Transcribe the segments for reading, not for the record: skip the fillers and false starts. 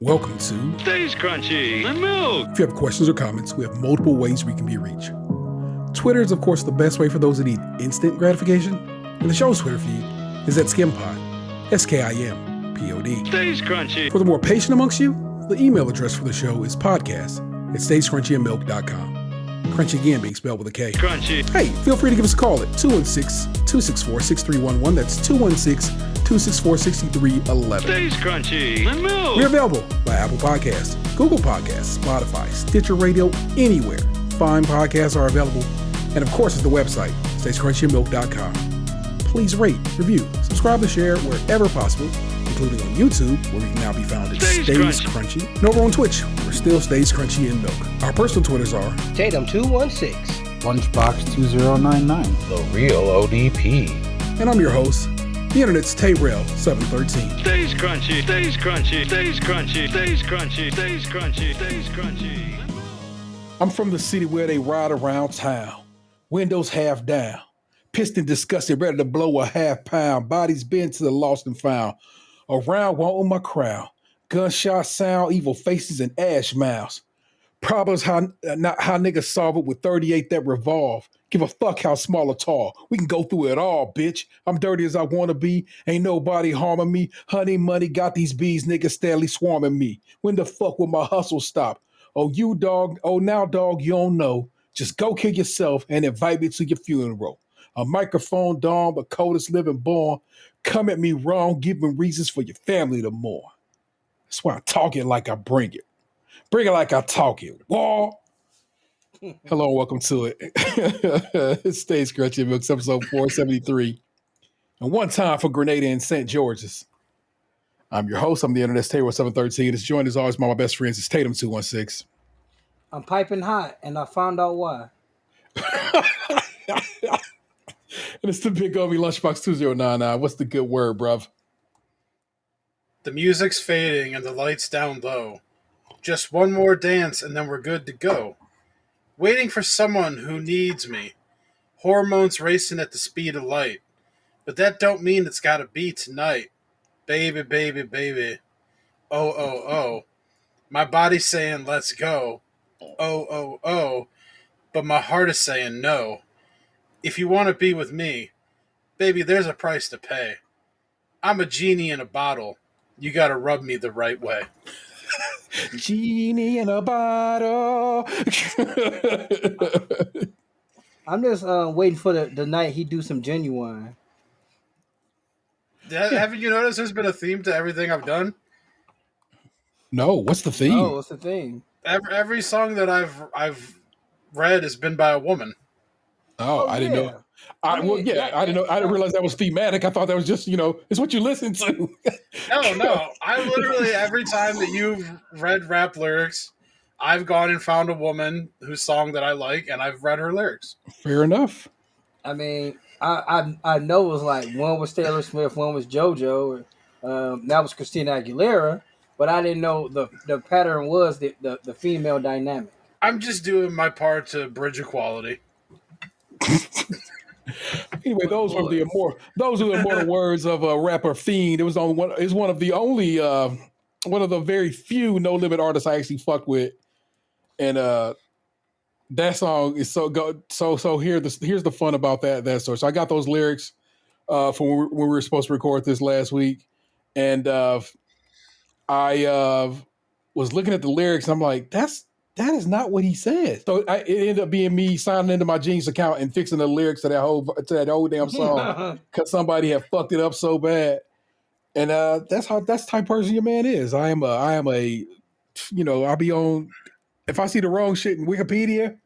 Welcome to Stays Crunchy and Milk. If you have questions or comments, we have multiple ways we can be reached. Twitter is, of course, the best way for those that need instant gratification, and the show's Twitter feed is at SkimPod, SKIMPOD. Stays Crunchy. For the more patient amongst you, the email address for the show is podcast@stayscrunchyandmilk.com. Crunchy again being spelled with a K. Crunchy. Hey, feel free to give us a call at 216-264-6311. That's 216-264-6311. Stays Crunchy and Milk. We're available by Apple Podcasts, Google Podcasts, Spotify, Stitcher Radio, anywhere fine podcasts are available. And of course, it's the website, stayscrunchyandmilk.com. Please rate, review, subscribe, and share wherever possible, including on YouTube, where we can now be found at Stays Crunchy. And over on Twitch, we're still Stays Crunchy and Milk. Our personal Twitters are Tatum216, Lunchbox2099, The Real ODP. and I'm your host, the Internet's Tayrell713. Stays Crunchy. Stays Crunchy. Stays Crunchy. Stays Crunchy. Stays Crunchy. Stays Crunchy. I'm from the city where they ride around town, windows half down, pissed and disgusted, ready to blow a half pound, bodies bent to the lost and found, around wanting my crown, gunshot sound, evil faces and ash mouths. Problems not how niggas solve it with 38 that revolve. Give a fuck how small or tall. We can go through it all, bitch. I'm dirty as I wanna be. Ain't nobody harming me. Honey money got these bees, niggas steadily swarming me. When the fuck will my hustle stop? Oh, you dog. Oh, now dog, you don't know. Just go kill yourself and invite me to your funeral. A microphone dawn, but coldest living born. Come at me wrong, give me reasons for your family to mourn. That's why I talk it like I bring it. Bring it like I talk it. Wall. Hello and welcome to it. It stays Crunchy Milks, episode 473. And one time for Grenada and St. George's. I'm your host. I'm the Internet's Tayrell713. It's joined as always by my best friends. It's Tatum216. I'm piping hot, and I found out why. And it's the big Ovi Lunchbox 2099. What's the good word, bruv? The music's fading and the lights down low. Just one more dance and then we're good to go. Waiting for someone who needs me. Hormones racing at the speed of light. But that don't mean it's gotta be tonight. Baby, baby, baby. Oh, oh, oh. My body's saying let's go. Oh, oh, oh. But my heart is saying no. If you want to be with me, baby, there's a price to pay. I'm a genie in a bottle. You gotta rub me the right way. Genie in a bottle. I'm just waiting for the night he do some Genuine. Haven't you noticed there's been a theme to everything I've done? No, what's the theme? Oh, what's the thing? Every song that I've read has been by a woman. Oh, I didn't know. I didn't know. I didn't realize that was thematic. I thought that was just, it's what you listen to. No. I literally, every time that you've read rap lyrics, I've gone and found a woman whose song that I like, and I've read her lyrics. Fair enough. I mean, I know it was like one was Taylor Swift, one was JoJo, that was Christina Aguilera, but I didn't know the pattern was the female dynamic. I'm just doing my part to bridge equality. Anyway, those were the immortal words of a rapper Fiend. It was one of the only one of the very few No Limit artists I actually fucked with, and that song is so good. So here's the fun about that story. So I got those lyrics from when we were supposed to record this last week, and I was looking at the lyrics. And I'm like, that is not what he said. So it ended up being me signing into my Genius account and fixing the lyrics to that whole damn song because somebody had fucked it up so bad. And that's the type of person your man is. I am a I'll be on, if I see the wrong shit in Wikipedia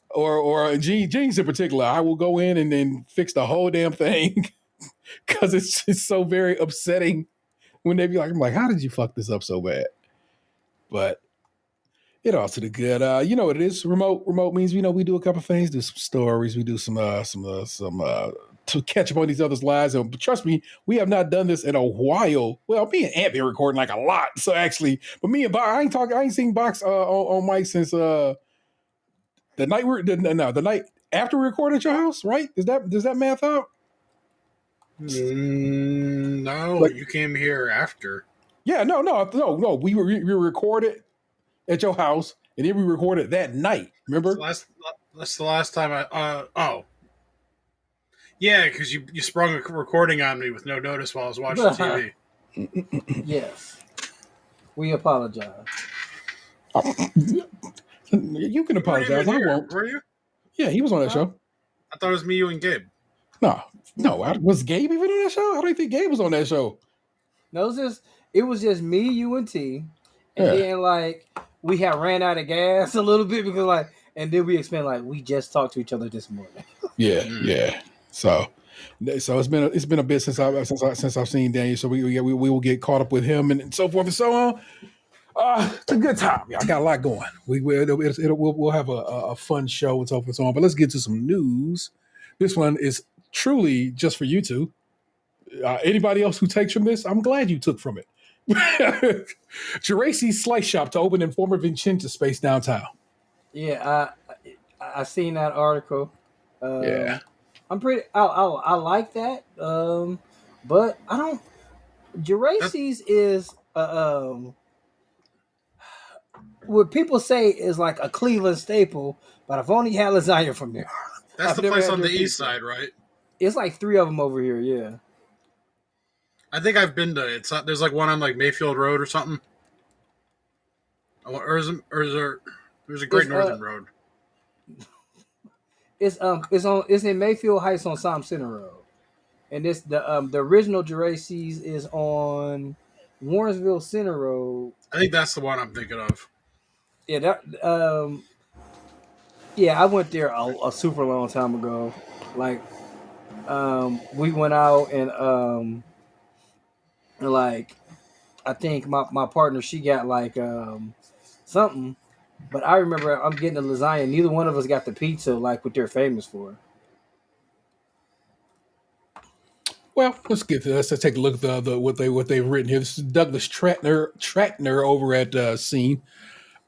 or Genius in particular, I will go in and then fix the whole damn thing because it's just so very upsetting when they be like, I'm like, how did you fuck this up so bad? But it all to the good. You know what it is. Remote means, we do a couple things, do some stories, we do some to catch up on these others' lives. And trust me, we have not done this in a while. Well, me and Ant been recording like a lot. So actually, but me and Box, I ain't seen Box on mic since the night after we recorded at your house, right? Does that math out? No, Like- you came here after. Yeah, no. We recorded at your house, and then we recorded that night. That's the Remember? last time I. Oh, yeah, because you sprung a recording on me with no notice while I was watching TV. Yes, we apologize. You can You weren't apologize. even I here, won't. were you? Yeah, he was on that Huh? show. I thought it was me, you, and Gabe. No. Was Gabe even on that show? I don't think Gabe was on that show. No, it was just me, you, and T, and Yeah, then like we had ran out of gas a little bit because like, and then we explained like we just talked to each other this morning. yeah. So it's been a bit since I've seen Daniel. So we will get caught up with him and so forth and so on. It's a good time. I got a lot going. We'll have a fun show and so forth and so on. But let's get to some news. This one is truly just for you two. Anybody else who takes from this, I'm glad you took from it. Geraci's Slice Shop to open in former Vincenza space downtown. Yeah, I seen that article. Yeah. I'm pretty. I like that. But I don't. Geraci's is what people say is like a Cleveland staple, but I've only had lasagna from there. That's I've the never place had on their the east pizza. side, right? It's like 3 of them over here. Yeah. I think I've been to it. There's like one on like Mayfield Road or something. Or is there? There's a Great It's Northern Road. it's in Mayfield Heights on Som Center Road, and the original Geraci's is on Warrensville Center Road. I think that's the one I'm thinking of. Yeah, yeah, I went there a super long time ago. Like, we went out and like I think my partner she got like something, but I remember I'm getting the lasagna. Neither one of us got the pizza like what they're famous for. Well, let's get to this. Let's take a look at the what they've written here. This is Douglas Tratner over at Scene.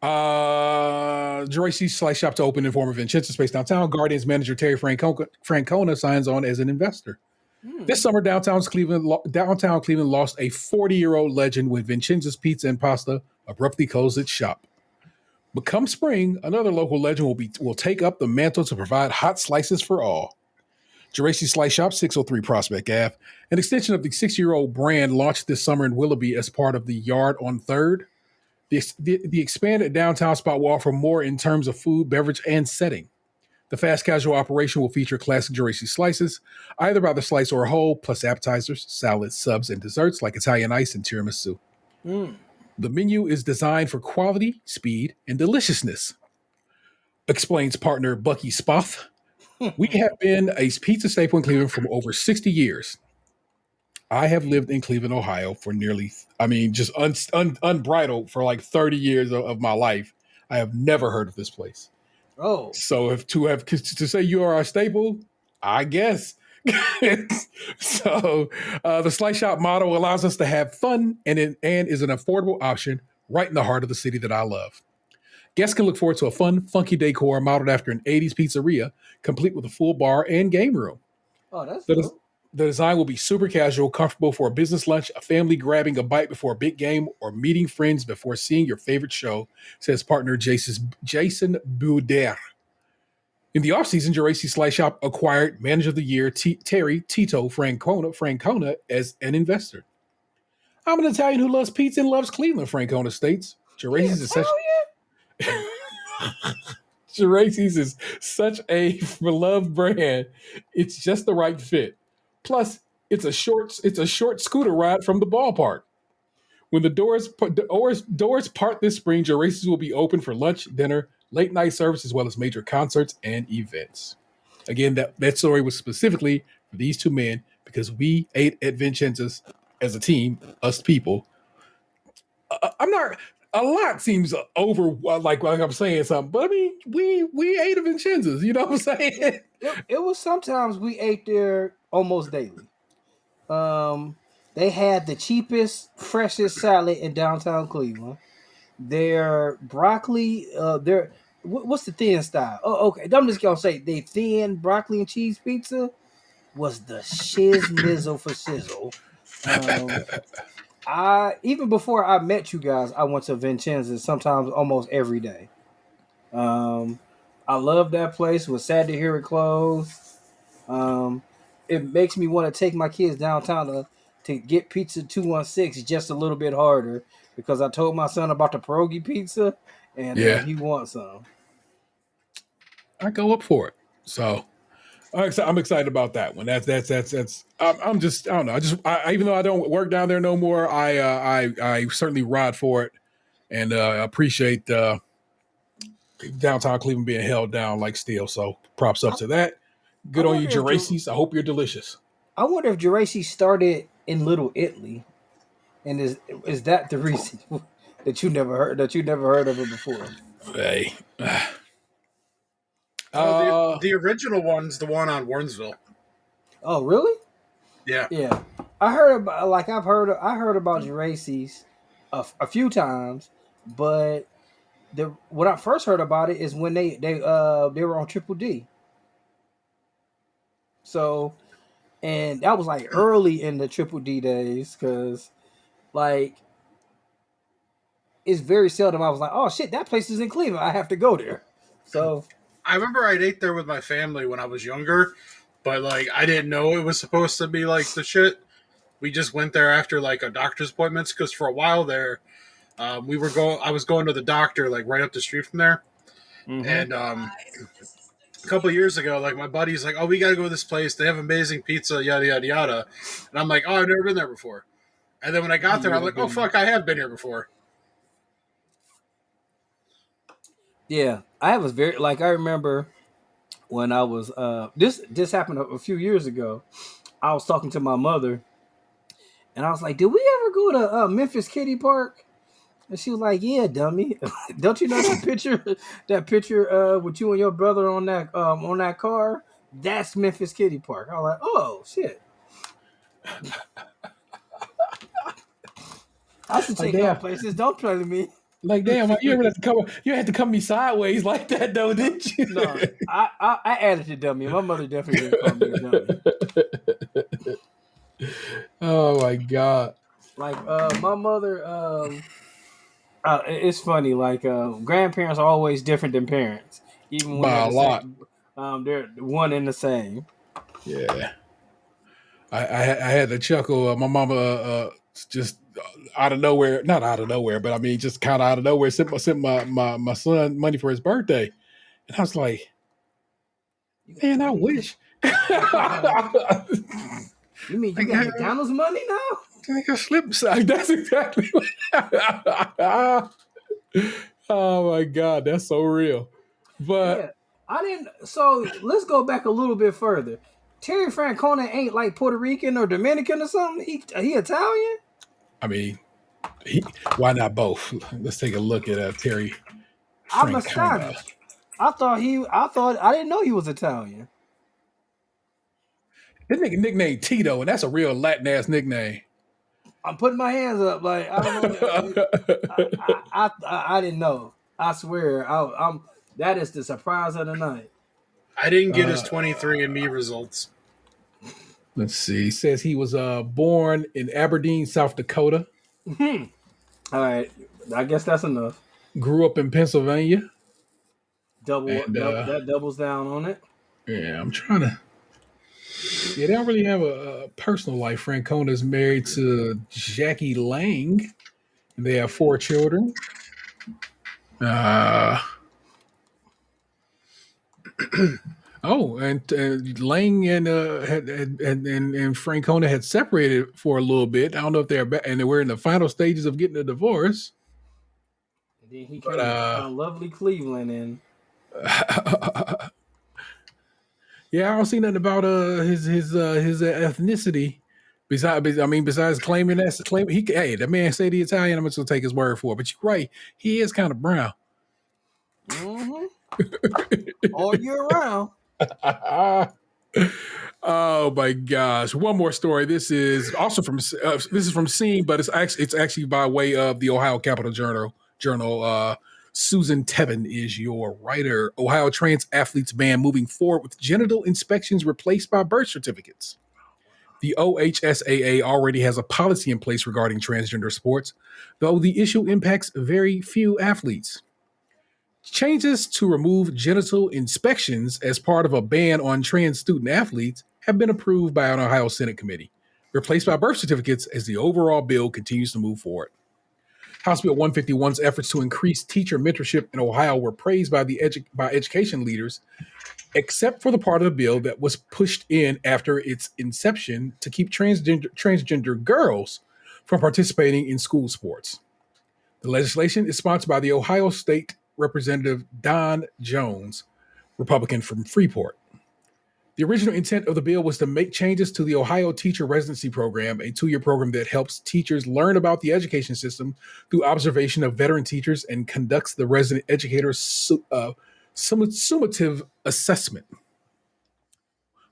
Geraci's Slice Shop to open in former Vincenza space downtown. Guardians manager Terry Francona signs on as an investor. This summer, downtown Cleveland lost a 40-year-old legend when Vincenza's Pizza and Pasta abruptly closed its shop. But come spring, another local legend will take up the mantle to provide hot slices for all. Geraci Slice Shop, 603 Prospect Ave, an extension of the 6-year-old brand launched this summer in Willoughby as part of the Yard on 3rd. The expanded downtown spot will offer more in terms of food, beverage, and setting. The fast casual operation will feature classic Geraci slices, either by the slice or whole, plus appetizers, salads, subs, and desserts like Italian ice and tiramisu. The menu is designed for quality, speed, and deliciousness, explains partner Bucky Spoth. We have been a pizza staple in Cleveland for over 60 years. I have lived in Cleveland, Ohio for just unbridled for like 30 years of my life. I have never heard of this place. Oh, So if to say you are a staple, I guess. So the Slice Shop model allows us to have fun and is an affordable option right in the heart of the city that I love. Guests can look forward to a fun, funky decor modeled after an 80s pizzeria, complete with a full bar and game room. that's The, dope. the design will be super casual, comfortable for a business lunch, a family grabbing a bite before a big game, or meeting friends before seeing your favorite show, says partner Jason Bouder. In the offseason, Geraci Slice Shop acquired Manager of the Year Terry Tito Francona as an investor. I'm an Italian who loves pizza and loves Cleveland, Francona states. Geraci's is such Geraci's is such a beloved brand. It's just the right fit. Plus, it's a short scooter ride from the ballpark. When the doors part this spring, Geraci's will be open for lunch, dinner, late night service, as well as major concerts and events. Again, that story was specifically for these two men because we ate at Vincenza's as a team, us people. I'm not. A lot seems over, like I'm saying something, but I mean, we ate at Vincenza's. You know what I'm saying? It was sometimes we ate there almost daily. They had the cheapest, freshest salad in downtown Cleveland. Their broccoli, what's the thin style? Oh, okay. I'm just gonna say they thin broccoli and cheese pizza was the shiz mizzle for sizzle. I even before I met you guys, I went to Vincenzo's sometimes almost every day. Um, I love that place. Was sad to hear it close. Um, it makes me want to take my kids downtown to get pizza 216 just a little bit harder because I told my son about the pierogi pizza and Yeah, he wants some. I go up for it. So I'm excited about that one. That's. I'm just I don't know. Even though I don't work down there no more, I certainly ride for it and appreciate downtown Cleveland being held down like steel. So props up I, to that. I Good on you, wonder if Geraces. I hope you're delicious. Geraci started in Little Italy, and is that the reason that you never heard of it before? Hey, No, the uh, the original one's the one on Warrensville. Oh, really? Yeah. Yeah, I heard about I heard about Geraci's a few times, but the when I first heard about it is when they were on Triple D. So and that was like early in the Triple D days because like it's very seldom I was like, oh shit, that place is in Cleveland. I have to go there. So I remember I'd ate there with my family when I was younger, but like I didn't know it was supposed to be like the shit. We just went there after like a doctor's appointments because for a while there, we were going. I was going to the doctor like right up the street from there, mm-hmm. and a couple of years ago, like my buddy's like, "Oh, we got to go to this place. They have amazing pizza, yada yada yada," and I'm like, "Oh, I've never been there before." And then when I got there, You I'm have like, "Oh been, fuck, I have been here before." yeah, I was very like I remember when I was this happened a few years ago. I was talking to my mother and I was like, "Did we ever go to Memphis Kitty Park?" And she was like, "Yeah, dummy. Don't you know that picture with you and your brother on that car? That's Memphis Kitty Park." I was like, "Oh shit. I should like take y'all damn, places. Don't play with me." you ever had to come? You had to come me sideways like that though, No, didn't you? no. I added to dummy. My mother definitely didn't call me a dummy. Oh my god! Like my mother it's funny. Like grandparents are always different than parents, even when they're By a the lot. same. They're one and the same. Yeah, I had to chuckle. My mama just out of nowhere, not out of nowhere, but I mean just kind of out of nowhere sent my son money for his birthday, and I was like, You got man, I money? wish. You mean you Like, got McDonald's money now? like a slip side. That's exactly what. Oh my god, that's so real. But Yeah, I didn't. So let's go back a little bit further. Terry Francona ain't like Puerto Rican or Dominican or something. He Italian. I mean, why not both? Let's take a look at Terry I'm Francona. astonished. I didn't know he was Italian. His nigga nickname Tito, and that's a real Latin ass nickname. I'm putting my hands up. Like I don't know. I didn't know. I swear. I'm. That is the surprise of the night. I didn't get his uh, 23andMe results. let's see. He says he was born in Aberdeen, South Dakota. All right. I guess that's enough. Grew up in Pennsylvania. Double, And double that doubles down on it. yeah, I'm trying to. Yeah, they don't really have a personal life. Francona is married to Jackie Lang. They have 4 children. Uh, oh, and Lang and Francona had separated for a little bit. I don't know if they're back, and they were in the final stages of getting a divorce. And then he But came to lovely Cleveland, and yeah, I don't see nothing about his ethnicity. Besides claiming hey, the man said the Italian. I'm just gonna take his word for it. But you're right, he is kind of brown. mm-hmm. all year round. Oh my gosh! One more story. This is also from Scene, but it's actually by way of the Ohio Capital Journal. Susan Tevin is your writer. Ohio trans athletes ban moving forward with genital inspections replaced by birth certificates. The OHSAA already has a policy in place regarding transgender sports, though the issue impacts very few athletes. Changes to remove genital inspections as part of a ban on trans student athletes have been approved by an Ohio Senate committee, replaced by birth certificates as the overall bill continues to move forward. House Bill 151's efforts to increase teacher mentorship in Ohio were praised by by education leaders, except for the part of the bill that was pushed in after its inception to keep transgender girls from participating in school sports. The legislation is sponsored by the Ohio State Representative Don Jones, Republican from Freeport. The original intent of the bill was to make changes to the Ohio Teacher Residency Program, a 2-year program that helps teachers learn about the education system through observation of veteran teachers and conducts the resident educator's summative assessment.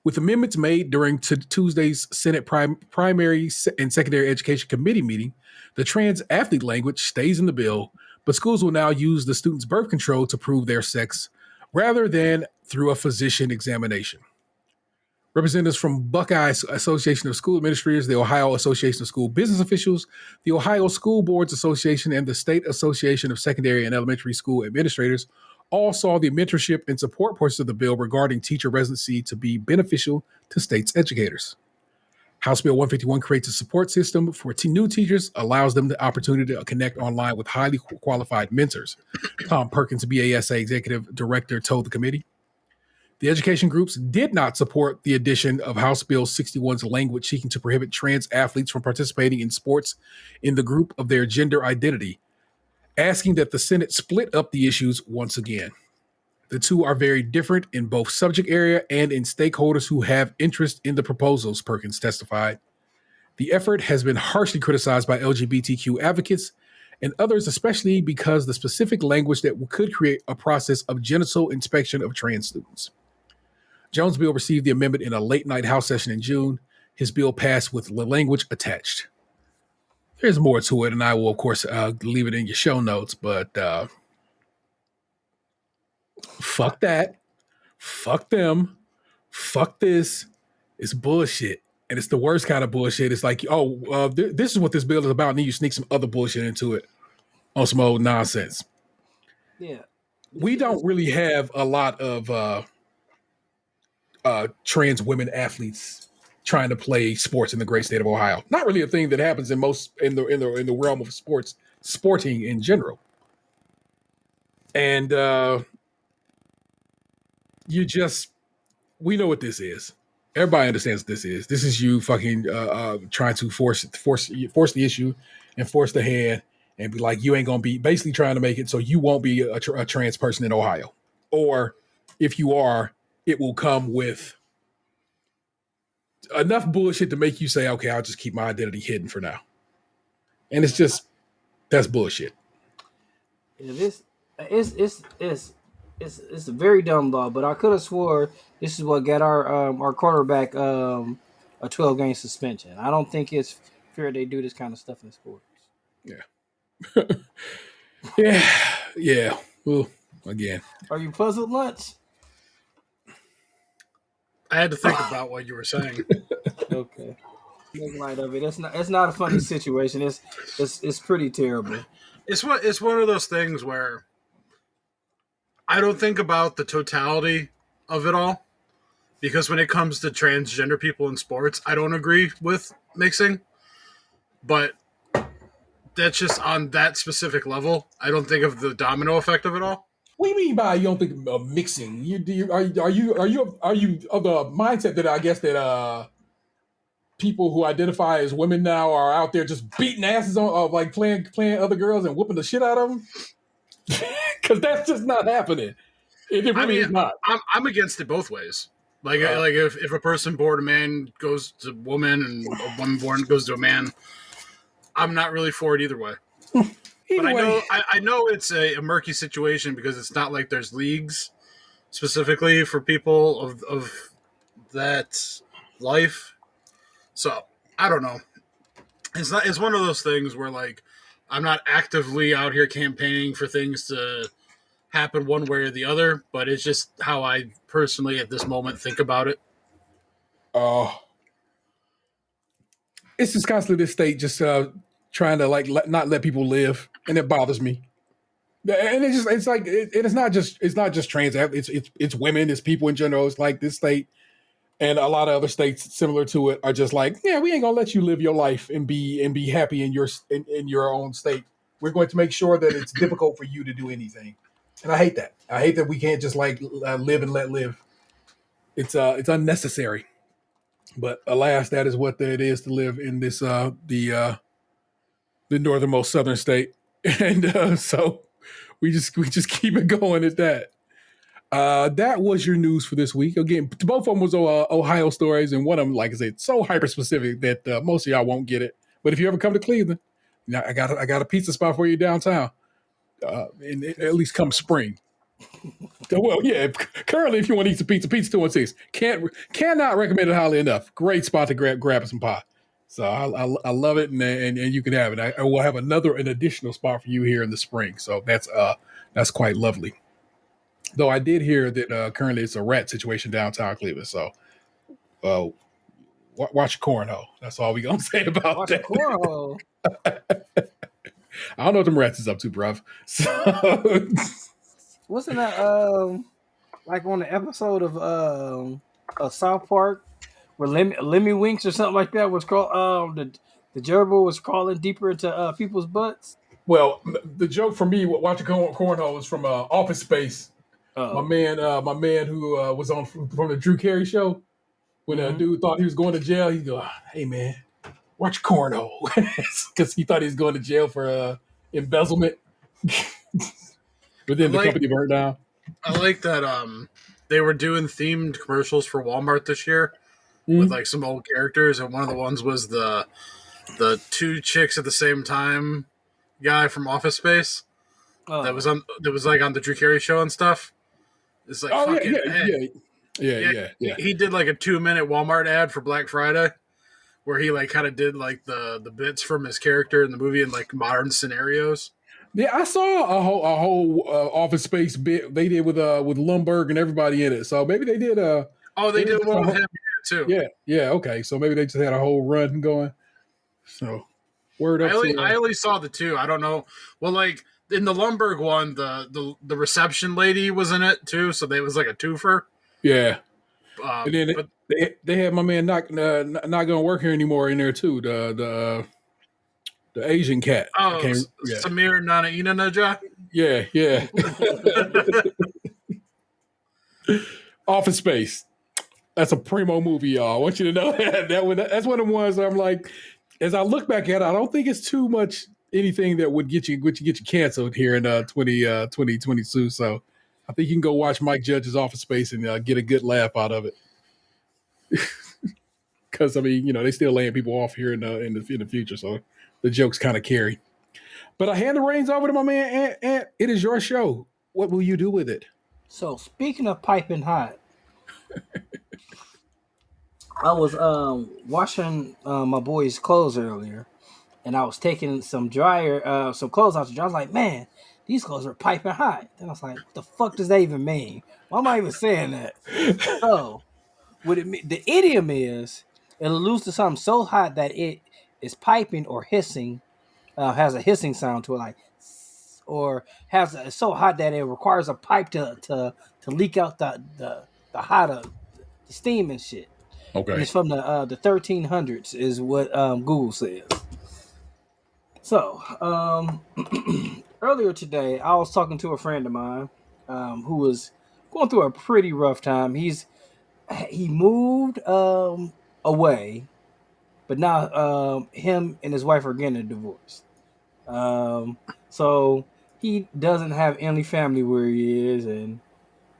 With amendments made during Tuesday's Senate Primary and Secondary Education Committee meeting, the trans athlete language stays in the bill, but schools will now use the student's birth control to prove their sex rather than through a physician examination. Representatives from Buckeye Association of School Administrators, the Ohio Association of School Business Officials, the Ohio School Boards Association, and the State Association of Secondary and Elementary School Administrators all saw the mentorship and support portions of the bill regarding teacher residency to be beneficial to states' educators. House Bill 151 creates a support system for new teachers, allows them the opportunity to connect online with highly qualified mentors. Tom Perkins, BASA Executive Director, told the committee. The education groups did not support the addition of House Bill 61's language seeking to prohibit trans athletes from participating in sports in the group of their gender identity, asking that the Senate split up the issues once again. The two are very different in both subject area and in stakeholders who have interest in the proposals, Perkins testified. The effort has been harshly criticized by LGBTQ advocates and others, especially because the specific language that could create a process of genital inspection of trans students. Jones' bill received the amendment in a late-night House session in June. His bill passed with the language attached. There's more to it, and I will, of course, leave it in your show notes, but fuck that. Fuck them. Fuck this. It's bullshit. And it's the worst kind of bullshit. It's like, this is what this bill is about, and then you sneak some other bullshit into it on some old nonsense. Yeah. We don't really have a lot of trans women athletes trying to play sports in the great state of Ohio. Not really a thing that happens in the realm of sporting in general. And we know what this is. Everybody understands what this is. This is you fucking trying to force the issue and force the hand and be like, you ain't gonna be basically trying to make it so you won't be a trans person in Ohio, or if you are, it will come with enough bullshit to make you say, okay, I'll just keep my identity hidden for now. And it's just, that's bullshit. Yeah, it's a very dumb law, but I could have swore this is what got our quarterback a 12-game suspension. I don't think it's fair they do this kind of stuff in sports. Yeah. Yeah. Well, again. Are you puzzled, Lunch? I had to think about what you were saying. Okay. Make light of it. It's not a funny situation. It's pretty terrible. It's one of those things where I don't think about the totality of it all, because when it comes to transgender people in sports, I don't agree with mixing. But that's just on that specific level. I don't think of the domino effect of it all. What do you mean by you don't think of mixing? Are you of the mindset that I guess that people who identify as women now are out there just beating asses of like playing other girls and whooping the shit out of them? Because that's just not happening. It really is not. I'm against it both ways. Like if a person born a man goes to a woman and a woman born goes to a man, I'm not really for it either way. But I know it's a murky situation because it's not like there's leagues specifically for people of that life. So I don't know. It's one of those things where like I'm not actively out here campaigning for things to happen one way or the other, but it's just how I personally at this moment think about it. it's just constantly this state just trying to like not let people live, and it bothers me. And it's like it's not just trans athletes. It's women. It's people in general. It's like this state and a lot of other states similar to it are just like, yeah, we ain't gonna let you live your life and be happy in your own state. We're going to make sure that it's difficult for you to do anything. And I hate that. I hate that we can't just like live and let live. It's unnecessary. But alas, that is what it is to live in this the northernmost southern state, and so we just keep it going at that. That was your news for this week. Again, both of them was Ohio stories, and one of them, like I said, so hyper specific that most of y'all won't get it. But if you ever come to Cleveland, I got a pizza spot for you downtown, and at least come spring. Well, yeah. Currently, if you want to eat some pizza, Pizza 216 cannot recommend it highly enough. Great spot to grab some pie. So I love it, and you can have it. I will have an additional spot for you here in the spring. So that's quite lovely. Though I did hear that currently it's a rat situation downtown Cleveland. So watch your cornhole. That's all we gonna say about Watch that. cornhole. I don't know what them rats is up to, bruv. So Wasn't that like on the episode of South Park where Lemmy Winks or something like that was called the gerbil was crawling deeper into people's butts? well, the joke for me watching cornhole is from Office Space. Oh, My man who was on from the Drew Carey show. When a dude thought he was going to jail, he go, "Hey man, watch cornhole," because he thought he was going to jail for embezzlement. But then the company burned down. I like that they were doing themed commercials for Walmart this year with like some old characters, and one of the ones was the two chicks at the same time guy from Office Space that was like on the Drew Carey show and stuff. It's like Yeah. He did like a 2-minute Walmart ad for Black Friday where he like kind of did like the bits from his character in the movie in like modern scenarios. Yeah, I saw a whole Office Space bit they did with Lumberg and everybody in it. So maybe they did. They did one with him too. Yeah. Okay, so maybe they just had a whole run going. So word up. I only saw the two. I don't know. Well, like in the Lumberg one, the reception lady was in it too, so it was like a twofer. Yeah. And then they had my man not gonna work here anymore in there too. The Asian cat. Oh, Samir Nanaina. Yeah. Office Space. That's a primo movie, y'all. I want you to know that's one of the ones where I'm like, as I look back at it, I don't think it's too much anything that would get you canceled here in 2022. So I think you can go watch Mike Judge's Office Space and get a good laugh out of it. Because I mean, they still laying people off here in the future, so the jokes kind of carry. But I hand the reins over to my man Ant. It is your show. What will you do with it? so speaking of piping hot, I was washing my boy's clothes earlier, and I was taking some clothes out the dryer. I was like, man, these clothes are piping hot. Then I was like, what the fuck does that even mean? Why am I even saying that? So, what it mean? The idiom is it alludes to something so hot that it is piping or hissing, has a hissing sound to it, like, or it's so hot that it requires a pipe to leak out the hot the steam and shit. Okay. And it's from the 1300s, is what Google says. So, earlier today, I was talking to a friend of mine who was going through a pretty rough time. He moved away, but now him and his wife are getting a divorce. So he doesn't have any family where he is, and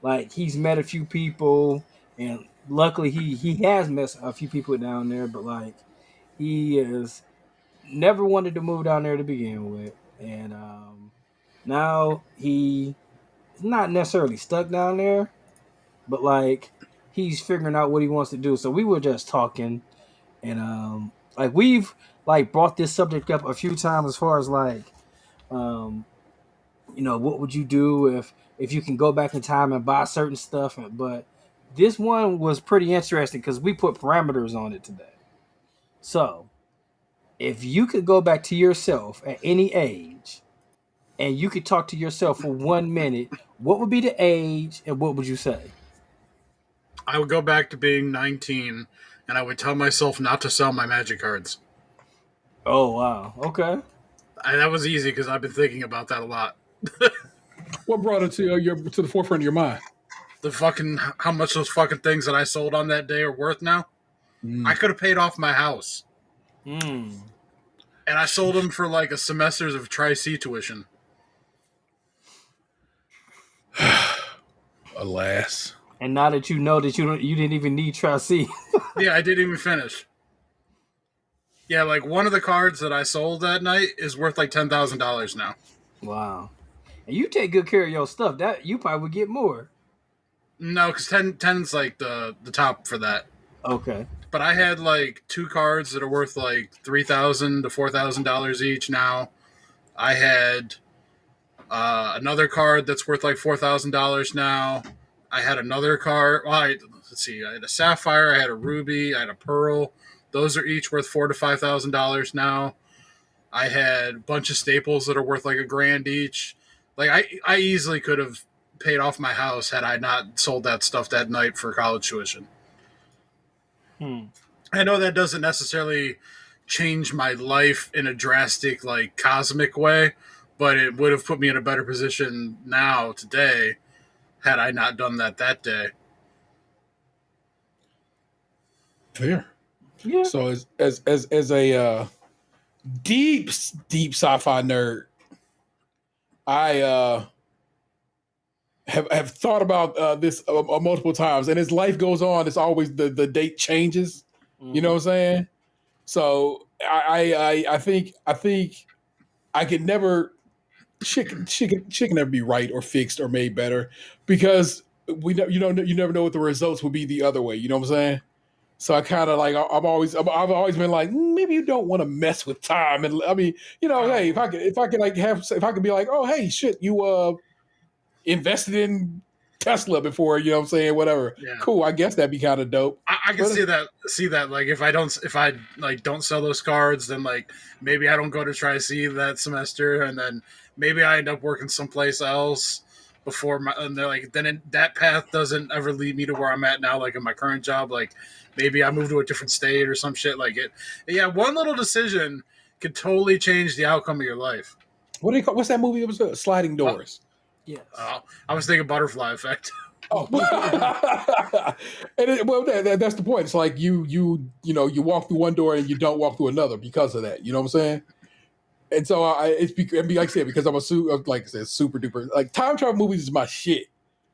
like he's met a few people, and luckily he has met a few people down there, but like he is never wanted to move down there to begin with, and now he's not necessarily stuck down there, but like he's figuring out what he wants to do. So we were just talking, and like we've like brought this subject up a few times as far as like what would you do if you can go back in time and buy certain stuff, but this one was pretty interesting because we put parameters on it today. So If you could go back to yourself at any age and you could talk to yourself for 1 minute, what would be the age and what would you say? I would go back to being 19 and I would tell myself not to sell my magic cards. Oh wow. Okay. That was easy because I've been thinking about that a lot. What brought it to to the forefront of your mind? The fucking how much those fucking things that I sold on that day are worth now. I could have paid off my house, Hmm. and I sold them for like a semester's of Tri-C tuition. Alas. And now that you know that you didn't even need Tri-C. Yeah, I didn't even finish. Yeah, like one of the cards that I sold that night is worth like $10,000 now. Wow. And you take good care of your stuff. That you probably would get more. No, because 10's like the top for that. Okay. But I had like two cards that are worth like $3,000 to $4,000 each now. I had another card that's worth like $4,000 now. I had another card. Well, let's see. I had a sapphire. I had a ruby. I had a pearl. Those are each worth $4,000 to $5,000 now. I had a bunch of staples that are worth like $1,000 each. Like I easily could have paid off my house had I not sold that stuff that night for college tuition. I know that doesn't necessarily change my life in a drastic, like cosmic way, but it would have put me in a better position now today had I not done that day. Fair. Yeah. So as a deep sci-fi nerd, I have thought about this multiple times, and as life goes on, it's always the date changes. You know what I'm saying? So I think I could never shit can never be right or fixed or made better because you never know what the results will be the other way. You know what I'm saying? So I kind of like I've always been like maybe you don't want to mess with time, and I mean hey, if I could like have if I could be like, oh hey shit, you invested in Tesla before, you know what I'm saying, whatever. Yeah. Cool, I guess that'd be kind of dope. I can see that like if I like don't sell those cards, then like maybe I don't go to Tri-C that semester, and then maybe I end up working someplace else before and they're like that path doesn't ever lead me to where I'm at now, like in my current job. Like maybe I move to a different state or some shit like it. Yeah, one little decision could totally change the outcome of your life. What do you call? What's that movie? It was Sliding Doors. Yes. I was thinking Butterfly Effect. Oh, and that's the point. It's like you walk through one door and you don't walk through another because of that. You know what I'm saying? And so like I said, because I'm like I said, super duper like time travel movies is my shit.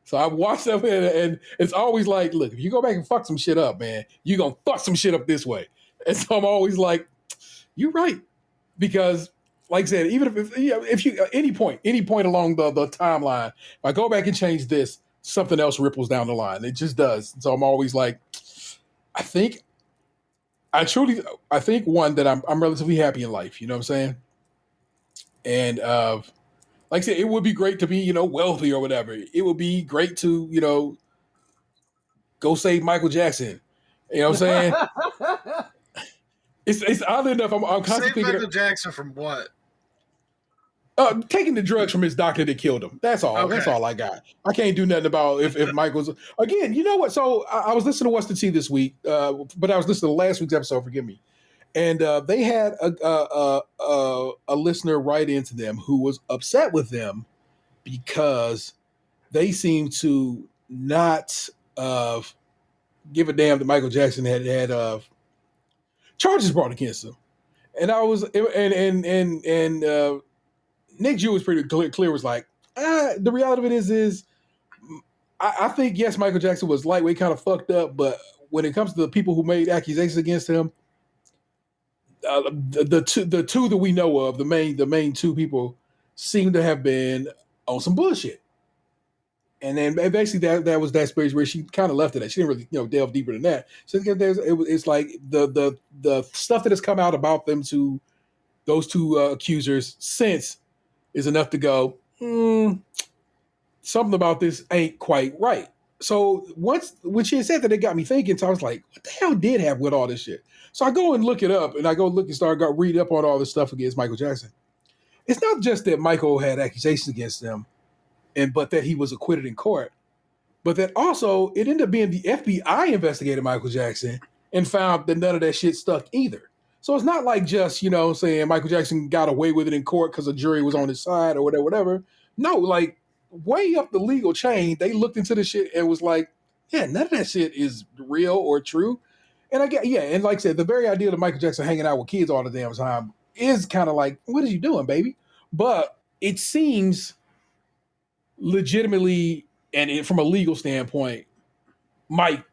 So I watch them and it's always like, look, if you go back and fuck some shit up, man, you gonna fuck some shit up this way. And so I'm always like, you're right, because like I said, even if you any point along the timeline, if I go back and change this, something else ripples down the line. It just does. So I'm always like, I think one that I'm relatively happy in life. You know what I'm saying? And like I said, it would be great to be wealthy or whatever. It would be great to go save Michael Jackson. You know what I'm saying? It's oddly enough, I'm constantly Save thinking Michael Jackson from what? Taking the drugs from his doctor that killed him. That's all. Okay. That's all I got. I can't do nothing about if Michael's again. You know what? So I was listening to What's the Tea this week, but I was listening to last week's episode. Forgive me. And they had a listener write into them who was upset with them because they seemed to not give a damn that Michael Jackson had charges brought against him. And I was and Nick Jew was pretty clear was like, the reality of it is I think, yes, Michael Jackson was lightweight, kind of fucked up, but when it comes to the people who made accusations against him, the two that we know of, the main two people seem to have been on some bullshit. And then basically that was that space where she kind of left it at. She didn't really delve deeper than that. So it's like the stuff that has come out about them to those two accusers since is enough to go, something about this ain't quite right. So when she had said that, it got me thinking. So I was like, what the hell did happen with all this shit? So I go and look it up, and I go look and read up on all this stuff against Michael Jackson. It's not just that Michael had accusations against him, but that he was acquitted in court, but that also it ended up being the FBI investigated Michael Jackson and found that none of that shit stuck either. So it's not like just, saying Michael Jackson got away with it in court because a jury was on his side or whatever. No, like way up the legal chain, they looked into the shit and was like, yeah, none of that shit is real or true. And I get, yeah, and like I said, the very idea of Michael Jackson hanging out with kids all the damn time is kind of like, what are you doing, baby? But it seems legitimately, and from a legal standpoint, Mike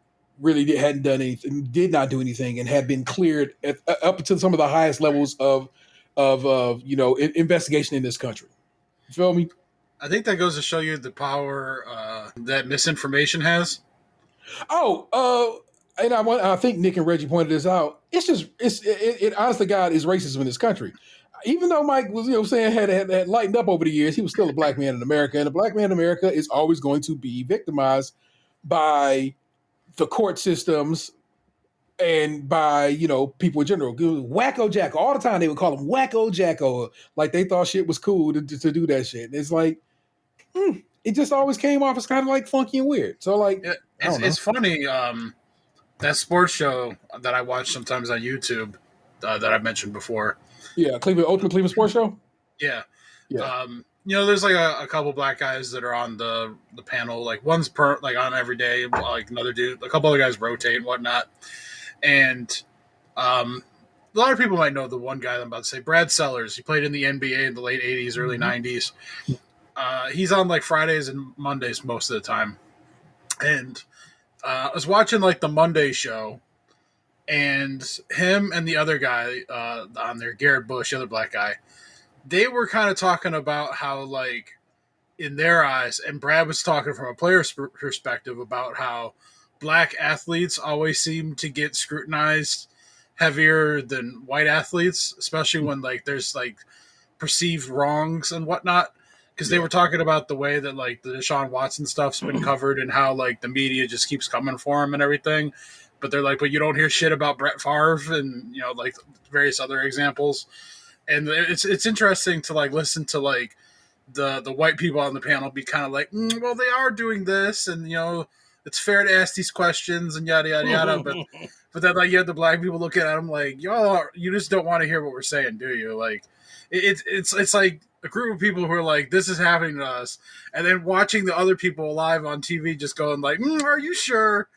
really did not do anything, and had been cleared up to some of the highest levels of investigation in this country. You feel me? I think that goes to show you the power that misinformation has. And I think Nick and Reggie pointed this out. It's just it honest to God is racism in this country. Even though Mike was, saying had lightened up over the years, he was still a black man in America, and a black man in America is always going to be victimized by the court systems and by people in general. Wacko Jacko, all the time they would call him Wacko Jacko, like they thought shit was cool to do that shit. And it's like, it just always came off as kind of like funky and weird. So like, it's funny. That sports show that I watch sometimes on YouTube that I've mentioned before. Yeah, Ultimate Cleveland Sports Show. Yeah. Yeah. There's like a couple black guys that are on the panel. Like one's on every day, like another dude. A couple other guys rotate and whatnot. And a lot of people might know the one guy I'm about to say, Brad Sellers. He played in the NBA in the late 80s, early 90s. He's on like Fridays and Mondays most of the time. And I was watching like the Monday show, and him and the other guy on there, Garrett Bush, the other black guy, they were kind of talking about how, like, in their eyes, and Brad was talking from a player's perspective about how black athletes always seem to get scrutinized heavier than white athletes, especially when like there's like perceived wrongs and whatnot. Because they were talking about the way that like the Deshaun Watson stuff's been covered and how like the media just keeps coming for him and everything. But they're like, but you don't hear shit about Brett Favre and like various other examples. And it's interesting to like listen to like the white people on the panel be kind of like, well, they are doing this, and it's fair to ask these questions and yada yada yada. But then like you have the black people looking at them like, you just don't want to hear what we're saying, do you? Like it's like a group of people who are like, this is happening to us, and then watching the other people live on TV just going like, are you sure?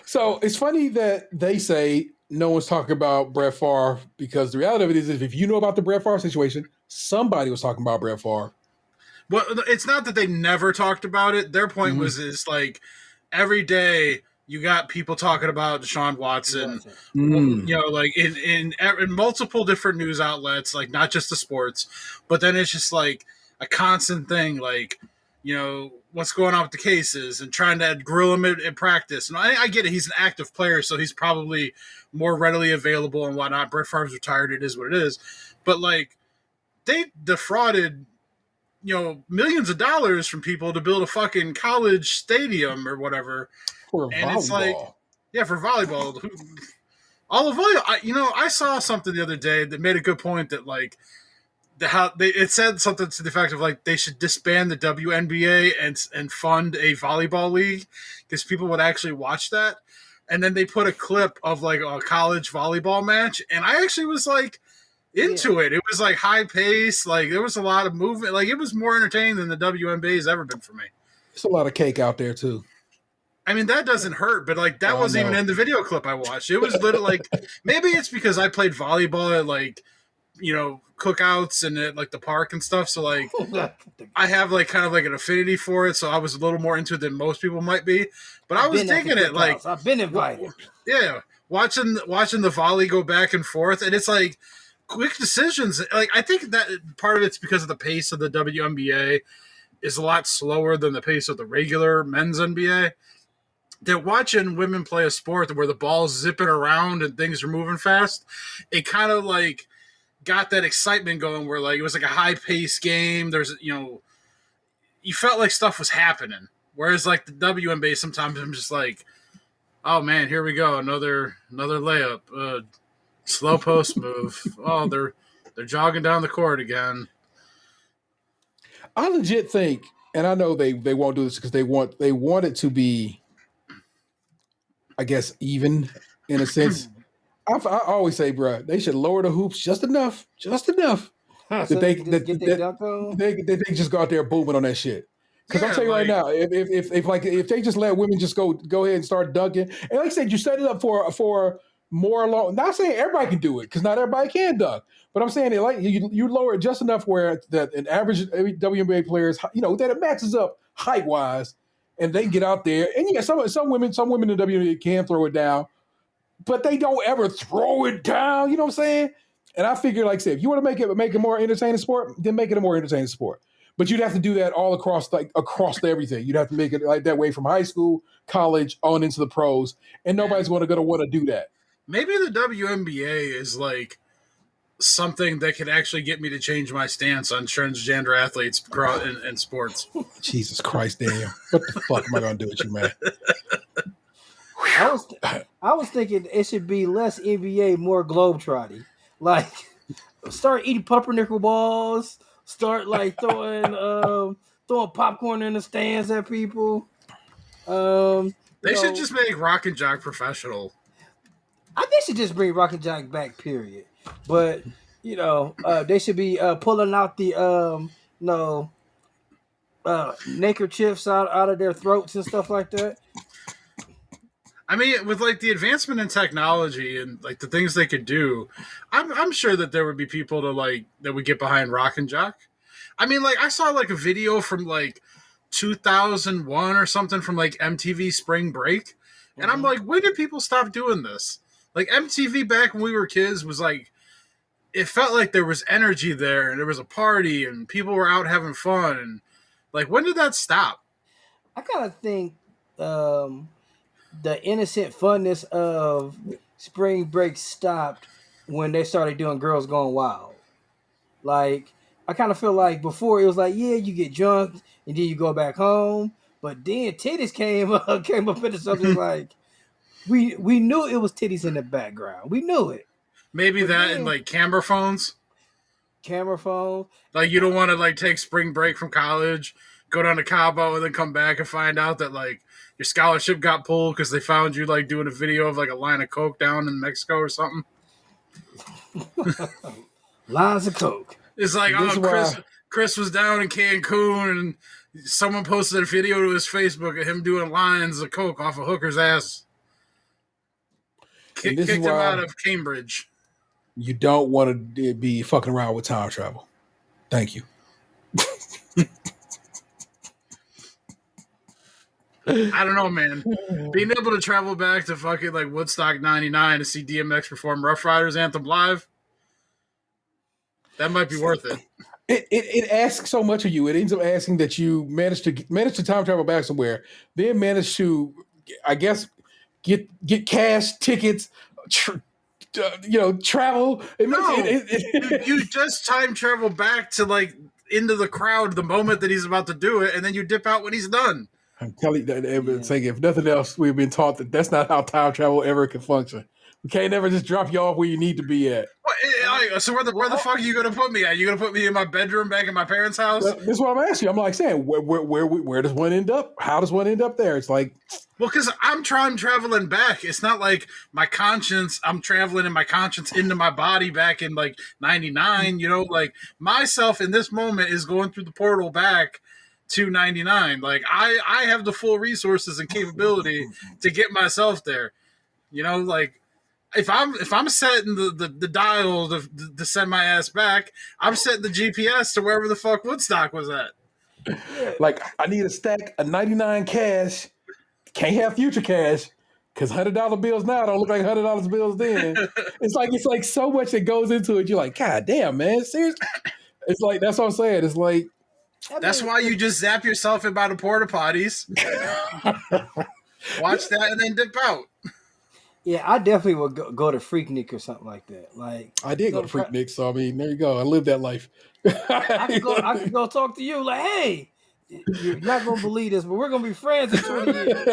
So it's funny that they say no one's talking about Brett Favre, because the reality of it is, if you know about the Brett Favre situation, somebody was talking about Brett Favre. Well, it's not that they never talked about it. Their point is like every day you got people talking about Deshaun Watson, like in multiple different news outlets, like not just the sports, but then it's just like a constant thing, like, what's going on with the cases and trying to grill him at practice. And I get it. He's an active player, so he's probably more readily available and whatnot. Brett Favre's retired. It is what it is. But like they defrauded, millions of dollars from people to build a fucking college stadium or whatever. For and volleyball. It's like, yeah, for volleyball. All of volleyball. I saw something the other day that made a good point that like it said something to the effect of like they should disband the WNBA and fund a volleyball league because people would actually watch that. And then they put a clip of like a college volleyball match, and I actually was like into it. It was like high pace, like there was a lot of movement, like it was more entertaining than the WNBA has ever been for me. There's a lot of cake out there too. I mean, that doesn't hurt, but like that wasn't even in the video clip I watched. It was literally like, maybe it's because I played volleyball at like, cookouts and at like the park and stuff. So like I have like kind of like an affinity for it. So I was a little more into it than most people might be, but I was digging it. Like I've been invited. Yeah. Watching the volley go back and forth. And it's like quick decisions. Like I think that part of it's because of the pace of the WNBA is a lot slower than the pace of the regular men's NBA. That watching women play a sport where the ball's zipping around and things are moving fast, it kind of like got that excitement going where like it was like a high paced game. There's you felt like stuff was happening. Whereas like the WNBA, sometimes I'm just like, oh man, here we go, another layup, slow post move. Oh, they're jogging down the court again. I legit think, and I know they won't do this because they want it to be, I guess, even in a sense. I always say, bro, they should lower the hoops just enough that So they can just get their dunk on. they just go out there booming on that shit. Because I'll Yeah, tell you right like, now, if they just let women just go ahead and start dunking, and like I said, you set it up for more along. Not saying everybody can do it because not everybody can dunk, but I'm saying like you lower it just enough where that an average WNBA players, that it matches up height wise, and they can get out there. And yeah, some women in the WNBA can throw it down, but they don't ever throw it down. You know what I'm saying? And I figure, like I said, if you want to make it more entertaining sport, then make it a more entertaining sport. But you'd have to do that all across everything. You'd have to make it like that way from high school, college, on into the pros, and nobody's going to want to do that. maybe the WNBA is like something that could actually get me to change my stance on transgender athletes in sports. Jesus Christ, Daniel, what the fuck am I going to do with you, man? I was thinking it should be less NBA, more globetrotting. Like, start eating pumpernickel balls. Start like throwing popcorn in the stands at people. They should just make Rock and Jock professional. I think they should just bring Rock and Jock back. Period. But they should be pulling out the neckerchiefs out of their throats and stuff like that. I mean, with like the advancement in technology and like the things they could do, I'm sure that there would be people that would get behind Rock and Jock. I mean, like I saw like a video from like 2001 or something from like MTV Spring Break, and I'm like, when did people stop doing this? Like MTV back when we were kids was like, it felt like there was energy there and there was a party and people were out having fun. And like, when did that stop? I kind of think the innocent funness of Spring Break stopped when they started doing Girls Gone Wild. Like, I kind of feel like before it was like, yeah, you get drunk and then you go back home, but then titties came up into something like we knew it was titties in the background. We knew it. Maybe but that and like camera phones. Like you don't want to like take spring break from college, go down to Cabo, and then come back and find out that like your scholarship got pulled because they found you like doing a video of like a line of coke down in Mexico or something. Lines of coke. It's like, Chris was down in Cancun and someone posted a video to his Facebook of him doing lines of coke off a hooker's ass. Kicked him out of Cambridge. You don't want to be fucking around with time travel. Thank you. I don't know, man. Being able to travel back to fucking like Woodstock 99 to see DMX perform Rough Riders Anthem live, that might be worth it. It asks so much of you. It ends up asking that you manage to time travel back somewhere, then manage to, I guess, get cash, tickets, travel. You just time travel back to like into the crowd the moment that he's about to do it, and then you dip out when he's done. I'm telling you that saying, if nothing else, we've been taught that that's not how time travel ever can function. We can't ever just drop you off where you need to be at. So where the fuck are you gonna put me at? You gonna put me in my bedroom back in my parents' house? That's what I'm asking you. I'm like saying, where does one end up? How does one end up there? It's like, well, because I'm traveling back. It's not like my conscience. I'm traveling in my conscience into my body back in like '99. Like myself in this moment is going through the portal back to '99. Like I have the full resources and capability to get myself there. Like. If I'm setting the dial to send my ass back, I'm setting the GPS to wherever the fuck Woodstock was at. Like I need a stack of 99 cash. Can't have future cash because $100 bills now don't look like $100 bills then. It's like so much that goes into it. You're like, God damn, man, seriously. It's like that's what I'm saying. It's like that's why you just zap yourself in by the porta potties. Watch that and then dip out. Yeah, I definitely would go to Freaknik or something like that. Like I did go to Freaknik, so I mean, there you go. I lived that life. I could go talk to you like, hey, You're not gonna believe this, but we're gonna be friends in 20 years.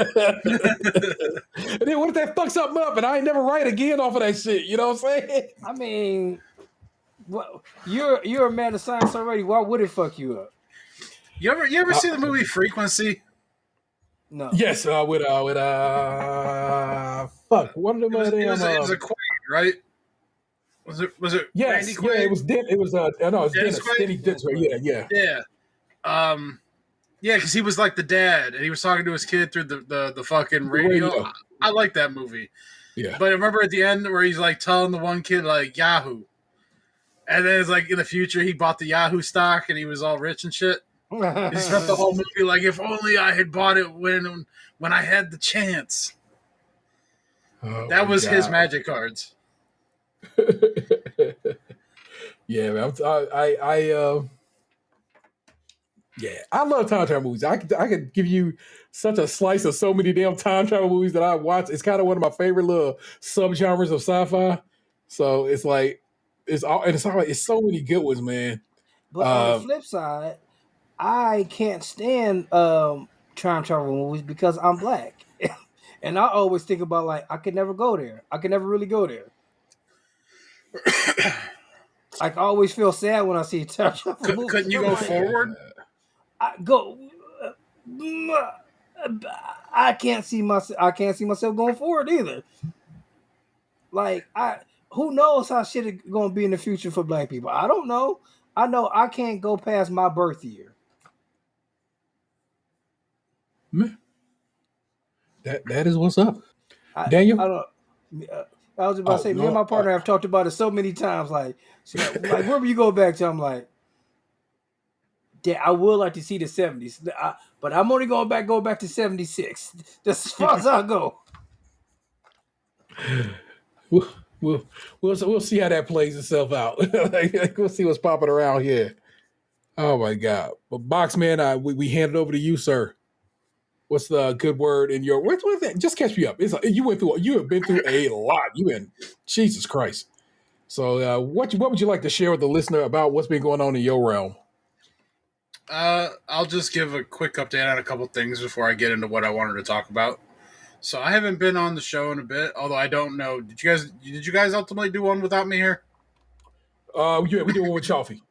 And then what if that fucks something up and I ain't never write again off of that shit? You know what I'm saying? I mean, what you're a man of science already. Why would it fuck you up? You ever see the movie Frequency? No. Yes, with fuck, one of them It was a Quaid, right? Was it yes, Randy Quaid? yeah, it was no, it's Dennis Dennis. Quaid? Denny Dennis, yeah, yeah. Yeah. Yeah, because he was like the dad, and he was talking to his kid through the fucking radio. Radio. I like that movie. Yeah. But I remember at the end where he's like telling the one kid like Yahoo, and then it's like in the future he bought the Yahoo stock and he was all rich and shit. He spent the whole movie like, if only I had bought it when I had the chance. Oh, That was his God. magic cards. Yeah, man. Yeah, I love time travel movies. I could give you such a slice of so many damn time travel movies that I watch. It's kind of one of my favorite little subgenres of sci-fi. So it's like it's so many good ones, man. But on the flip side, I can't stand time travel movies because I'm black. And I always think about like I could never go there. I could never really go there. I always feel sad when I see time travel movies. Couldn't you go forward? I can't see myself going forward either. Like who knows how shit is going to be in the future for black people? I don't know. I know I can't go past my birth year. That is what's up, Daniel. I was about to say, me and my partner have talked about it so many times. Like wherever you go back to, I'm like, yeah, I would like to see the 70s, but I'm only going back to 76. That's as far as I'll go. We'll see how that plays itself out. We'll see what's popping around here. Oh my God! But Boxman, we hand it over to you, sir. What's the good word in your? What's that? Just catch me up. You have been through a lot. Jesus Christ. So, what would you like to share with the listener about what's been going on in your realm? I'll just give a quick update on a couple things before I get into what I wanted to talk about. So I haven't been on the show in a bit, although I don't know. Did you guys ultimately do one without me here? Yeah, we did one with Chaffee.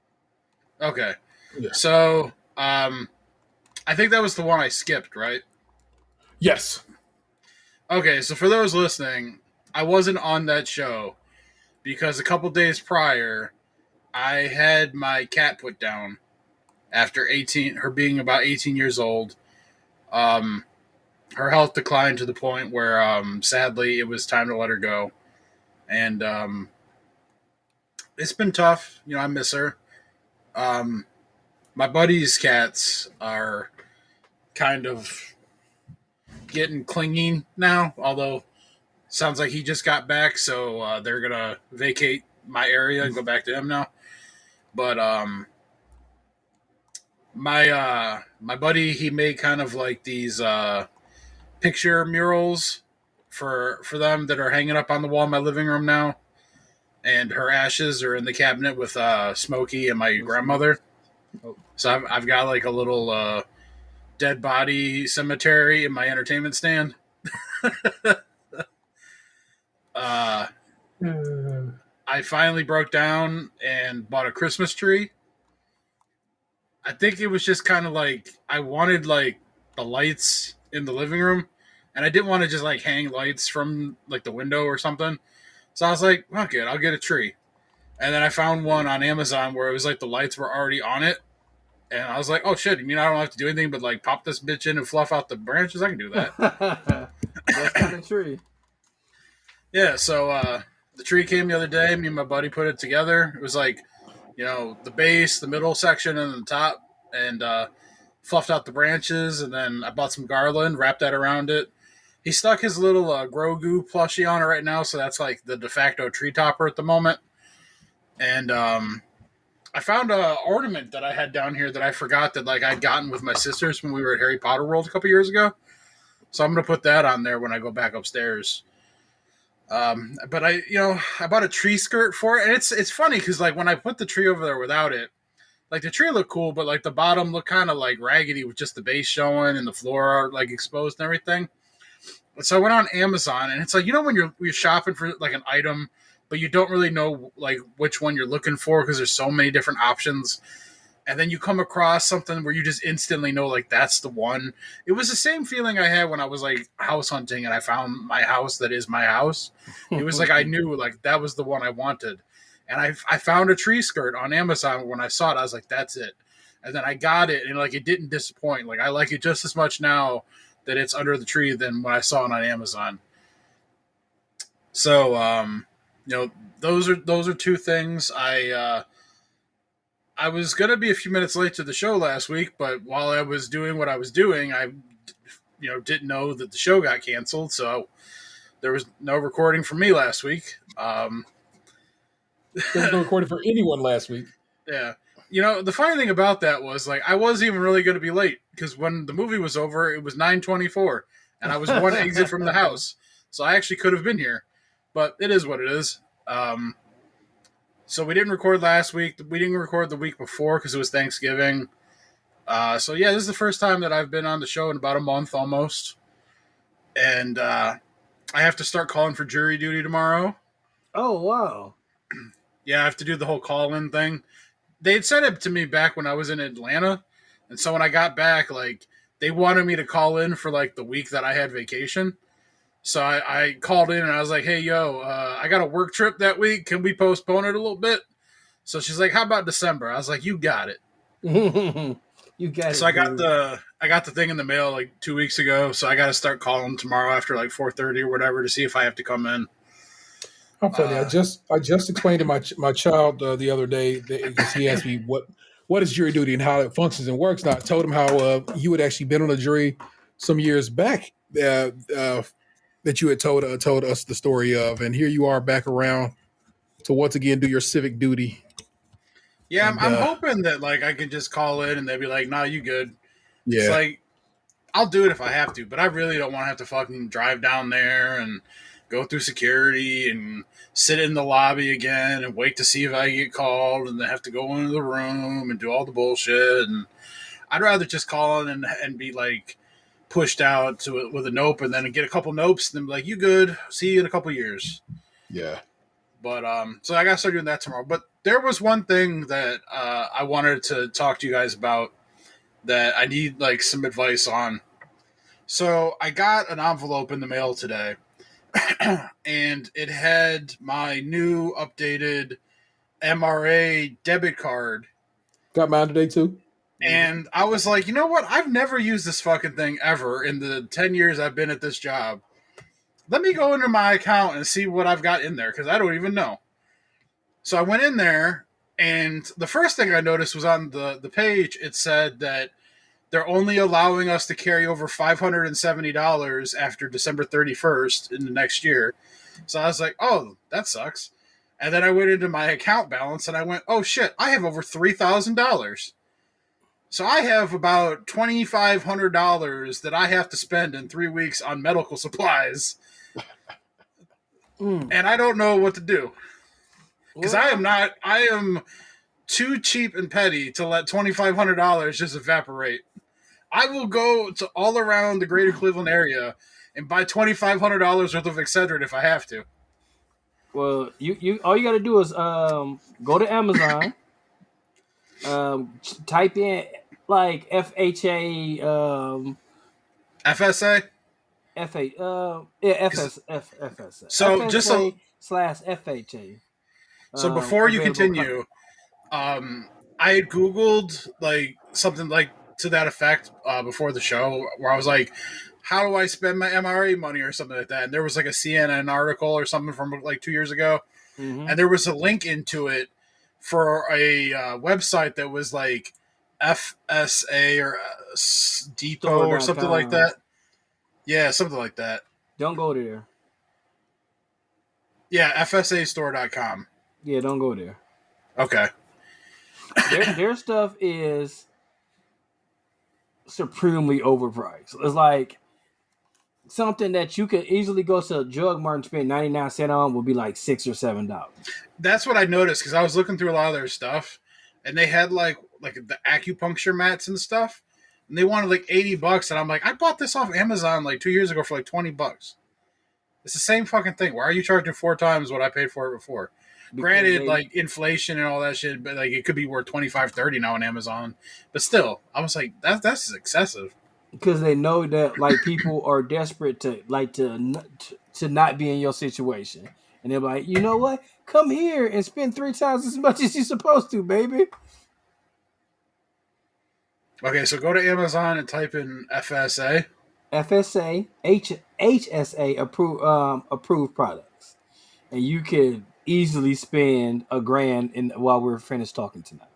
Okay. Yeah. So, I think that was the one I skipped, right? Yes. Okay, so for those listening, I wasn't on that show because a couple days prior, I had my cat put down after her being about 18 years old. Her health declined to the point where, sadly, it was time to let her go. And it's been tough. I miss her. My buddy's cats are kind of getting clingy now, although sounds like he just got back, so they're going to vacate my area and go back to him now. But my buddy, he made kind of like these picture murals for them that are hanging up on the wall in my living room now. And her ashes are in the cabinet with Smokey and my grandmother. So I've got like a little dead body cemetery in my entertainment stand. I finally broke down and bought a Christmas tree. I think it was just kind of like I wanted like the lights in the living room, and I didn't want to just like hang lights from like the window or something. So I was like, fuck it, I'll get a tree. And then I found one on Amazon where it was like the lights were already on it. And I was like, oh shit, you mean I don't have to do anything but like pop this bitch in and fluff out the branches? I can do that. That kind of tree. Yeah, so the tree came the other day. Me and my buddy put it together. It was like, the base, the middle section, and the top. And fluffed out the branches. And then I bought some garland, wrapped that around it. He stuck his little Grogu plushie on it right now. So that's like the de facto tree topper at the moment. And I found an ornament that I had down here that I forgot that like I'd gotten with my sisters when we were at Harry Potter World a couple years ago. So I'm going to put that on there when I go back upstairs. But I bought a tree skirt for it. And it's funny because like when I put the tree over there without it, like the tree looked cool, but like the bottom looked kind of like raggedy with just the base showing and the floor like exposed and everything. So I went on Amazon, and it's like, you know, when you're shopping for like an item, but you don't really know like which one you're looking for because there's so many different options. And then you come across something where you just instantly know like that's the one. It was the same feeling I had when I was like house hunting and I found my house that is my house. It was like I knew like that was the one I wanted. And I found a tree skirt on Amazon. When I saw it, I was like, that's it. And then I got it, and like it didn't disappoint. Like I like it just as much now that it's under the tree than when I saw it on Amazon. So you know, those are two things. I was gonna be a few minutes late to the show last week, but while I was doing what I was doing, I didn't know that the show got canceled, so there was no recording for me last week. There was no recording for anyone last week. Yeah. The funny thing about that was like I wasn't even really going to be late because when the movie was over, it was 9:24, and I was one exit from the house, so I actually could have been here, but it is what it is. So we didn't record last week. We didn't record the week before because it was Thanksgiving. So yeah, this is the first time that I've been on the show in about a month almost, and I have to start calling for jury duty tomorrow. Oh wow! Yeah, I have to do the whole call-in thing. They had said it to me back when I was in Atlanta, and so when I got back, like they wanted me to call in for like the week that I had vacation. So I called in and I was like, "Hey, yo, I got a work trip that week. Can we postpone it a little bit?" So she's like, "How about December?" I was like, "You got it." You got it. So I got the thing in the mail like 2 weeks ago. So I got to start calling tomorrow after like 4:30 or whatever to see if I have to come in. I'm funny. I just explained to my child the other day because he asked me what is jury duty and how it functions and works. And I told him how you had actually been on a jury some years back that you had told us the story of, and here you are back around to once again do your civic duty. Yeah, And, I'm hoping that like I can just call in and they'll be like, "Nah, you good." It's yeah, like I'll do it if I have to, but I really don't want to have to fucking drive down there and go through security and sit in the lobby again and wait to see if I get called and then have to go into the room and do all the bullshit. And I'd rather just call in and be like pushed out to with a nope and then get a couple nopes and then be like, "You good? See you in a couple years." yeah. But so I gotta start doing that tomorrow. But there was one thing that I wanted to talk to you guys about that I need like some advice on. So I got an envelope in the mail today, and it had my new updated MRA debit card. Got mine today too. And I was like, you know what? I've never used this fucking thing ever in the 10 years I've been at this job. Let me go into my account and see what I've got in there because I don't even know. So I went in there, and the first thing I noticed was on the page, it said that they're only allowing us to carry over $570 after December 31st in the next year. So I was like, oh, that sucks. And then I went into my account balance, and I went, oh, shit, I have over $3,000. So I have about $2,500 that I have to spend in 3 weeks on medical supplies. And I don't know what to do. Because I am too cheap and petty to let $2,500 just evaporate. I will go to all around the greater Cleveland area and buy $2,500 worth of Excedrin if I have to. Well, you all you got to do is go to Amazon, type in like FHA, FSA? FSA. So FSA just so, / FHA. so before you available continue, I had Googled like something like to that effect before the show where I was like, how do I spend my MRA money or something like that? And there was like a CNN article or something from like 2 years ago. Mm-hmm. And there was a link into it for a website that was like FSA or Depot or something like that. Yeah, something like that. Don't go there. Yeah, FSAstore.com. Yeah, don't go there. Okay. Their stuff is supremely overpriced. It's like something that you could easily go to a drug mart and spend 99 cents on will be like $6 or $7. That's what I noticed because I was looking through a lot of their stuff, and they had like the acupuncture mats and stuff, and they wanted like $80, and I'm like, I bought this off Amazon like 2 years ago for like $20. It's the same fucking thing. Why are you charging 4 times what I paid for it before? Granted, like inflation and all that shit, but like it could be worth 25, 30 now on Amazon. But still, I was like, that's excessive. because they know that like people are desperate to not be in your situation, and they're like, you know what? Come here and spend 3 times as much as you're supposed to, baby. Okay, so go to Amazon and type in FSA. FSA, HSA approved products, and you can easily spend $1,000 while we're finished talking tonight.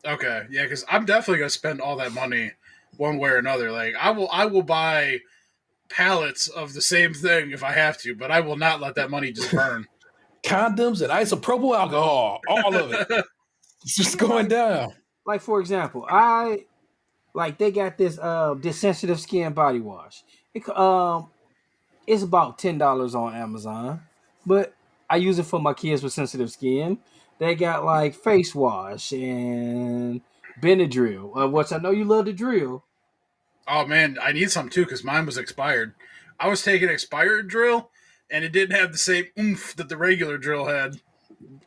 Okay, yeah, because I'm definitely gonna spend all that money one way or another. Like I will buy pallets of the same thing if I have to, but I will not let that money just burn. Condoms and isopropyl alcohol, all of it. It's just going down. Like for example, they got this sensitive skin body wash. It's about $10 on Amazon, but I use it for my kids with sensitive skin. They got like face wash and Benadryl, which I know you love to drill. Oh man, I need some too because mine was expired. I was taking expired drill, and it didn't have the same oomph that the regular drill had.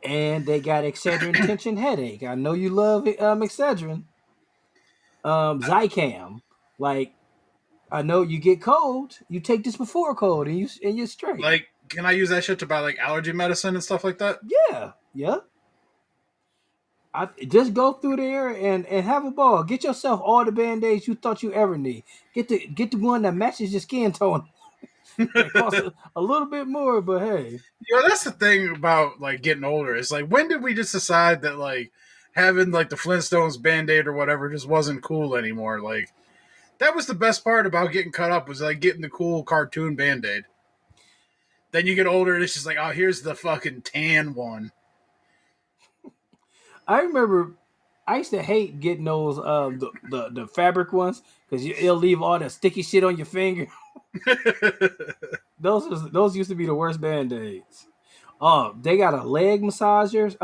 And they got Excedrin tension headache. I know you love Excedrin. Zicam, like I know you get cold, you take this before cold, and you're straight. Like, can I use that shit to buy like allergy medicine and stuff like that? Yeah. I just go through there and have a ball. Get yourself all the band-aids you thought you ever need. Get the one that matches your skin tone. It costs a little bit more, but hey. That's the thing about like getting older. It's like, when did we just decide that like having like the Flintstones Band-Aid or whatever just wasn't cool anymore? Like, that was the best part about getting cut up, was like getting the cool cartoon Band-Aid. Then you get older and it's just like, oh, here's the fucking tan one. I remember I used to hate getting those the fabric ones because it'll leave all the sticky shit on your finger. Those used to be the worst band-aids. They got a leg massagers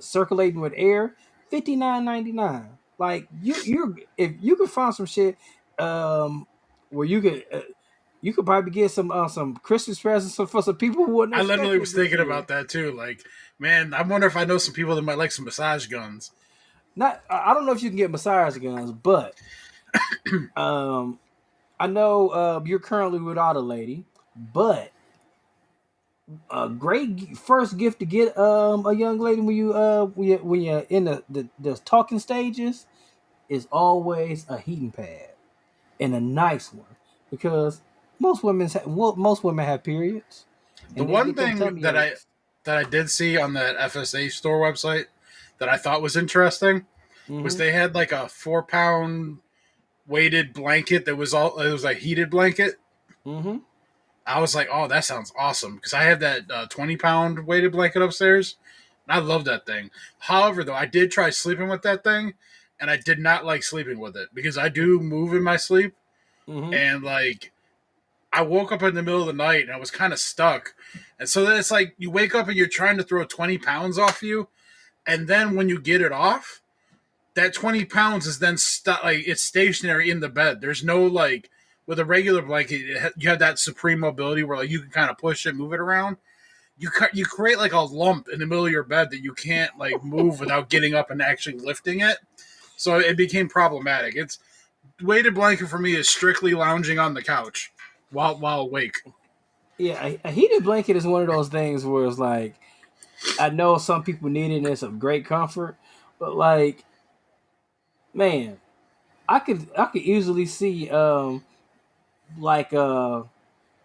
circulating with air, $59.99. Like you're if you could find some shit where you could probably get some Christmas presents for some people who wouldn't. I literally was thinking about that too. Like, man, I wonder if I know some people that might like some massage guns. I don't know if you can get massage guns, but I know you're currently without a lady, but a great first gift to get a young lady when you're in the talking stages is always a heating pad, and a nice one, because most women have periods, The and they one get them thing tummy that aches. I did see on that FSA store website that I thought was interesting was they had like a 4-pound weighted blanket that was it was a heated blanket. Mm-hmm. I was like, oh, that sounds awesome, because I have that 20-pound weighted blanket upstairs, and I love that thing. However, though, I did try sleeping with that thing, and I did not like sleeping with it because I do move in my sleep, and like I woke up in the middle of the night and I was kind of stuck, and so then it's like you wake up and you're trying to throw 20 pounds off you, and then when you get it off, that 20 pounds is then stuck, like it's stationary in the bed. There's no like. With a regular blanket, you have that supreme mobility where like you can kind of push it, move it around. You create like a lump in the middle of your bed that you can't like move without getting up and actually lifting it. So it became problematic. It's weighted blanket for me is strictly lounging on the couch while awake. Yeah, a heated blanket is one of those things where it's like, I know some people need it and it's of great comfort, but like, man, I could easily see like a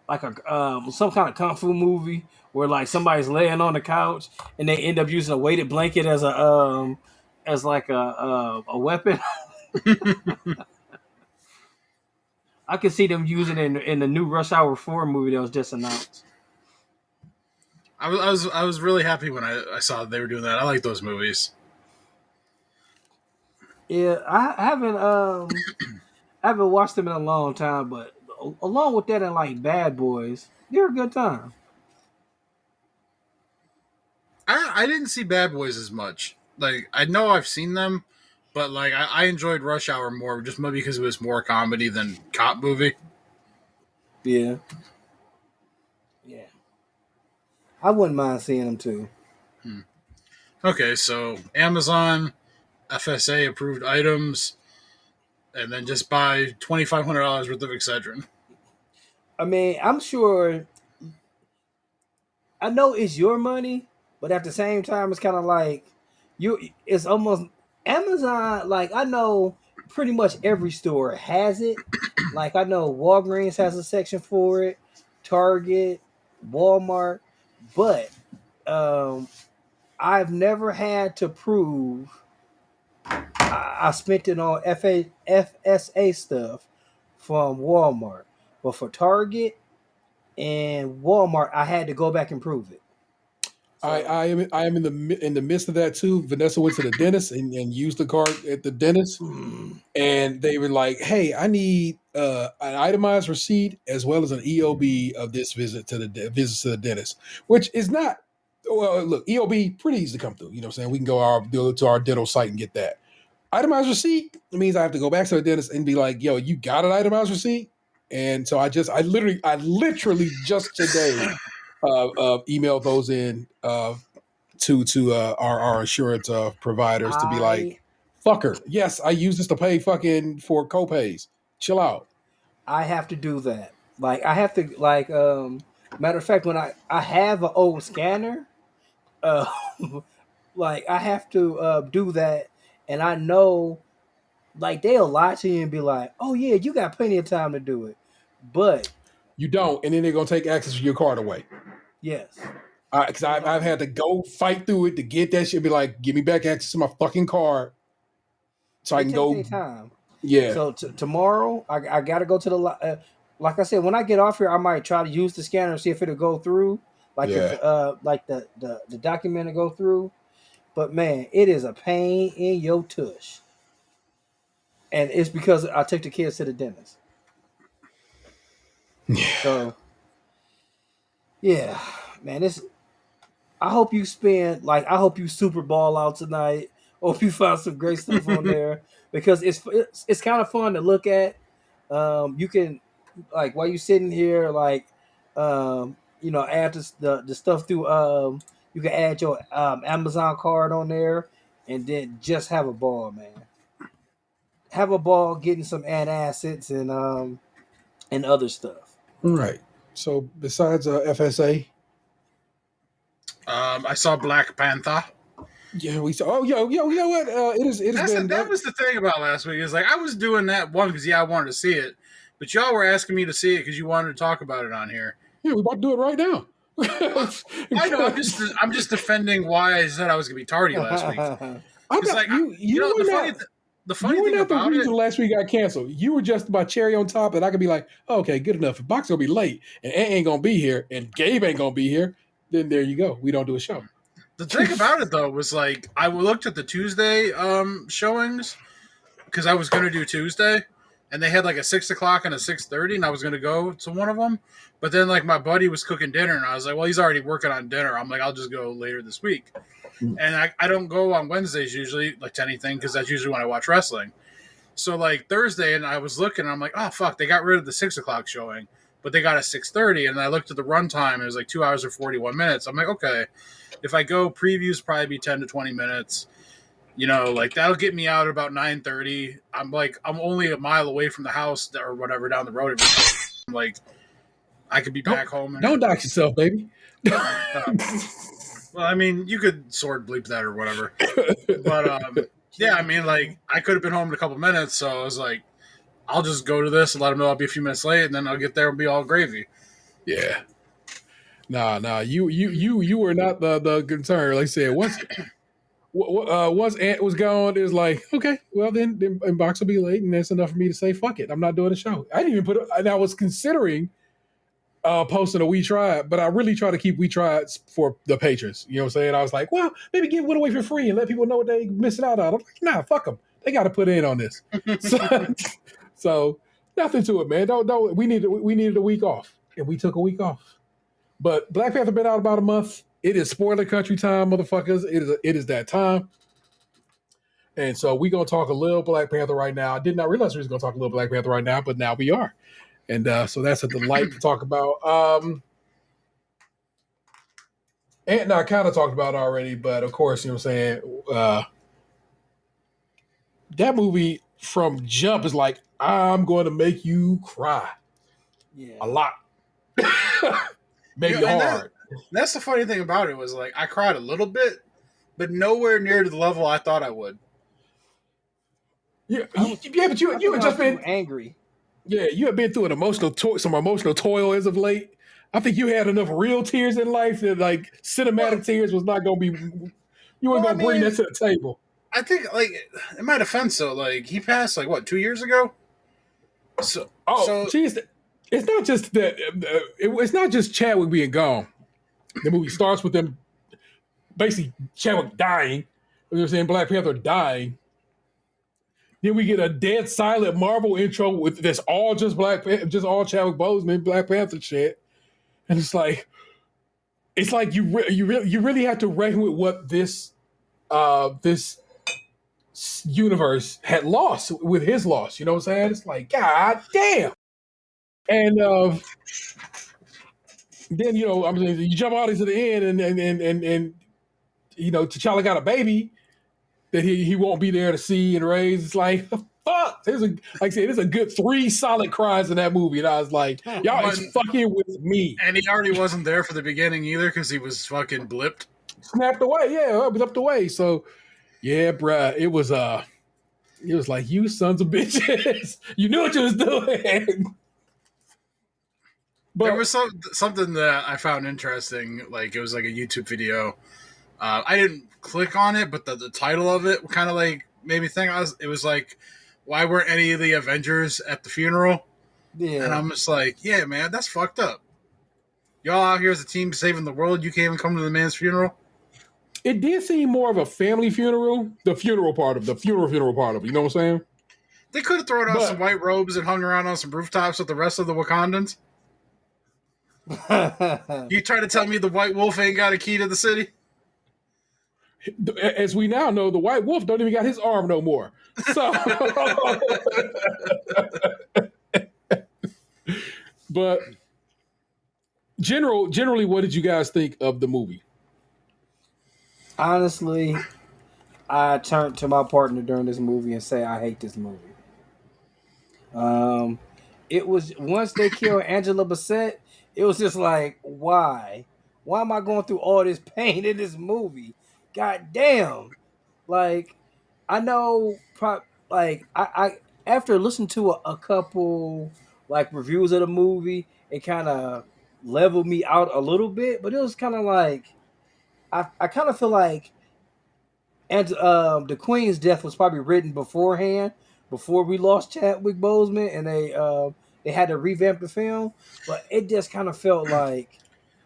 some kind of kung fu movie where like somebody's laying on the couch and they end up using a weighted blanket as a weapon. I could see them using it in the new Rush Hour 4 movie that was just announced. I was really happy when I saw they were doing that. I like those movies. Yeah, I haven't watched them in a long time, but along with that and like Bad Boys, they're a good time. I didn't see Bad Boys as much. like I know I've seen them, but like I enjoyed Rush Hour more, just maybe because it was more comedy than cop movie. Yeah, yeah. I wouldn't mind seeing them too. Okay, so Amazon FSA approved items, and then just buy $2,500 worth of Excedrin. I mean, I'm sure. I know it's your money, but at the same time, it's kind of like you. It's almost Amazon. Like I know, pretty much every store has it. Like I know Walgreens has a section for it, Target, Walmart, but um, I've never had to prove I spent it on FSA stuff from Walmart, but for Target and Walmart, I had to go back and prove it. So I am in the midst of that too. Vanessa went to the dentist and used the card at the dentist, and they were like, "Hey, I need an itemized receipt as well as an EOB of this visit to the dentist," which is not. Well, look, EOB pretty easy to come through. You know what I'm saying? We can go to our dental site and get that. Itemized receipt means I have to go back to the dentist and be like, "Yo, you got an itemized receipt?" And so I literally just today emailed those in to our insurance providers to be I like, "Fucker, yes, I use this to pay fucking for copays. Chill out." I have to do that. Like I have to matter of fact when I have an old scanner, uh like I have to do that and I know like they'll lie to you and be like, "Oh yeah, you got plenty of time to do it." But You don't, and then they're gonna take access to your card away. yes. Because I've had to go fight through it to get that shit. Be like, give me back access to my fucking card so I They can take go. their time. Yeah, So tomorrow, I got to go to the like I said, when I get off here, I might try to use the scanner and see if it'll go through. Like if yeah. like the document will go through. But man, it is a pain in your tush, and it's because I took the kids to the dentist. So yeah, man, this. I hope you spend like I hope you Super Ball out tonight. Hope you found some great stuff on there because it's kind of fun to look at. You can like while you sitting here like add the stuff through you can add your Amazon card on there and then just have a ball, man. Have a ball getting some antacids and other stuff. All right. So besides FSA, I saw Black Panther. yeah, we saw. Oh, yo, you know what? It has been. That was the thing about last week. Is like I was doing that one because I wanted to see it, but y'all were asking me to see it because you wanted to talk about it on here. Yeah, we're about to do it right now. I know. I'm just defending why I said I was gonna be tardy last week. I'm It's not, like you know were not. the You funny were thing not the about reason it. last week got canceled. You were just my cherry on top, and I could be like, oh, okay, good enough. If Box gonna be late, and Ant ain't gonna be here, and Gabe ain't gonna be here, then there you go. We don't do a show. The thing about it though was like I looked at the Tuesday showings because I was gonna do Tuesday, and they had like a 6 o'clock and a 6:30, and I was gonna go to one of them. But then like my buddy was cooking dinner, and I was like, well, he's already working on dinner. I'm like, I'll just go later this week. And I don't go on Wednesdays usually like to anything because that's usually when I watch wrestling. So like Thursday, and I was looking, and I'm like, oh fuck, they got rid of the 6 o'clock showing, but they got a 6:30, and I looked at the runtime, and it was like 2 hours or 41 minutes. I'm like, okay, if I go, previews probably be 10 to 20 minutes. You know, like that'll get me out at about 9:30. I'm only a mile away from the house or whatever down the road. I'm like, I could be back home. Don't dox yourself, baby. Well, I mean, you could sword bleep that or whatever. But yeah, I mean, like I could have been home in a couple minutes, so I was like, I'll just go to this and let them know I'll be a few minutes late, and then I'll get there and be all gravy. Yeah. Nah. You were not the concern. Like I said, once Ant was gone, it was like, okay, well then Box will be late, and that's enough for me to say, fuck it, I'm not doing the show. I didn't even put it, and I was considering posting a We Tried, but I really try to keep We Tried for the patrons. You know what I'm saying? I was like, well, maybe give one away for free and let people know what they missing out on. I'm like, nah, fuck them. They got to put in on this. So nothing to it, man. Don't. We needed a week off, and we took a week off. But Black Panther been out about a month. It is spoiler country time, motherfuckers. It is that time. And so we're gonna talk a little Black Panther right now. I did not realize we was gonna talk a little Black Panther right now, but now we are. And so that's a delight to talk about. And I kind of talked about it already, but of course, you know what I'm saying? That movie from jump is like, I'm going to make you cry Yeah. a lot. Maybe and hard. That's the funny thing about it was like I cried a little bit, but nowhere near to the level I thought I would. Yeah, but you had just been angry. Yeah, you have been through some emotional toil as of late. I think you had enough real tears in life that like cinematic tears was not going to be. You weren't going to bring that to the table. I think, like, in my defense, though, like he passed like what 2 years ago. Geez, it's not just that. It's not just Chadwick being gone. The movie starts with them basically Chadwick dying. You know what I'm saying? Black Panther dying. Then we get a dead silent Marvel intro with that's all just all Chadwick Boseman, Black Panther shit, and it's like you really have to reckon with what this universe had lost with his loss. You know what I'm saying? It's like, God damn. And then I'm saying you jump out into the end, and T'Challa got a baby that he won't be there to see and raise. It's like, fuck. Like I said, there's a good 3 solid cries in that movie, and I was like, y'all is fucking with me. And he already wasn't there for the beginning either because he was fucking blipped, snapped away. Yeah, blipped away. So yeah, bruh, it was like, you sons of bitches. You knew what you was doing. But there was something that I found interesting. Like, it was like a YouTube video. I didn't click on it, but the title of it kind of like made me think. It was like, why weren't any of the Avengers at the funeral? Yeah. And I'm just like, yeah, man, that's fucked up. Y'all out here as a team saving the world. You can't even come to the man's funeral. It did seem more of a family funeral. The funeral part of it. You know what I'm saying? They could have thrown on some white robes and hung around on some rooftops with the rest of the Wakandans. You try to tell me the White Wolf ain't got a key to the city? As we now know, the White Wolf don't even got his arm no more. So, but generally, what did you guys think of the movie? Honestly, I turned to my partner during this movie and say I hate this movie. It was once they killed Angela Bassett, it was just like, why? Why am I going through all this pain in this movie? God damn! Like, I know, I after listening to a couple like reviews of the movie, it kind of leveled me out a little bit, but it was kind of like I kind of feel like, and the Queen's death was probably written beforehand, before we lost Chadwick Boseman, and they had to revamp the film, but it just kind of felt like.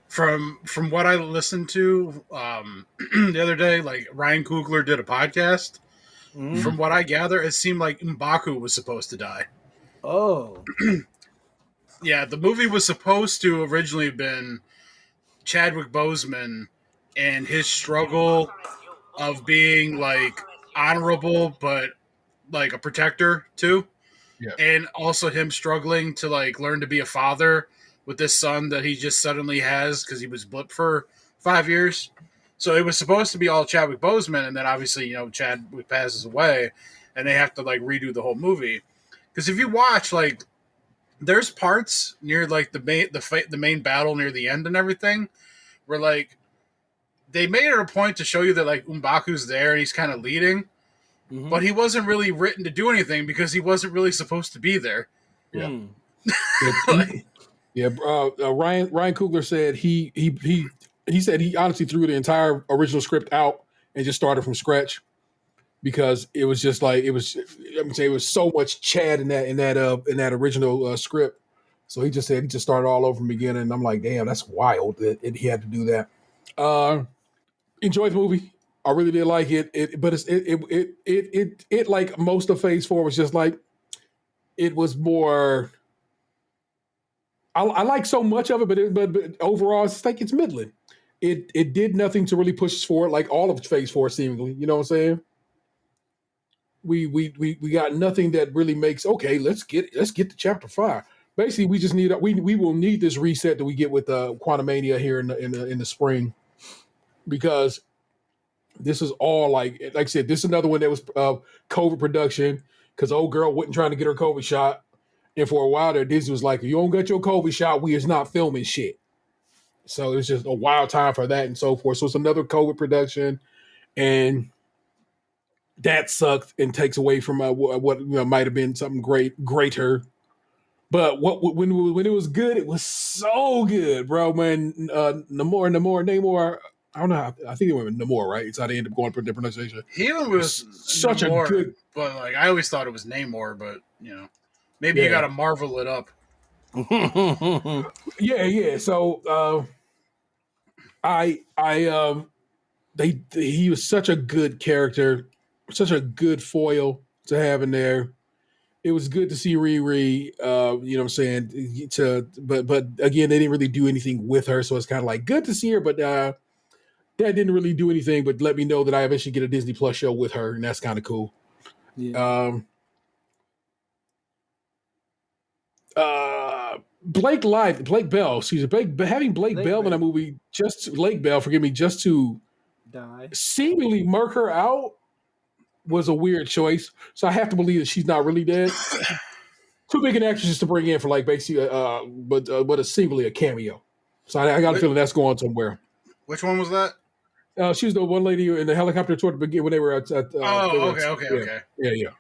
From what I listened to the other day, like Ryan Coogler did a podcast. Mm-hmm. From what I gather, it seemed like M'Baku was supposed to die. Oh. Yeah, the movie was supposed to originally have been Chadwick Boseman and his struggle of being like honorable but like a protector too. Yeah. And also him struggling to like learn to be a father with this son that he just suddenly has because he was blipped for 5 years. So it was supposed to be all Chadwick Boseman, and then obviously, Chadwick passes away, and they have to like redo the whole movie. Because if you watch, like, there's parts near like the main battle near the end and everything, where like they made it a point to show you that like M'Baku's there and he's kind of leading, but he wasn't really written to do anything because he wasn't really supposed to be there. Yeah. Yeah, Ryan Coogler said he said he honestly threw the entire original script out and just started from scratch because it was just like it was so much Chad in that original script. So he just said he just started all over from the beginning. And I'm like, damn, that's wild that he had to do that. Enjoyed the movie. I really did like it. But it like most of Phase 4 was just like it was more. I like so much of it, but overall, it's like it's middling. It did nothing to really push us forward, like all of Phase 4 seemingly. You know what I'm saying? we got nothing that really makes okay. Let's get to chapter 5. Basically, we just need we will need this reset that we get with Quantumania here in the spring, because this is all like I said, this is another one that was COVID production, because old girl wasn't trying to get her COVID shot, and for a while there, Disney was like, if you don't get your COVID shot, we is not filming shit. So it was just a wild time for that and so forth. So it's another COVID production, and that sucked and takes away from what might have been something greater. But when it was good, it was so good, bro. Man, Namor. I don't know. I think it went with Namor, right? It's how they end up going for the pronunciation. He went with Such Namor, a good, but like I always thought it was Namor, but maybe you got to marvel it up. yeah. So he was such a good character, such a good foil to have in there. It was good to see Riri, you know what I'm saying? But again, they didn't really do anything with her, so it's kind of like good to see her, but that didn't really do anything but let me know that I eventually get a Disney Plus show with her, and that's kind of cool. Yeah. Blake Bell, having Blake Bell in a movie, Lake Bell, forgive me, just to Die. seemingly murk her out was a weird choice. So I have to believe that she's not really dead. Too big an actress to bring in for like basically, but it's seemingly a cameo. So I got a feeling that's going somewhere. Which one was that? She was the one lady in the helicopter toward the beginning when they were at. Okay. Yeah.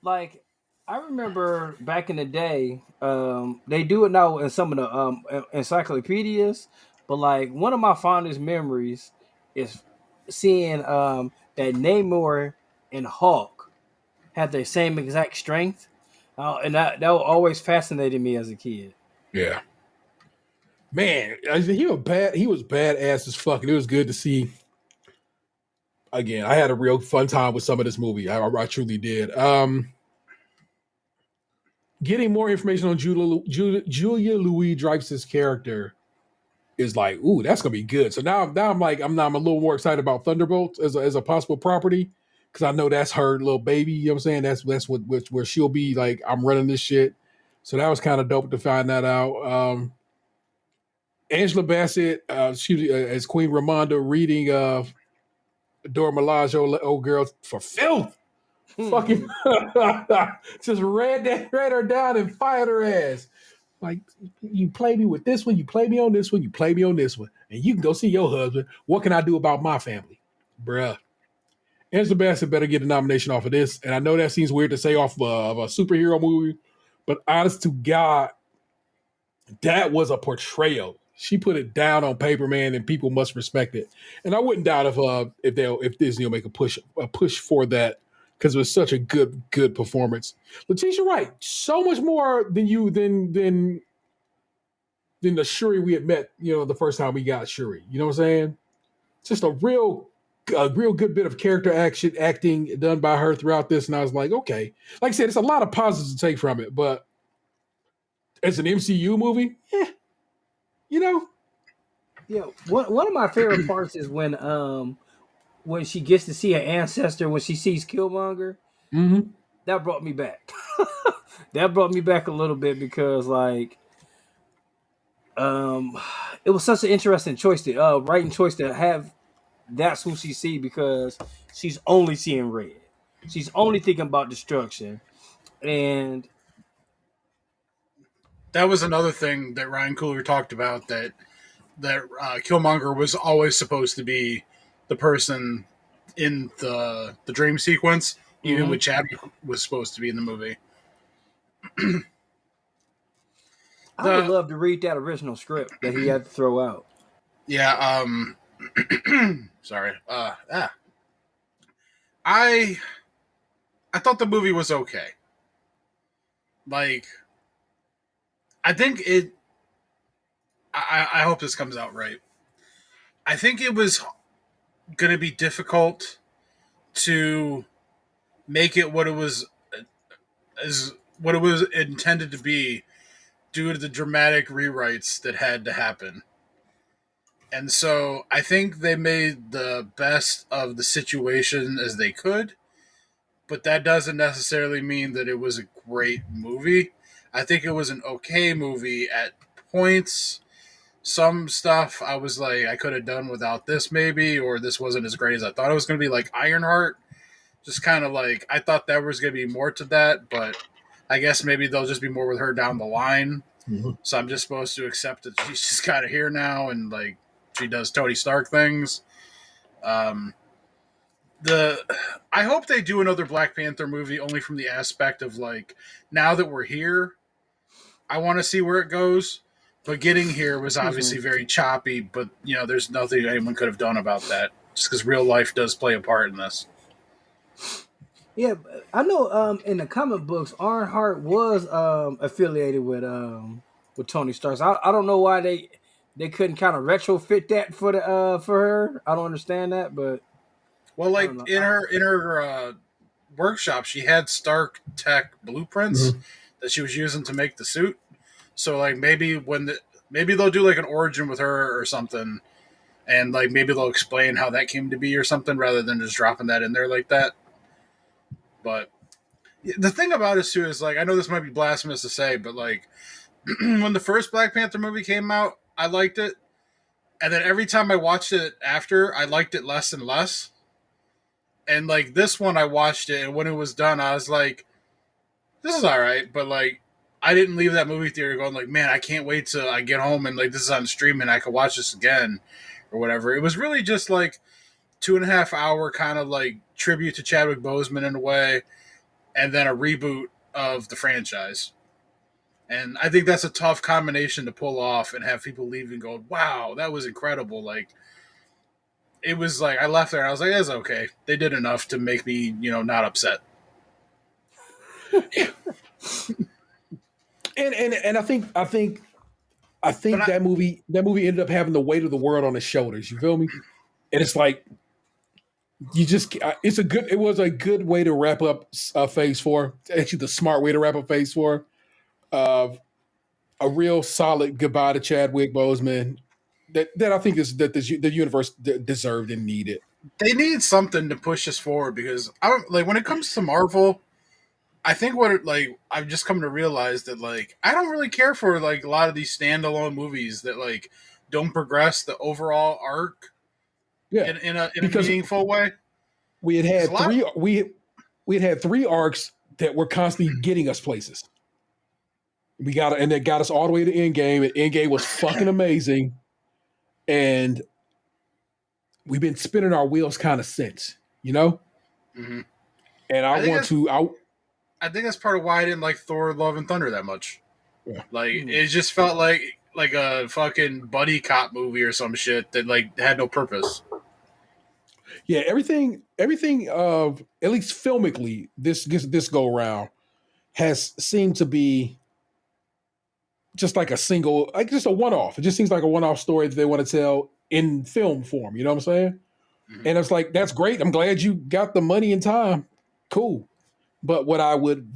Like, I remember back in the day, they do it now in some of the encyclopedias, but like one of my fondest memories is seeing that Namor and Hulk had the same exact strength, and that always fascinated me as a kid. Yeah. Man, he was badass as fuck. And it was good to see. Again, I had a real fun time with some of this movie. I truly did. Getting more information on Julia Louis-Dreyfus's character is like, ooh, that's gonna be good. So now I'm like, I'm a little more excited about Thunderbolt as a possible property, because I know that's her little baby. You know what I'm saying? That's where she'll be like, I'm running this shit. So that was kind of dope to find that out. Angela Bassett, she as Queen Ramonda reading Dora Milaje, old girl, for filth. Fucking just read her down and fired her ass. Like, you play me with this one, you play me on this one, you play me on this one, and you can go see your husband. What can I do about my family? Bruh. Angela Bassett better get a nomination off of this. And I know that seems weird to say off of a superhero movie, but honest to God, that was a portrayal. She put it down on paper, man, and people must respect it. And I wouldn't doubt if Disney will make a push for that, because it was such a good performance. Letitia Wright, so much more than the Shuri we had met, the first time we got Shuri. You know what I'm saying? Just a real good bit of character acting done by her throughout this, and I was like, okay. Like I said, it's a lot of positives to take from it, but as an MCU movie, Yeah, one of my favorite parts is when she gets to see her ancestor when she sees Killmonger. Mm-hmm. That brought me back. That brought me back a little bit, because like it was such an interesting choice writing choice to have. That's who she see, because she's only seeing red. She's only thinking about destruction, and That was another thing that Ryan Coogler talked about, that Killmonger was always supposed to be the person in the dream sequence, even when Chadwick was supposed to be in the movie. I would love to read that original script that he had to throw out. Yeah. Sorry. I thought the movie was okay. Like, I think it. I hope this comes out right. I think it was going to be difficult to make it what it was intended to be, due to the dramatic rewrites that had to happen. And so I think they made the best of the situation as they could, but that doesn't necessarily mean that it was a great movie. I think it was an okay movie at points. Some stuff I was like, I could have done without this maybe, or this wasn't as great as I thought it was going to be, like Ironheart. Just kind of like, I thought there was going to be more to that, but I guess maybe there'll just be more with her down the line. So I'm just supposed to accept that she's just kind of here now and like she does Tony Stark things. Um, the I hope they do another Black Panther movie only from the aspect of like now that we're here, I want to see where it goes. But getting here was obviously very choppy. But there's nothing anyone could have done about that. Just because real life does play a part in this. Yeah, I know. In the comic books, Ironheart was affiliated with Tony Stark. So I don't know why they couldn't kind of retrofit that for her. I don't understand that, but well, like in her workshop, she had Stark tech blueprints that she was using to make the suit. So like maybe maybe they'll do like an origin with her or something, and like maybe they'll explain how that came to be or something rather than just dropping that in there like that. But the thing about it too is like I know this might be blasphemous to say, but like when the first Black Panther movie came out, I liked it, and then every time I watched it after, I liked it less and less. And like this one, I watched it, and when it was done, I was like, "This is all right," but like I didn't leave that movie theater going like, "Man, I can't wait till I get home and like this is on streaming, I could watch this again." Or whatever. It was really just like 2.5 hour kind of like tribute to Chadwick Boseman in a way, and then a reboot of the franchise. And I think that's a tough combination to pull off and have people leave and go, wow, that was incredible. Like, it was like, I left there and I was like, that's okay. They did enough to make me, not upset. And I think that movie ended up having the weight of the world on its shoulders. You feel me? And it's like it was a good way to wrap up Phase 4. Actually, the smart way to wrap up Phase 4. A real solid goodbye to Chadwick Boseman. That I think is that the universe deserved and needed. They need something to push us forward because when it comes to Marvel, I think I've just come to realize that like I don't really care for like a lot of these standalone movies that like don't progress the overall arc in a meaningful way. We had had three arcs that were constantly getting us places. And it got us all the way to Endgame, and Endgame was fucking amazing. And we've been spinning our wheels kind of since, Mm-hmm. And I think that's part of why I didn't like Thor: Love and Thunder that much. Yeah. Like it just felt like a fucking buddy cop movie or some shit that like had no purpose. Yeah, everything of at least filmically this go around has seemed to be just like just a one-off. It just seems like a one-off story that they want to tell in film form. You know what I'm saying? Mm-hmm. And it's like, that's great. I'm glad you got the money and time. Cool. But what I would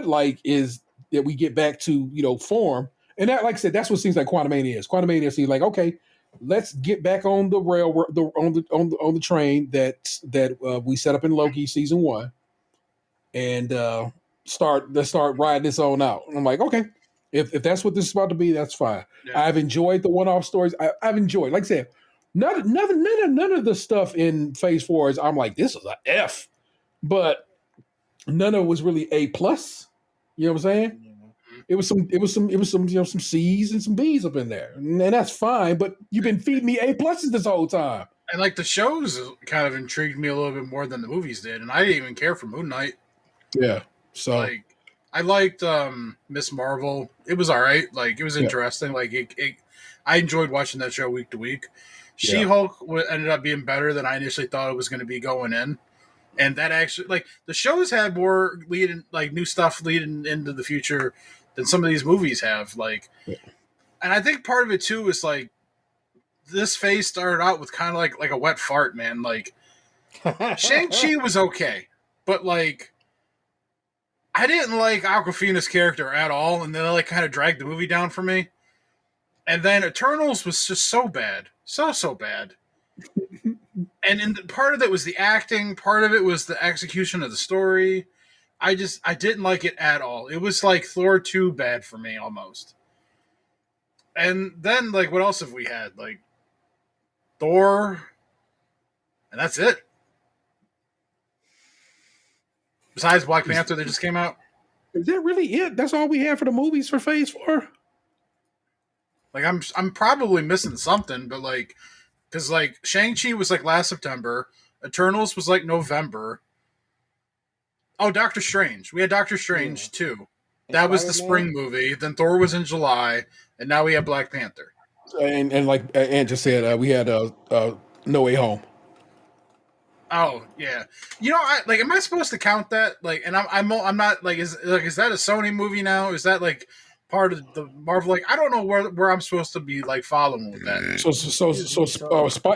like is that we get back to, form. And that, like I said, that's what seems like Quantumania is. Quantumania seems like, okay, let's get back on the railroad, on the train that we set up in Loki season 1, and let's start riding this on out. And I'm like, okay, if that's what this is about to be, that's fine. Yeah. I've enjoyed the one-off stories. I've enjoyed, like I said, none of the stuff in Phase 4 is I'm like, this is an F, but none of it was really A plus. You know what I'm saying? Yeah. It was some some C's and some B's up in there, and that's fine. But you've been feeding me A pluses this whole time. And like the shows kind of intrigued me a little bit more than the movies did, and I didn't even care for Moon Knight. Yeah, so like I liked Miss Marvel. It was all right. Like it was interesting. Yeah. Like I enjoyed watching that show week to week. She-Hulk ended up being better than I initially thought it was going to be going in. And that actually, like, the shows had more new stuff leading into the future than some of these movies have. Like, and I think part of it too is like this phase started out with kind of like a wet fart, man. Like, Shang-Chi was okay, but like, I didn't like Awkwafina's character at all, and then they like kind of dragged the movie down for me. And then Eternals was just so bad, so bad. And part of it was the acting, part of it was the execution of the story. I didn't like it at all. It was like Thor 2 bad for me almost. And then like what else have we had? Like Thor, and that's it. Besides Black Panther that just came out. Is that really it? That's all we have for the movies for Phase 4? Like I'm probably missing something, but like because like Shang-Chi was like last September, Eternals was like November. Oh, Doctor Strange. We had Doctor Strange too. And That was the Spider-Man? spring movie. Then Thor was in July, and now we have Black Panther. And like Ant just said, we had No Way Home. Oh yeah, am I supposed to count that? Like, and I'm not like is that a Sony movie now? Is that like part of the Marvel? Like, I don't know where I'm supposed to be like following with that.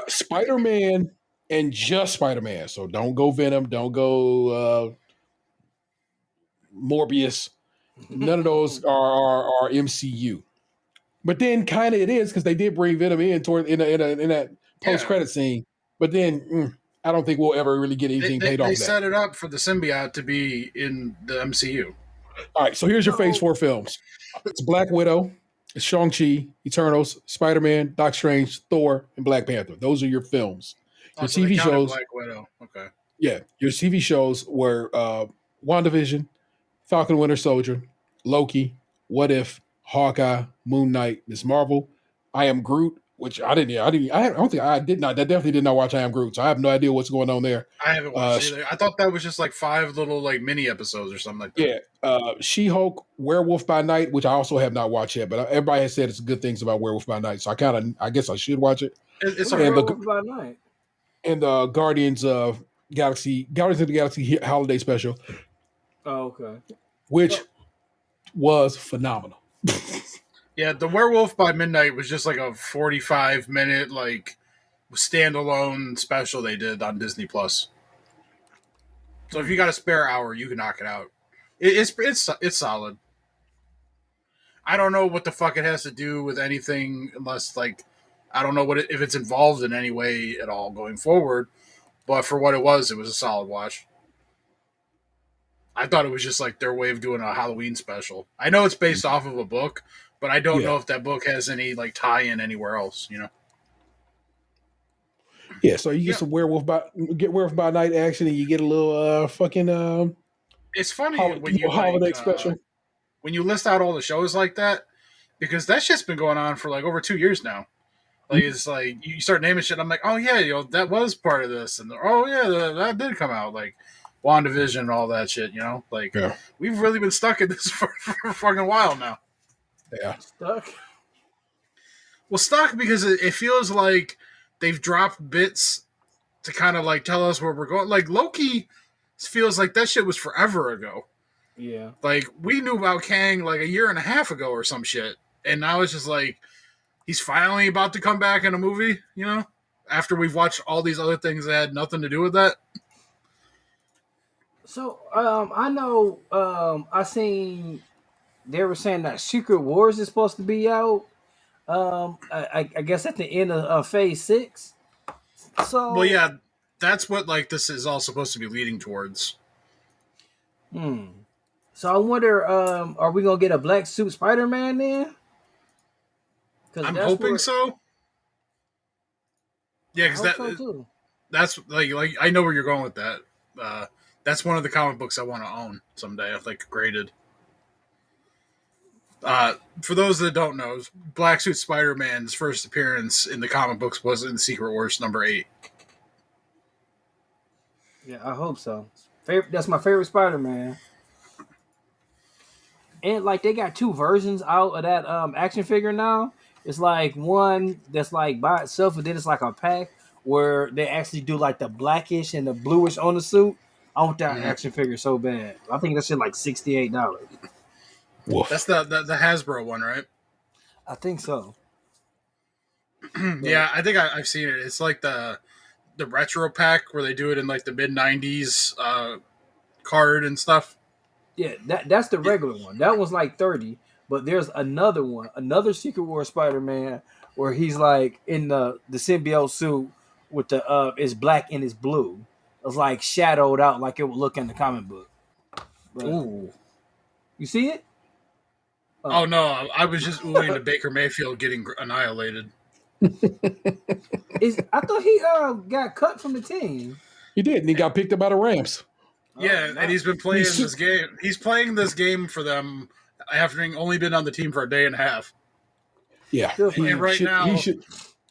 Spider-Man and just Spider-Man. So don't go Venom, don't go Morbius. None of those are MCU. But then kind of it is because they did bring Venom in in that post credit scene. But then I don't think we'll ever really get anything paid off They of that. set it up for the symbiote to be in the MCU. All right, so here's your Phase 4 films. It's Black Widow, it's Shang-Chi, Eternals, Spider-Man, Doctor Strange, Thor, and Black Panther. Those are your films. Your So TV shows. Black Widow. Okay. Yeah, your TV shows were WandaVision, Falcon and Winter Soldier, Loki, What If, Hawkeye, Moon Knight, Miss Marvel, I Am Groot, which I don't think I did not. I definitely did not watch I Am Groot, so I have no idea what's going on there. I haven't watched either. I thought that was just like 5 little like mini episodes or something like that. Yeah, She-Hulk, Werewolf by Night, which I also have not watched yet, but everybody has said it's good things about Werewolf by Night, so I guess I should watch it. It's a Werewolf by Night. And the Guardians of the Galaxy holiday special. Oh, okay. Which was phenomenal. Yeah, the Werewolf by Midnight was just like a 45-minute like standalone special they did on Disney Plus. So if you got a spare hour, you can knock it out. It's solid. I don't know what the fuck it has to do with anything, unless like I don't know if it's involved in any way at all going forward. But for what it was a solid watch. I thought it was just like their way of doing a Halloween special. I know it's based off of a book, but I don't know if that book has any like tie-in anywhere else. Yeah, so you get some Werewolf by Night action, and you get a little fucking. It's funny when you holiday special. When you list out all the shows like that, because that shit's been going on for like over 2 years now. Like it's like you start naming shit, I'm like, oh yeah, that was part of this, and oh yeah, that did come out, like WandaVision and all that shit. Like we've really been stuck in this for a fucking while now. Yeah, stuck. Well, stuck because it feels like they've dropped bits to kind of like tell us where we're going. Like Loki feels like that shit was forever ago. Yeah. Like we knew about Kang like a year and a half ago or some shit, and now it's just like he's finally about to come back in a movie. After we've watched all these other things that had nothing to do with that. So I know I seen they were saying that Secret Wars is supposed to be out. I guess at the end of Phase 6. So well, yeah, that's what like this is all supposed to be leading towards. So I wonder, are we gonna get a black suit Spider-Man then? I'm hoping so. Yeah, because that's like I know where you're going with that. That's one of the comic books I want to own someday, like graded. For those that don't know, Black Suit Spider-Man's first appearance in the comic books was in Secret Wars #8. Yeah, I hope so. That's my favorite Spider-Man. And like they got 2 versions out of that action figure now. It's like one that's like by itself, and then it's like a pack where they actually do like the blackish and the bluish on the suit. I want that action figure so bad. I think that shit like $68. That's the Hasbro one, right? I think so. Yeah, I think I've seen it. It's like the retro pack where they do it in like the mid-90s card and stuff. Yeah, that's the regular one. That was like $30. But there's another one, another Secret War Spider-Man, where he's like in the symbiote suit with the it's black and it's blue. It's like shadowed out like it would look in the comic book. But Ooh. you see it? Oh no, I was just oohing to Baker Mayfield getting annihilated. I thought he got cut from the team. He did, and he got picked up by the Rams. Yeah, Oh, and he's been playing He's- this game. He's playing this game for them after having only been on the team for a day and a half. Yeah, Good for him.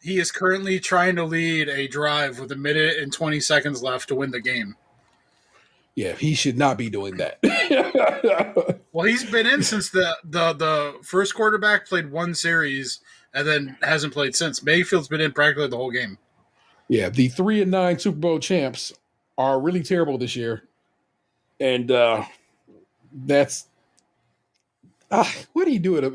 He is currently trying to lead a drive with 1 minute and 20 seconds left to win the game. Yeah, he should not be doing that. Well, he's been in since the first quarterback played one series and then hasn't played since. Mayfield's been in practically the whole game. Yeah, the 3-9 Super Bowl champs are really terrible this year, and that's what do you do at a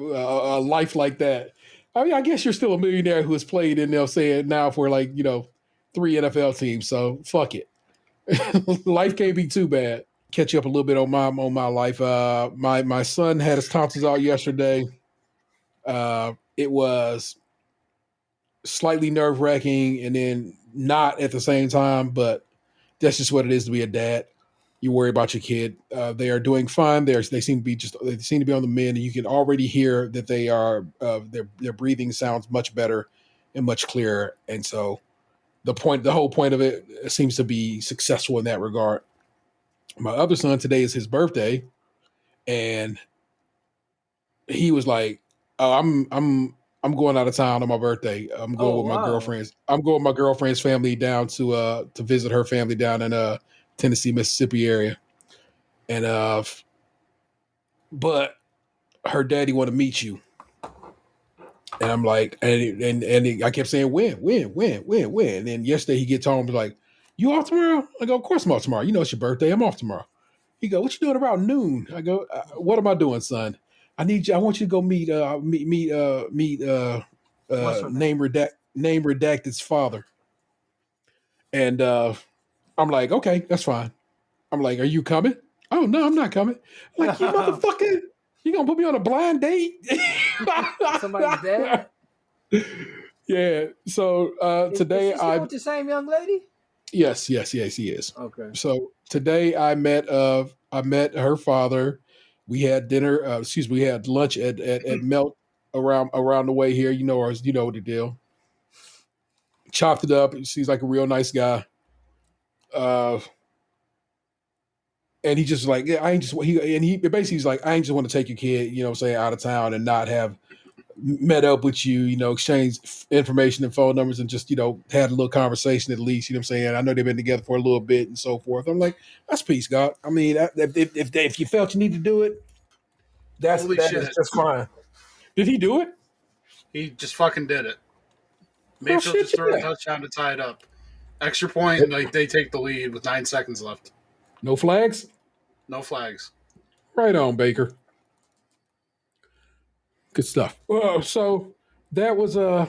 life like that? I mean, I guess you're still a millionaire who has played in, they'll say it now for 3 NFL teams. So fuck it. Life can't be too bad. Catch you up a little bit on my life. My son had his tonsils out yesterday. It was slightly nerve-wracking and then not at the same time, but that's just what it is to be a dad. You worry about your kid. They are doing fine. They seem to be on the mend, and you can already hear that they are their breathing sounds much better and much clearer. And so the whole point of it seems to be successful in that regard. My other son, today is his birthday, and he was like, "Oh, I'm going out of town on my birthday. I'm going with my girlfriend's. I'm going with my girlfriend's family down to visit her family down in Tennessee, Mississippi area." And but her daddy want to meet you. And I'm like, and I kept saying, when? And then yesterday he gets home and was like, "You off tomorrow?" I go, "Of course I'm off tomorrow. You know it's your birthday. I'm off tomorrow." He go, "What you doing around noon?" I go, "What am I doing, son? I want you to go meet name redacted's father." And I'm like, "Okay, that's fine." I'm like, "Are you coming?" "Oh no, I'm not coming." I'm like, "You motherfucker, you gonna put me on a blind date?" Somebody's dad. Yeah. So today is she still with the same young lady? Yes, he is. Okay. So today I met her father. We had dinner. We had lunch at Melt around the way here. You know the deal. Chopped it up. He seems like a real nice guy. And he just like, yeah, he basically he's like, "I ain't just want to take your kid, out of town and not have met up with you, exchange information and phone numbers and just, had a little conversation at least, you know what I'm saying? I know they've been together for a little bit and so forth." I'm like, "That's peace, God." I mean, if you felt you need to do it, that Shit. is just fine. Did he do it? He just fucking did it. Mayfield just threw a touchdown to tie it up. Extra point, and they take the lead with 9 seconds left. No flags? No flags. Right on, Baker. Good stuff. So that was a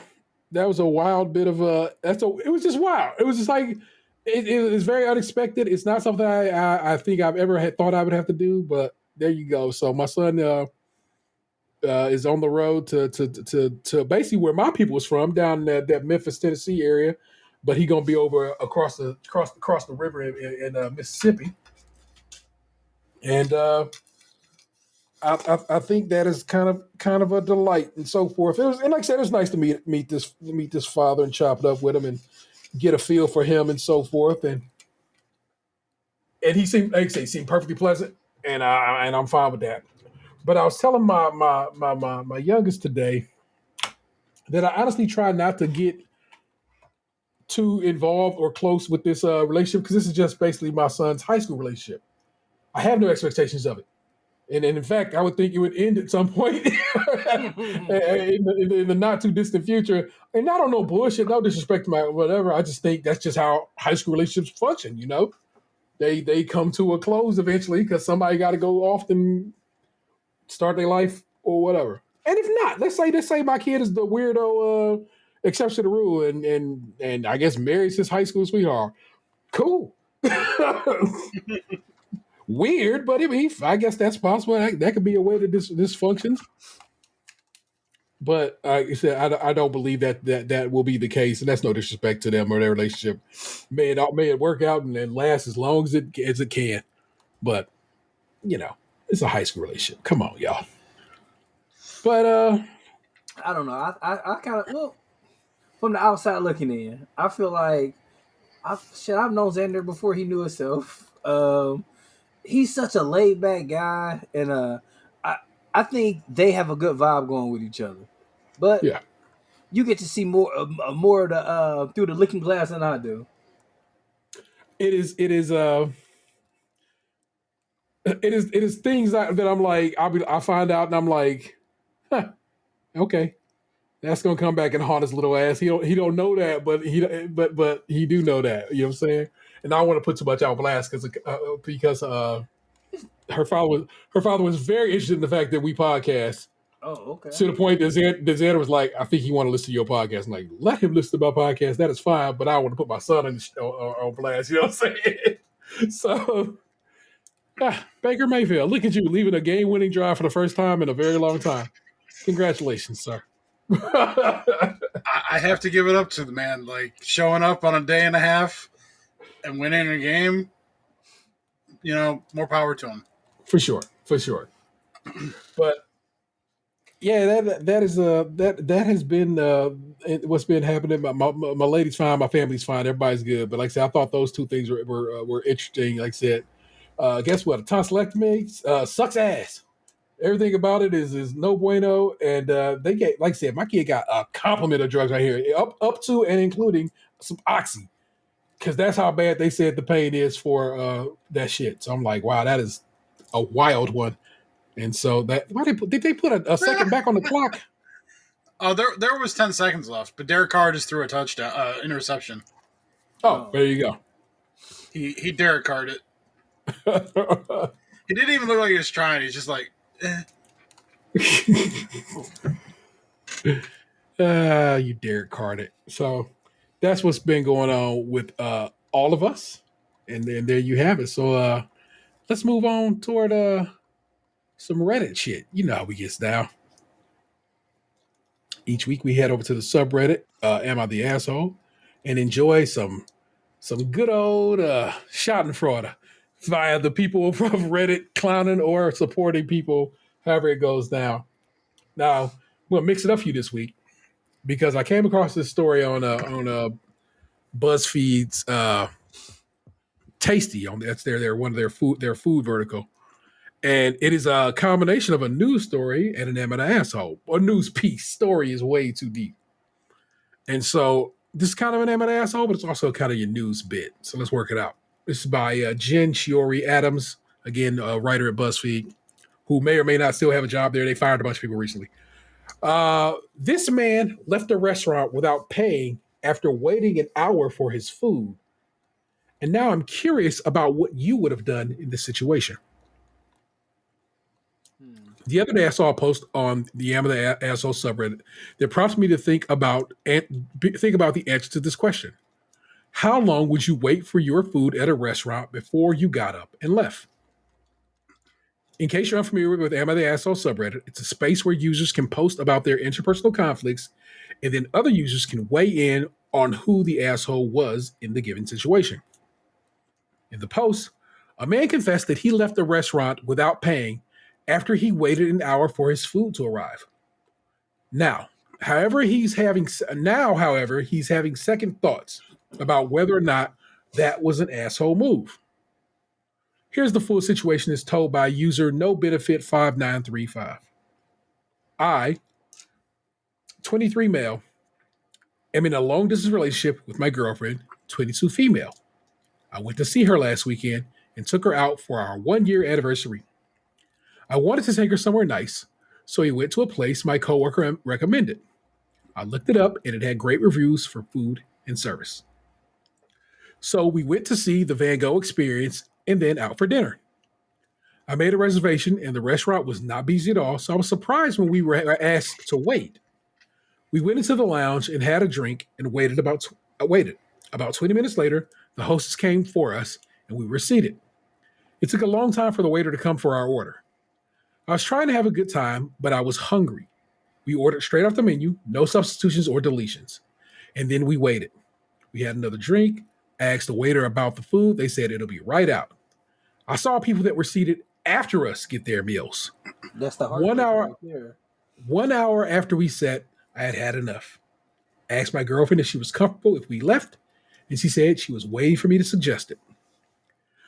wild bit of it was just wild. It was just like it was very unexpected. It's not something I think I've ever thought I would have to do, but there you go. So my son is on the road to basically where my people was from, down in that Memphis, Tennessee area, but he gonna be over across the river in Mississippi, and I think that is kind of a delight and so forth. And like I said, it was nice to meet this father and chop it up with him and get a feel for him and so forth. And he seemed, like I say, perfectly pleasant, and I'm fine with that. But I was telling my youngest today that I honestly try not to get too involved or close with this relationship, because this is just basically my son's high school relationship. I have no expectations of it. And in fact, I would think it would end at some point in the not too distant future. And I don't know, bullshit, no disrespect to my whatever. I just think that's just how high school relationships function. They come to a close eventually because somebody got to go off and start their life or whatever. And if not, let's say my kid is the weirdo exception to the rule, and I guess marries his high school sweetheart. Cool. Weird, but I mean, I guess that's possible. That could be a way that this functions. But like I said, I don't believe that will be the case, and that's no disrespect to them or their relationship. May it work out and last as long as it can. But it's a high school relationship. Come on, y'all. But I don't know. I kind of from the outside looking in, I feel like I've known Xander before he knew himself. He's such a laid back guy, and I I think they have a good vibe going with each other. But yeah, you get to see more of the through the looking glass than I do. it is things that I'm like I find out and I'm like, huh, okay, that's gonna come back and haunt his little ass. He don't know that, but he do know that. You know what I'm saying? And I don't want to put too much out blast because her father was very interested in the fact that we podcast. Oh, okay. To the point that Xander was like, I think he want to listen to your podcast. I'm like, let him listen to my podcast. That is fine, but I want to put my son on blast. You know what I'm saying? So, Baker Mayfield, look at you leaving a game-winning drive for the first time in a very long time. Congratulations, sir. I have to give it up to the man. Like, showing up on a day and a half and winning a game, more power to him. For sure. But yeah, that has been what's been happening. My lady's fine, my family's fine, everybody's good. But like I said, I thought those two things were interesting. Like I said, guess what? A tonsillectomy sucks ass. Everything about it is no bueno, and they get, like I said, my kid got a complement of drugs right here, up to and including some oxy, because that's how bad they said the pain is for that shit. So I'm like, wow, that is a wild one. And so did they put a second back on the clock? Oh, there was 10 seconds left, but Derek Carr just threw a touchdown, interception. Oh, there you go. He Derek Carr'd it. He didn't even look like he was trying. He's just like, eh. You Derek Carr'd it. So that's what's been going on with all of us. And then there you have it. So let's move on toward some Reddit shit. You know how we get down. Each week we head over to the subreddit, Am I the Asshole, and enjoy some good old schadenfreude via the people from Reddit clowning or supporting people, however it goes down. Now, I'm going to mix it up for you this week because I came across this story on BuzzFeed's Tasty. That's one of their food vertical. And it is a combination of a news story and an Am I the Asshole. A news piece. Story is way too deep. And so this is kind of an Am I the Asshole, but it's also kind of your news bit. So let's work it out. This is by Jen Shiori Adams, again, a writer at BuzzFeed, who may or may not still have a job there. They fired a bunch of people recently. This man left a restaurant without paying after waiting an hour for his food. And now I'm curious about what you would have done in this situation. The other day, I saw a post on the Am I the Asshole subreddit that prompted me to think about the answer to this question. How long would you wait for your food at a restaurant before you got up and left? In case you're unfamiliar with Am I the Asshole subreddit, it's a space where users can post about their interpersonal conflicts, and then other users can weigh in on who the asshole was in the given situation. In the post, a man confessed that he left the restaurant without paying after he waited an hour for his food to arrive. Now, however, he's having second thoughts about whether or not that was an asshole move. Here's the full situation as told by user NoBenefit5935. I, 23 male, am in a long-distance relationship with my girlfriend, 22 female. I went to see her last weekend and took her out for our 1-year anniversary. I wanted to take her somewhere nice, so we went to a place my coworker recommended. I looked it up, and it had great reviews for food and service. So we went to see the Van Gogh Experience and then out for dinner. I made a reservation, and the restaurant was not busy at all, so I was surprised when we were asked to wait. We went into the lounge and had a drink and waited. About 20 minutes later, the hostess came for us, and we were seated. It took a long time for the waiter to come for our order. I was trying to have a good time, but I was hungry. We ordered straight off the menu, no substitutions or deletions. And then we waited. We had another drink, asked the waiter about the food. They said it'll be right out. I saw people that were seated after us get their meals. That's the hard One part hour, right there. 1 hour after we sat, I had had enough. I asked my girlfriend if she was comfortable if we left, and she said she was waiting for me to suggest it.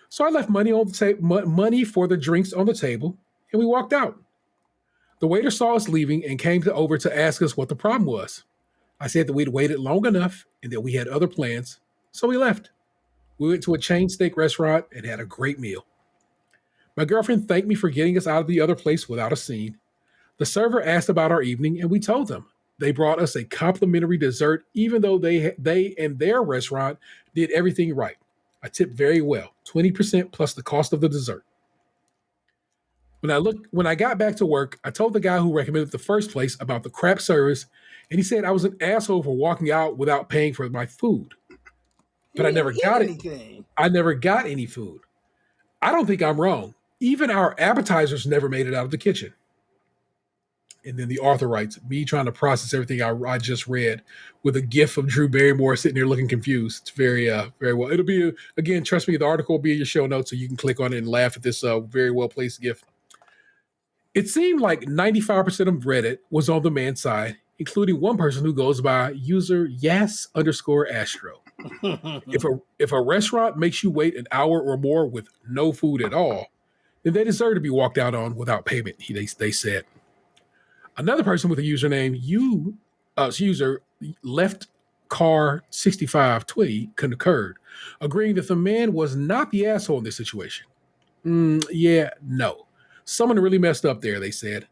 So I left money on the money for the drinks on the table, and we walked out. The waiter saw us leaving and came over to ask us what the problem was. I said that we'd waited long enough and that we had other plans, so we left. We went to a chain steak restaurant and had a great meal. My girlfriend thanked me for getting us out of the other place without a scene. The server asked about our evening, and we told them. They brought us a complimentary dessert, even though they and their restaurant did everything right. I tipped very well, 20% plus the cost of the dessert. When I got back to work, I told the guy who recommended the first place about the crap service, and he said I was an asshole for walking out without paying for my food. But I You never didn't got eat it. anything. I never got any food. I don't think I'm wrong. Even our appetizers never made it out of the kitchen. And then the author writes, me trying to process everything I just read with a gif of Drew Barrymore sitting there looking confused. It's very well. It'll be, again, trust me, the article will be in your show notes so you can click on it and laugh at this very well placed gif. It seemed like 95% of Reddit was on the man's side, including one person who goes by user Yas_Astro. If a restaurant makes you wait an hour or more with no food at all, then they deserve to be walked out on without payment, they said. Another person with a username user left car 6520 concurred, agreeing that the man was not the asshole in this situation. Yeah, no. Someone really messed up there, they said.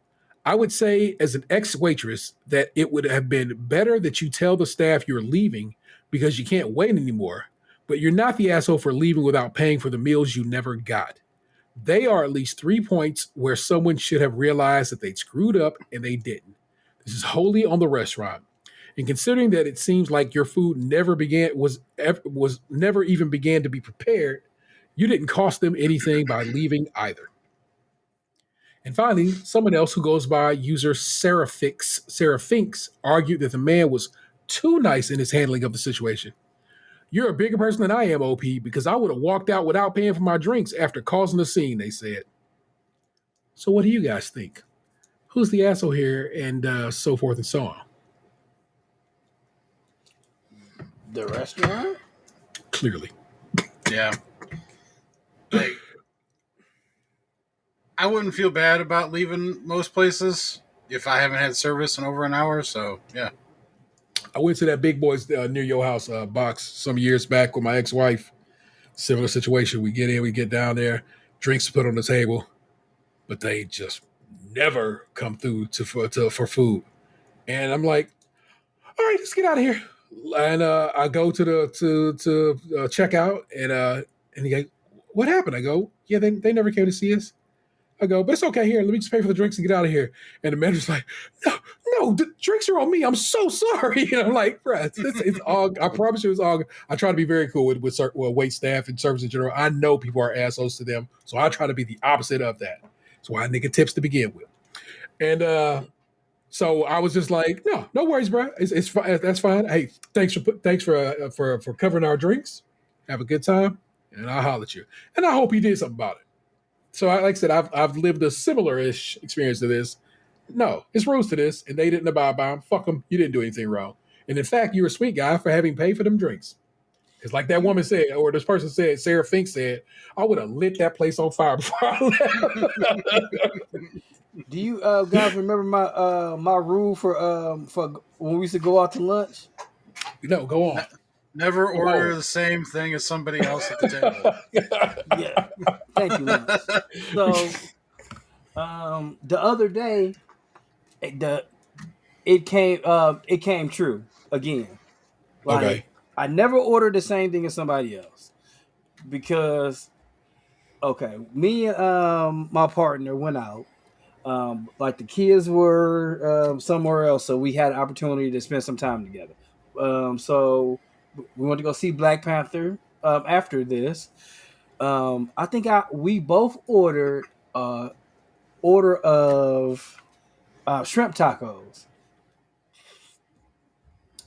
I would say, as an ex-waitress, that it would have been better that you tell the staff you're leaving because you can't wait anymore, but you're not the asshole for leaving without paying for the meals you never got. They are at least 3 points where someone should have realized that they'd screwed up and they didn't. This is wholly on the restaurant. And considering that it seems like your food was never even began to be prepared, you didn't cost them anything by leaving either. And finally, someone else who goes by user Seraphinx argued that the man was too nice in his handling of the situation. You're a bigger person than I am, OP, because I would have walked out without paying for my drinks after causing a scene, they said. So what do you guys think? Who's the asshole here, and so forth and so on? The restaurant? Clearly. Yeah. Like, I wouldn't feel bad about leaving most places if I haven't had service in over an hour, so yeah. I went to that Big Boys near your house box some years back with my ex-wife. Similar situation. We get in, we get down there, drinks put on the table, but they just never come through for food. And I'm like, all right, let's get out of here. And I go to the check out, and he goes, what happened? I go, yeah, they never came to see us. I go, but it's okay. Here, let me just pay for the drinks and get out of here. And the manager's like, no, the drinks are on me. I'm so sorry. And I'm like, bro, it's all. I promise you, it's all. I try to be very cool with wait staff and service in general. I know people are assholes to them, so I try to be the opposite of that. That's why I nigga tips to begin with. And so I was just like, no worries, bro. It's fine. That's fine. Hey, thanks for covering our drinks. Have a good time, and I'll holler at you. And I hope he did something about it. So, like I said, I've lived a similar-ish experience to this. No, it's rules to this, and they didn't abide by them. Fuck them. You didn't do anything wrong. And in fact, you're a sweet guy for having paid for them drinks. Because like that woman said, or this person said, Sarah Fink said, I would have lit that place on fire before I left. Do you guys remember my rule for when we used to go out to lunch? No, go on. Never order the same thing as somebody else at the table. Yeah. Thank you, Lance. So the other day it came true again. Like, Okay. I never ordered the same thing as somebody else because me and my partner went out. Like the kids were somewhere else, so we had an opportunity to spend some time together. So we went to go see Black Panther after this. I think we both ordered order of shrimp tacos.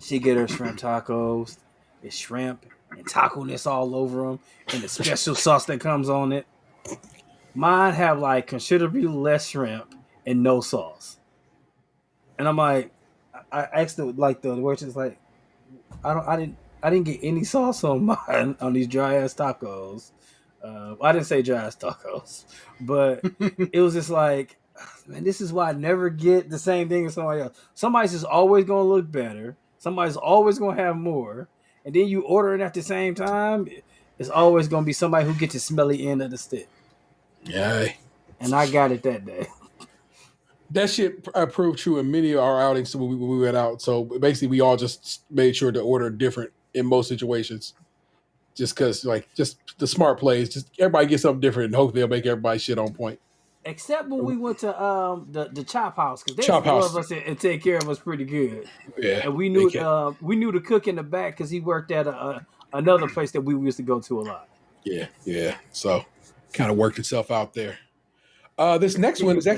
She get her shrimp tacos. It's shrimp and taco-ness all over them, and the special sauce that comes on it. Mine have like considerably less shrimp and no sauce. And I'm like, I asked the waitress like, I didn't get any sauce on mine on these dry ass tacos. I didn't say dry ass tacos, but it was just like, man, this is why I never get the same thing as somebody else. Somebody's just always gonna look better. Somebody's always gonna have more, and then you order it at the same time. It's always gonna be somebody who gets the smelly end of the stick. Yeah. And I got it that day. That shit proved true in many of our outings when we went out. So basically, we all just made sure to order different in most situations. Just because, like, just the smart plays, just everybody gets something different and hopefully they'll make everybody shit on point. Except when we went to the chop house, because they Chop house. love us and take care of us pretty good. Yeah. And we knew the cook in the back because he worked at another place that we used to go to a lot. Yeah. So kind of worked itself out there. This next one is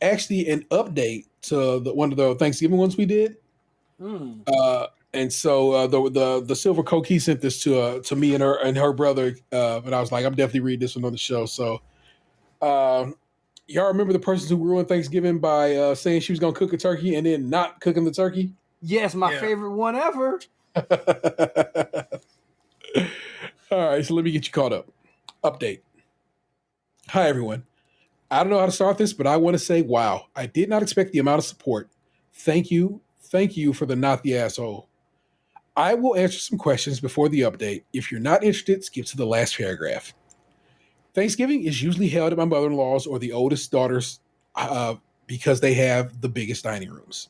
actually an update to one of the Thanksgiving ones we did. And so the Silver Coke, he sent this to me and her brother, and I was like, I'm definitely reading this one on the show. So, y'all remember the person who ruined Thanksgiving by saying she was gonna cook a turkey and then not cooking the turkey? Yes, my favorite one ever. All right, so let me get you caught up. Update. Hi everyone. I don't know how to start this, but I want to say, wow, I did not expect the amount of support. Thank you for the not the asshole. I will answer some questions before the update. If you're not interested, skip to the last paragraph. Thanksgiving is usually held at my mother-in-law's or the oldest daughter's because they have the biggest dining rooms.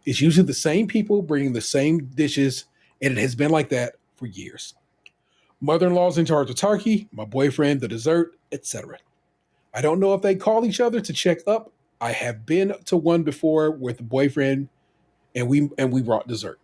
It's usually the same people bringing the same dishes, and it has been like that for years. Mother-in-law's in charge of turkey, my boyfriend, the dessert, etc. I don't know if they call each other to check up. I have been to one before with the boyfriend, and we brought dessert.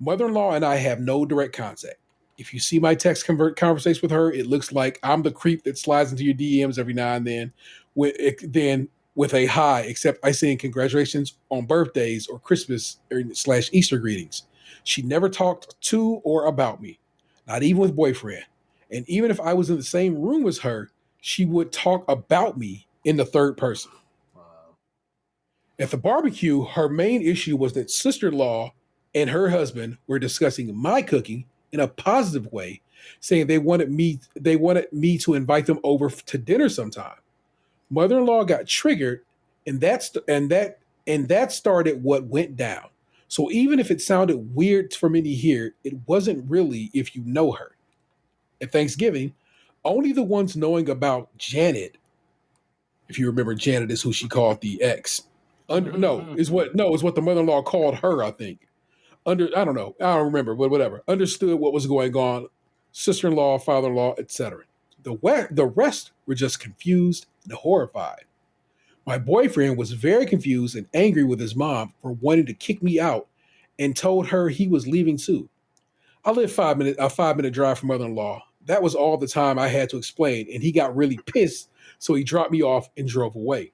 Mother-in-law and I have no direct contact. If you see my text conversation with her, it looks like I'm the creep that slides into your DMs every now and then with a hi, except I send congratulations on birthdays or Christmas / Easter greetings. She never talked to or about me, not even with boyfriend. And even if I was in the same room as her, she would talk about me in the third person. Wow. At the barbecue, her main issue was that sister-in-law and her husband were discussing my cooking in a positive way, saying they wanted me to invite them over to dinner sometime. Mother-in-law got triggered, and that started what went down. So even if it sounded weird for me to hear, it wasn't really if you know her. At Thanksgiving, only the ones knowing about Janet, if you remember, Janet is who she called the ex. Is what the mother-in-law called her, I think. I don't know. I don't remember, but whatever. Understood what was going on. Sister-in-law, father-in-law, etc. The rest were just confused and horrified. My boyfriend was very confused and angry with his mom for wanting to kick me out and told her he was leaving too. I live a 5-minute drive from mother-in-law. That was all the time I had to explain, and he got really pissed, so he dropped me off and drove away.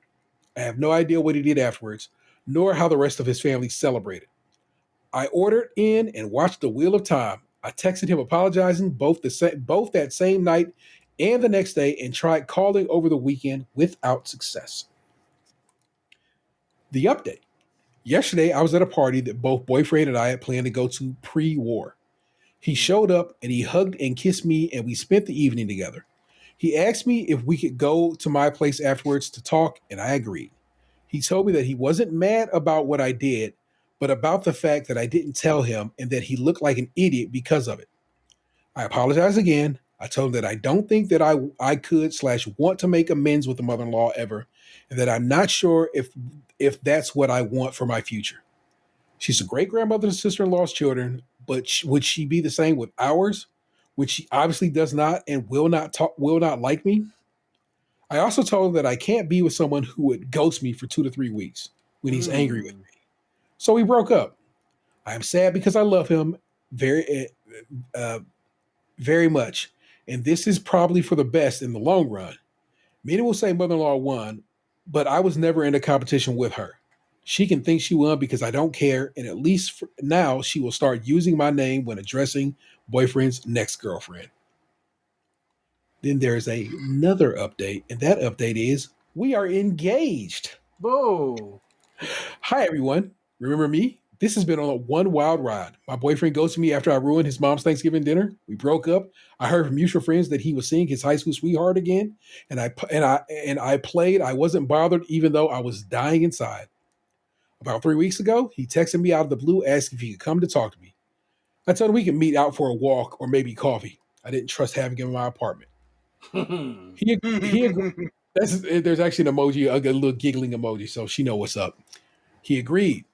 I have no idea what he did afterwards, nor how the rest of his family celebrated. I ordered in and watched the Wheel of Time. I texted him apologizing both that same night and the next day, and tried calling over the weekend without success. The update. Yesterday, I was at a party that both boyfriend and I had planned to go to pre-war. He showed up and he hugged and kissed me, and we spent the evening together. He asked me if we could go to my place afterwards to talk, and I agreed. He told me that he wasn't mad about what I did, but about the fact that I didn't tell him and that he looked like an idiot because of it. I apologized again. I told him that I don't think that I could / want to make amends with the mother-in-law ever, and that I'm not sure if that's what I want for my future. She's a great grandmother to sister-in-law's children, but would she be the same with ours? Which she obviously does not and will not like me. I also told him that I can't be with someone who would ghost me for 2 to 3 weeks when he's angry with me. So we broke up. I am sad because I love him very, very much, and this is probably for the best in the long run. Many will say mother-in-law won, but I was never in a competition with her. She can think she won because I don't care, and at least for now she will start using my name when addressing boyfriend's next girlfriend. Then there's another update, and that update is we are engaged. Boo. Hi everyone. Remember me? This has been on a one wild ride. My boyfriend ghosted me after I ruined his mom's Thanksgiving dinner. We broke up. I heard from mutual friends that he was seeing his high school sweetheart again, and I played. I wasn't bothered, even though I was dying inside. About 3 weeks ago, he texted me out of the blue asking if he could come to talk to me. I told him we could meet out for a walk or maybe coffee. I didn't trust having him in my apartment. He agreed. There's actually an emoji, a little giggling emoji, so she know what's up. He agreed.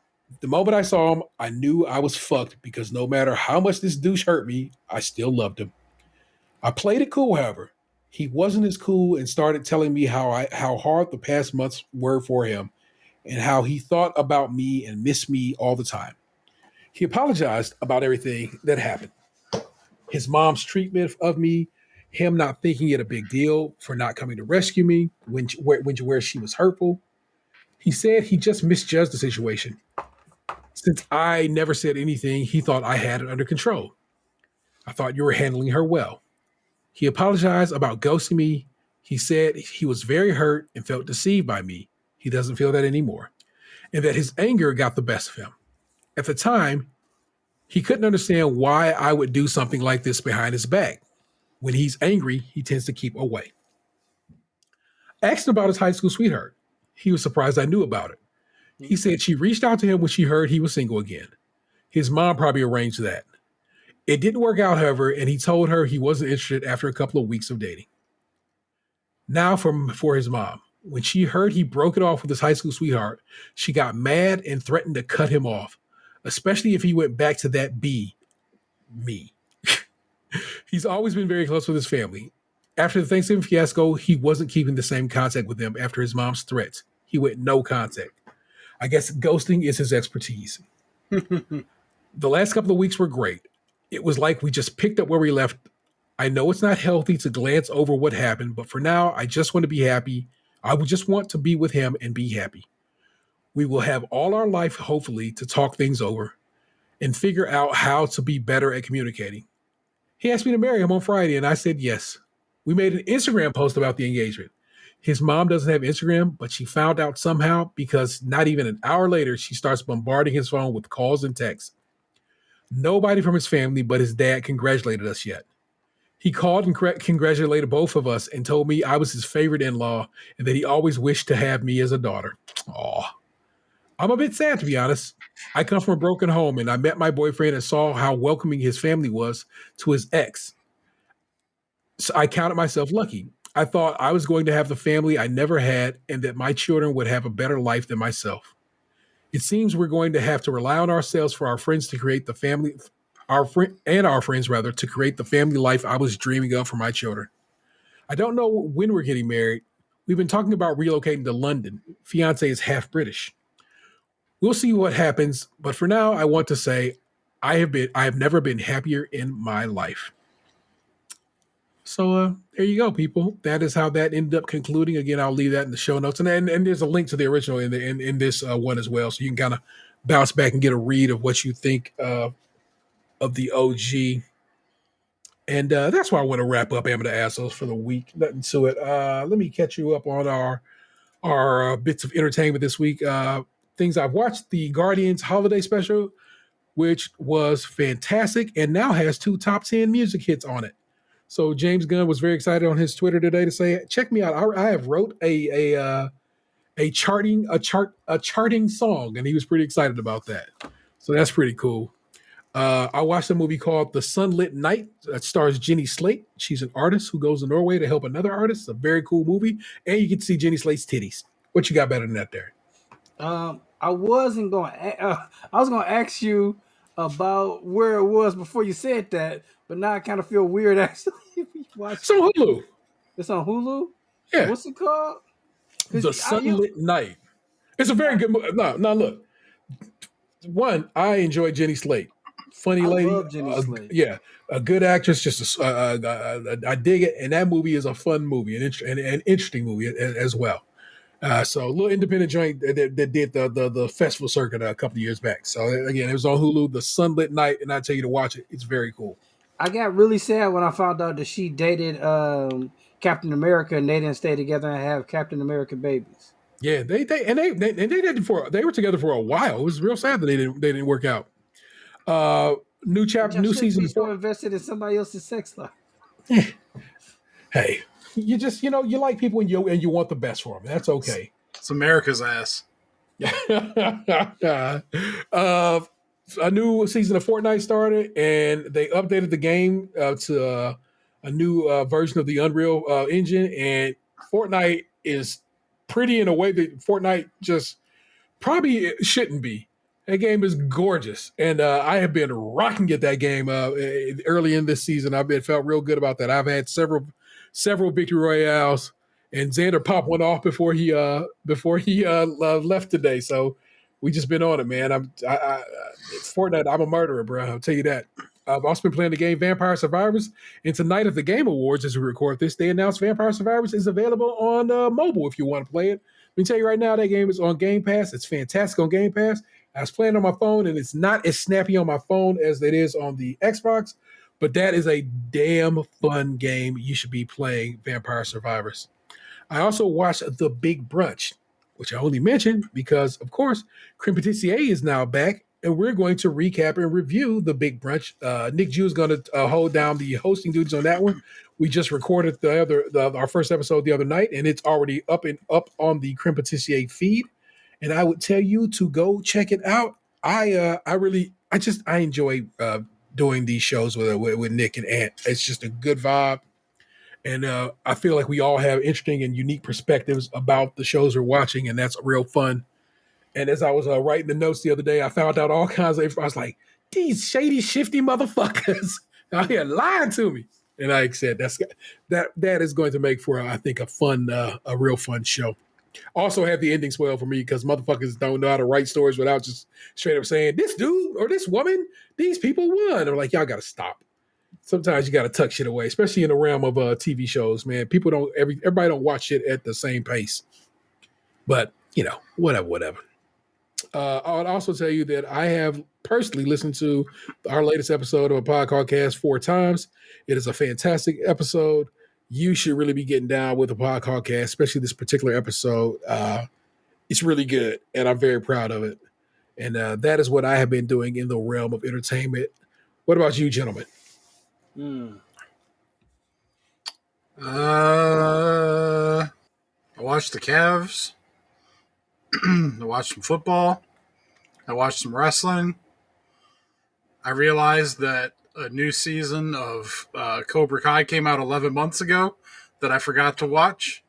The moment I saw him, I knew I was fucked because no matter how much this douche hurt me, I still loved him. I played it cool, however. He wasn't as cool and started telling me how hard the past months were for him and how he thought about me and missed me all the time. He apologized about everything that happened. His mom's treatment of me, him not thinking it a big deal for not coming to rescue me where she was hurtful. He said he just misjudged the situation. Since I never said anything, he thought I had it under control. I thought you were handling her well. He apologized about ghosting me. He said he was very hurt and felt deceived by me. He doesn't feel that anymore. And that his anger got the best of him. At the time, he couldn't understand why I would do something like this behind his back. When he's angry, he tends to keep away. I asked him about his high school sweetheart. He was surprised I knew about it. He said she reached out to him when she heard he was single again. His mom probably arranged that. It didn't work out, however, and he told her he wasn't interested after a couple of weeks of dating. Now for his mom. When she heard he broke it off with his high school sweetheart, she got mad and threatened to cut him off, especially if he went back to that me. He's always been very close with his family. After the Thanksgiving fiasco, he wasn't keeping the same contact with them after his mom's threats. He went no contact. I guess ghosting is his expertise. The last couple of weeks were great. It was like we just picked up where we left. I know it's not healthy to glance over what happened, but for now, I just want to be happy. I would just want to be with him and be happy. We will have all our life, hopefully, to talk things over and figure out how to be better at communicating. He asked me to marry him on Friday, and I said yes. We made an Instagram post about the engagement. His mom doesn't have Instagram, but she found out somehow because not even an hour later, she starts bombarding his phone with calls and texts. Nobody from his family but his dad congratulated us yet. He called and congratulated both of us and told me I was his favorite in-law and that he always wished to have me as a daughter. Aw. I'm a bit sad, to be honest. I come from a broken home, and I met my boyfriend and saw how welcoming his family was to his ex. So I counted myself lucky. I thought I was going to have the family I never had and that my children would have a better life than myself. It seems we're going to have to rely on ourselves for our friends to create the family, our friends rather, to create the family life I was dreaming of for my children. I don't know when we're getting married. We've been talking about relocating to London. Fiance is half British. We'll see what happens, but for now, I want to say I have never been happier in my life. So there you go, people. That is how that ended up concluding. Again, I'll leave that in the show notes, and there's a link to the original in this one as well, so you can kind of bounce back and get a read of what you think of the OG. And that's why I want to wrap up Amateur Assholes for the week. Nothing to it. Let me catch you up on our bits of entertainment this week. Things I've watched: the Guardians Holiday Special, which was fantastic, and now has 2 top 10 music hits on it. So James Gunn was very excited on his Twitter today to say, "Check me out. I have wrote a charting song," and he was pretty excited about that. So that's pretty cool. I watched a movie called The Sunlit Night that stars Jenny Slate. She's an artist who goes to Norway to help another artist. It's a very cool movie, and you get to see Jenny Slate's titties. What you got better than that there? I was going to ask you about where it was before you said that, but now I kind of feel weird actually. It's on Hulu. It's on Hulu? Yeah. What's it called? The Sunlit Night. It's a very good movie. No, look. One, I enjoy Jenny Slate. funny I lady. love Jenny Slate. Yeah, a good actress. I dig it, and that movie is a fun movie, and an interesting movie as well. So a little independent joint that did the festival circuit a couple of years back. So again, it was on Hulu, The Sunlit Night, and I tell you to watch it. It's very cool. I got really sad when I found out that she dated Captain America and they didn't stay together and have Captain America babies. Yeah, they were together for a while. It was real sad that they didn't work out. New But chapter, y'all new shouldn't season be of so invested in somebody else's sex life. Hey, you just you like people and you want the best for them. That's okay. It's America's ass. uh, a new season of Fortnite started, and they updated the game to a new version of the Unreal Engine. And Fortnite is pretty in a way that Fortnite just probably shouldn't be. That game is gorgeous, and I have been rocking at that game early in this season. I've been felt real good about that. I've had several victory royales, and Xander popped one off before he left today. So we just been on it, man. Fortnite. I'm a murderer, bro. I'll tell you that. I've also been playing the game Vampire Survivors, and tonight at the Game Awards, as we record this, they announced Vampire Survivors is available on mobile if you want to play it. Let me tell you right now, that game is on Game Pass. It's fantastic on Game Pass. I was playing on my phone, and it's not as snappy on my phone as it is on the Xbox, but that is a damn fun game. You should be playing Vampire Survivors. I also watched The Big Brunch, which I only mentioned because, of course, Creme Patissier is now back, and we're going to recap and review The Big Brunch. Nick Jew is going to hold down the hosting duties on that one. We just recorded our first episode the other night, and it's already up on the Creme Patissier feed. And I would tell you to go check it out. I enjoy doing these shows with Nick and Ant. It's just a good vibe. And I feel like we all have interesting and unique perspectives about the shows we're watching, and that's real fun. And as I was writing the notes the other day, I found out all kinds of I was like, these shady, shifty motherfuckers out here lying to me. And like I said, that is going to make for, I think, a real fun show. Also have the ending spoiled for me because motherfuckers don't know how to write stories without just straight up saying, this dude or this woman, these people won. I'm like, y'all got to stop. Sometimes you got to tuck shit away, especially in the realm of TV shows, man. Everybody don't watch shit at the same pace. But, whatever. I would also tell you that I have personally listened to our latest episode of a podcast 4 times. It is a fantastic episode. You should really be getting down with the podcast, especially this particular episode. It's really good, and I'm very proud of it. And that is what I have been doing in the realm of entertainment. What about you, gentlemen? I watched the Cavs. I watched some football. I watched some wrestling. I realized that a new season of Cobra Kai came out 11 months ago that I forgot to watch.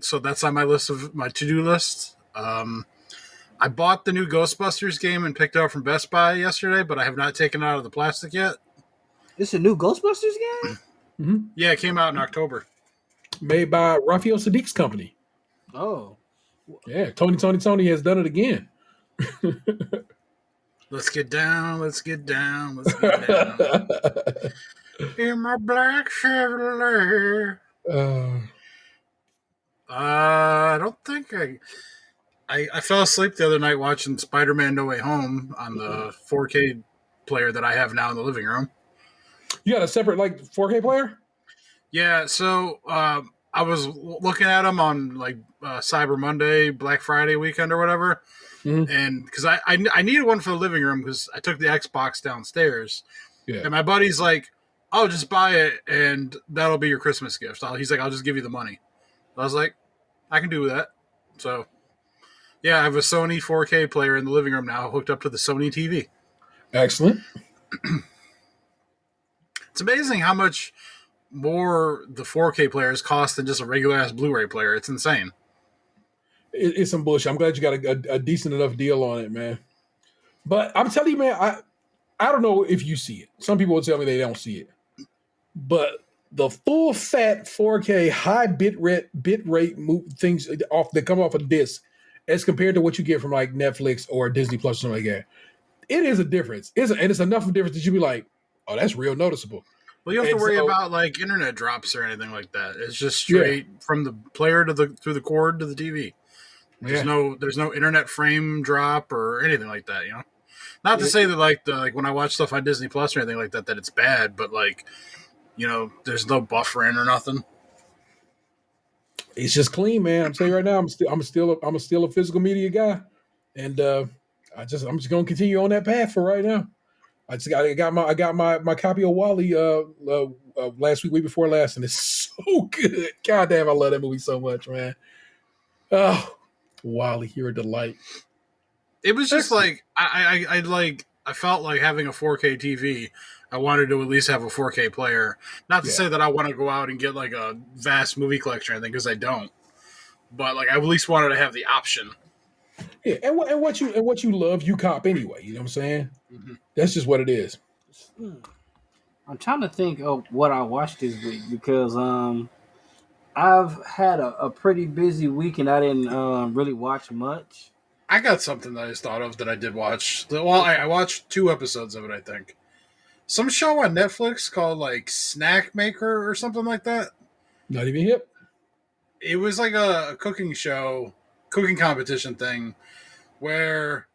So that's on my list of my to-do list. I bought the new Ghostbusters game and picked it up from Best Buy yesterday, but I have not taken it out of the plastic yet. It's a new Ghostbusters game? Mm-hmm. Yeah, it came out in October. Made by Raphael Sadiq's company. Oh. Yeah, Tony has done it again. Let's get down. Let's get down. In my black Chevrolet. I don't think I fell asleep the other night watching Spider-Man No Way Home on the 4K player that I have now in the living room. You got a separate 4K player? Yeah, so I was looking at them on Cyber Monday, Black Friday weekend or whatever. Mm-hmm. And because I needed one for the living room because I took the Xbox downstairs. Yeah. And my buddy's like, oh, just buy it and that'll be your Christmas gift. He's like, I'll just give you the money. I was like, I can do that. So, yeah, I have a Sony 4K player in the living room now hooked up to the Sony TV. Excellent. It's amazing how much more the 4K players cost than just a regular-ass Blu-ray player. It's insane. It's some bullshit. I'm glad you got a decent enough deal on it, man. But I'm telling you, man, I don't know if you see it. Some people will tell me they don't see it. But the full fat 4K high bit rate things that come off a disc as compared to what you get from Netflix or Disney Plus or something like that, it is a difference. And it's enough of a difference that you be like, oh, that's real noticeable. Well, you don't have And to worry so, about like internet drops or anything like that. It's just yeah, straight from the player to the through the cord to the TV. yeah. There's no internet frame drop or anything like that. Not to say that like when I watch stuff on Disney Plus or anything like that it's bad, but like there's no buffering or nothing. It's just clean, man. I'm saying right now, I'm still a physical media guy, and I'm just gonna continue on that path for right now. I got my copy of Wally last week before last, and it's so good. God damn, I love that movie so much, man. Oh, Wally, you're a delight. It was just like I felt like having a 4K TV. I wanted to at least have a 4K player. Not to say that I want to go out and get like a vast movie collection or anything, because I don't. But like I at least wanted to have the option. Yeah, and what you love, you cop anyway. You know what I'm saying? Mm-hmm. That's just what it is. I'm trying to think of what I watched this week because I've had a pretty busy week and I didn't really watch much. I got something that I just thought of that I did watch. Well, I watched 2 episodes of it, I think. Some show on Netflix called like Snack Maker or something like that. Not even hip. It was like a cooking show, cooking competition thing, where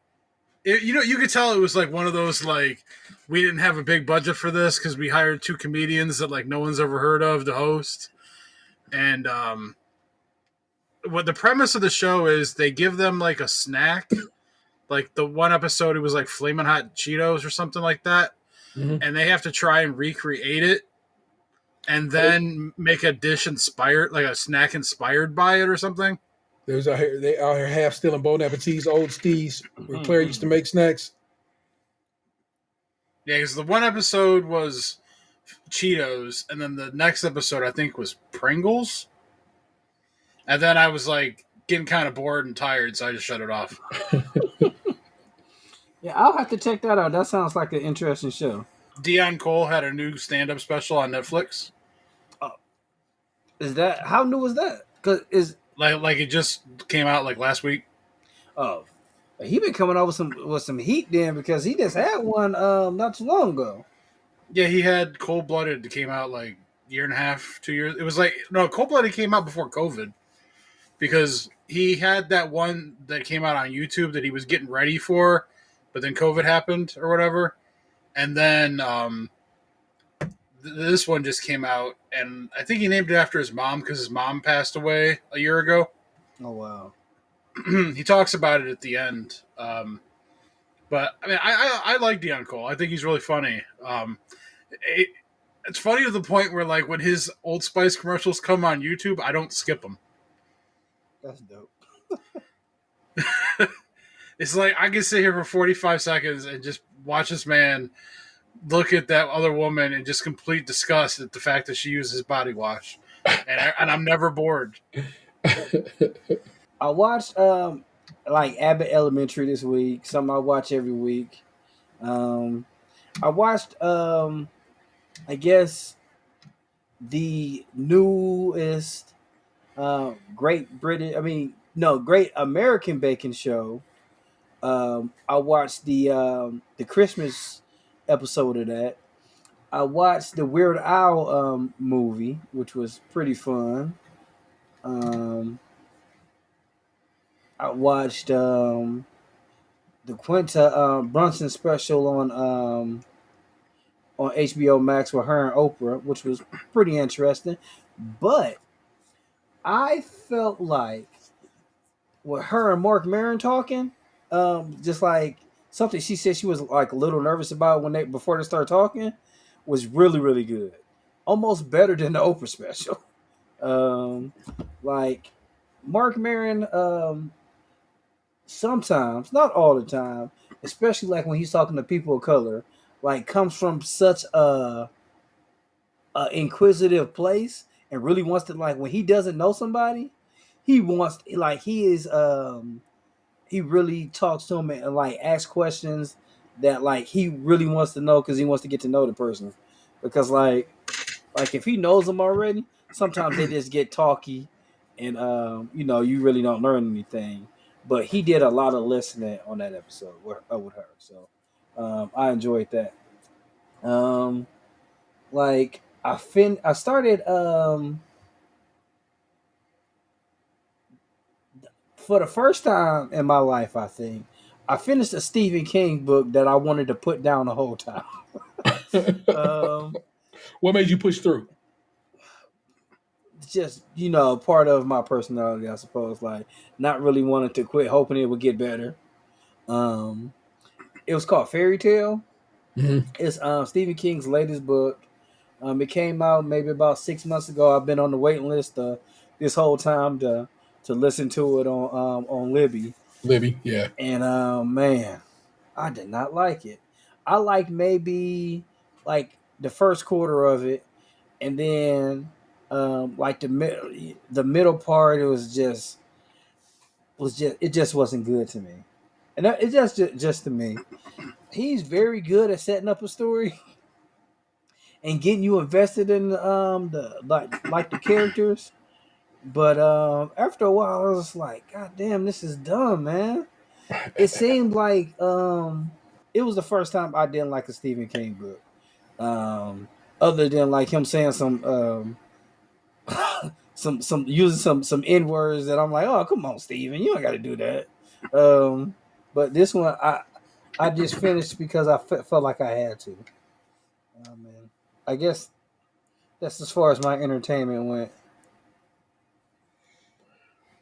you could tell it was like one of those like we didn't have a big budget for this because we hired 2 comedians that like no one's ever heard of to host, and what the premise of the show is they give them like a snack, like the one episode it was like Flamin' Hot Cheetos or something like that, and they have to try and recreate it and then make a dish inspired, like a snack inspired by it or something. They out here half stealing Bon Appetit's old steez where Claire used to make snacks. Yeah, because the one episode was Cheetos, and then the next episode I think was Pringles. And then I was like getting kind of bored and tired, so I just shut it off. Yeah, I'll have to check that out. That sounds like an interesting show. Dion Cole had a new stand-up special on Netflix. Is that how new is that? Because is like it just came out like last week. Oh, he been coming out with some heat then because he just had one not too long ago. Yeah, he had Cold Blooded that came out like 1.5, 2 years. It was like Cold Blooded came out before COVID because he had that one that came out on YouTube that he was getting ready for, but then COVID happened or whatever, and then this one just came out, and I think he named it after his mom because his mom passed away a year ago. Oh wow. He talks about it at the end. But I mean, I like Dion Cole. I think he's really funny. It's funny to the point where like when his Old Spice commercials come on YouTube, I don't skip them. That's dope. It's like I can sit here for 45 seconds and just watch this man look at that other woman in just complete disgust at the fact that she uses body wash, and I'm never bored. I watched like Abbott Elementary this week. Something I watch every week. I watched I guess the newest Great American Bacon show. I watched the Christmas episode of that. I watched the Weird Al movie, which was pretty fun. I watched the Quinta Brunson special on HBO Max with her and Oprah, which was pretty interesting. But I felt like with her and Mark Maron talking, just like something she said she was like a little nervous about before they started talking, was really, really good. Almost better than the Oprah special. Like Mark Maron, sometimes, not all the time, especially like when he's talking to people of color, like comes from such a inquisitive place and really wants to, like, when he doesn't know somebody, he really talks to him and like asks questions that like he really wants to know because he wants to get to know the person. Because like if he knows them already, sometimes they just get talky and you really don't learn anything. But he did a lot of listening on that episode with her. So I enjoyed that. Um, I started for the first time in my life. I think I finished a Stephen King book that I wanted to put down the whole time. Um, What made you push through? just part of my personality, I suppose. Like not really wanting to quit, hoping it would get better. Um, it was called Fairy Tale. Mm-hmm. It's Stephen King's latest book. It came out maybe about 6 months ago. I've been on the waiting list this whole time to listen to it on Libby. Libby, yeah. And man, I did not like it. I liked maybe like the first quarter of it, and then like the middle part, it just wasn't good to me. And it just to me. He's very good at setting up a story and getting you invested in the like the characters. But after a while, I was like, God damn, this is dumb, man. It seemed like it was the first time I didn't like a Stephen King book. Other than like him saying some using some N words that I'm like, oh come on, Stephen, you don't got to do that. But this one, I just finished because I felt like I had to. Oh man, I guess that's as far as my entertainment went.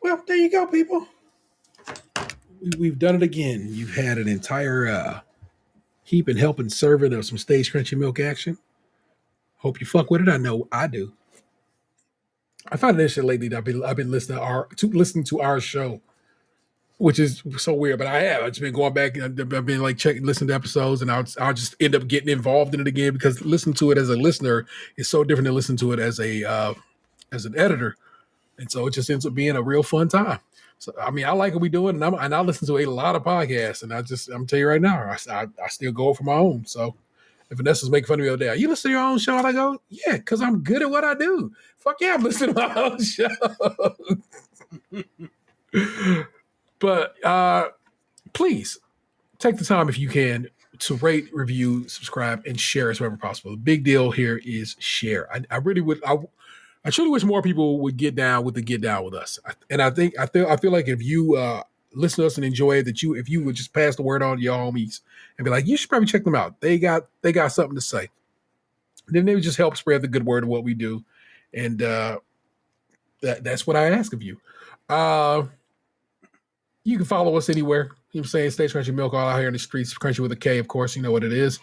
Well, there you go, people. We've done it again. You've had an entire heap and helping serving of some Stage Crunchy Milk action. Hope you fuck with it. I know I do. I find it interesting lately that I've been listening to our show, which is so weird. But I have. I've just been going back and I've been like listening to episodes, and I'll just end up getting involved in it again because listening to it as a listener is so different than listening to it as as an editor, and so it just ends up being a real fun time. So I mean, I like what we're doing, and I listen to a lot of podcasts, and I'm telling you right now, I still go for my own. So if Vanessa's making fun of me all day, you listen to your own show, and I go, yeah, because I'm good at what I do. Fuck yeah, I'm listening to my own show. But please take the time if you can to rate, review, subscribe, and share as wherever possible. The big deal here is share. I really would. I truly wish more people would get down with us. And I feel like if you listen to us and enjoy it, if you would just pass the word on to your homies and be like, you should probably check them out. They got something to say. Then they would just help spread the good word of what we do, and that's what I ask of you. You can follow us anywhere. You know what I'm saying? Stage Crunchy Milk all out here in the streets. Crunchy with a K, of course. You know what it is.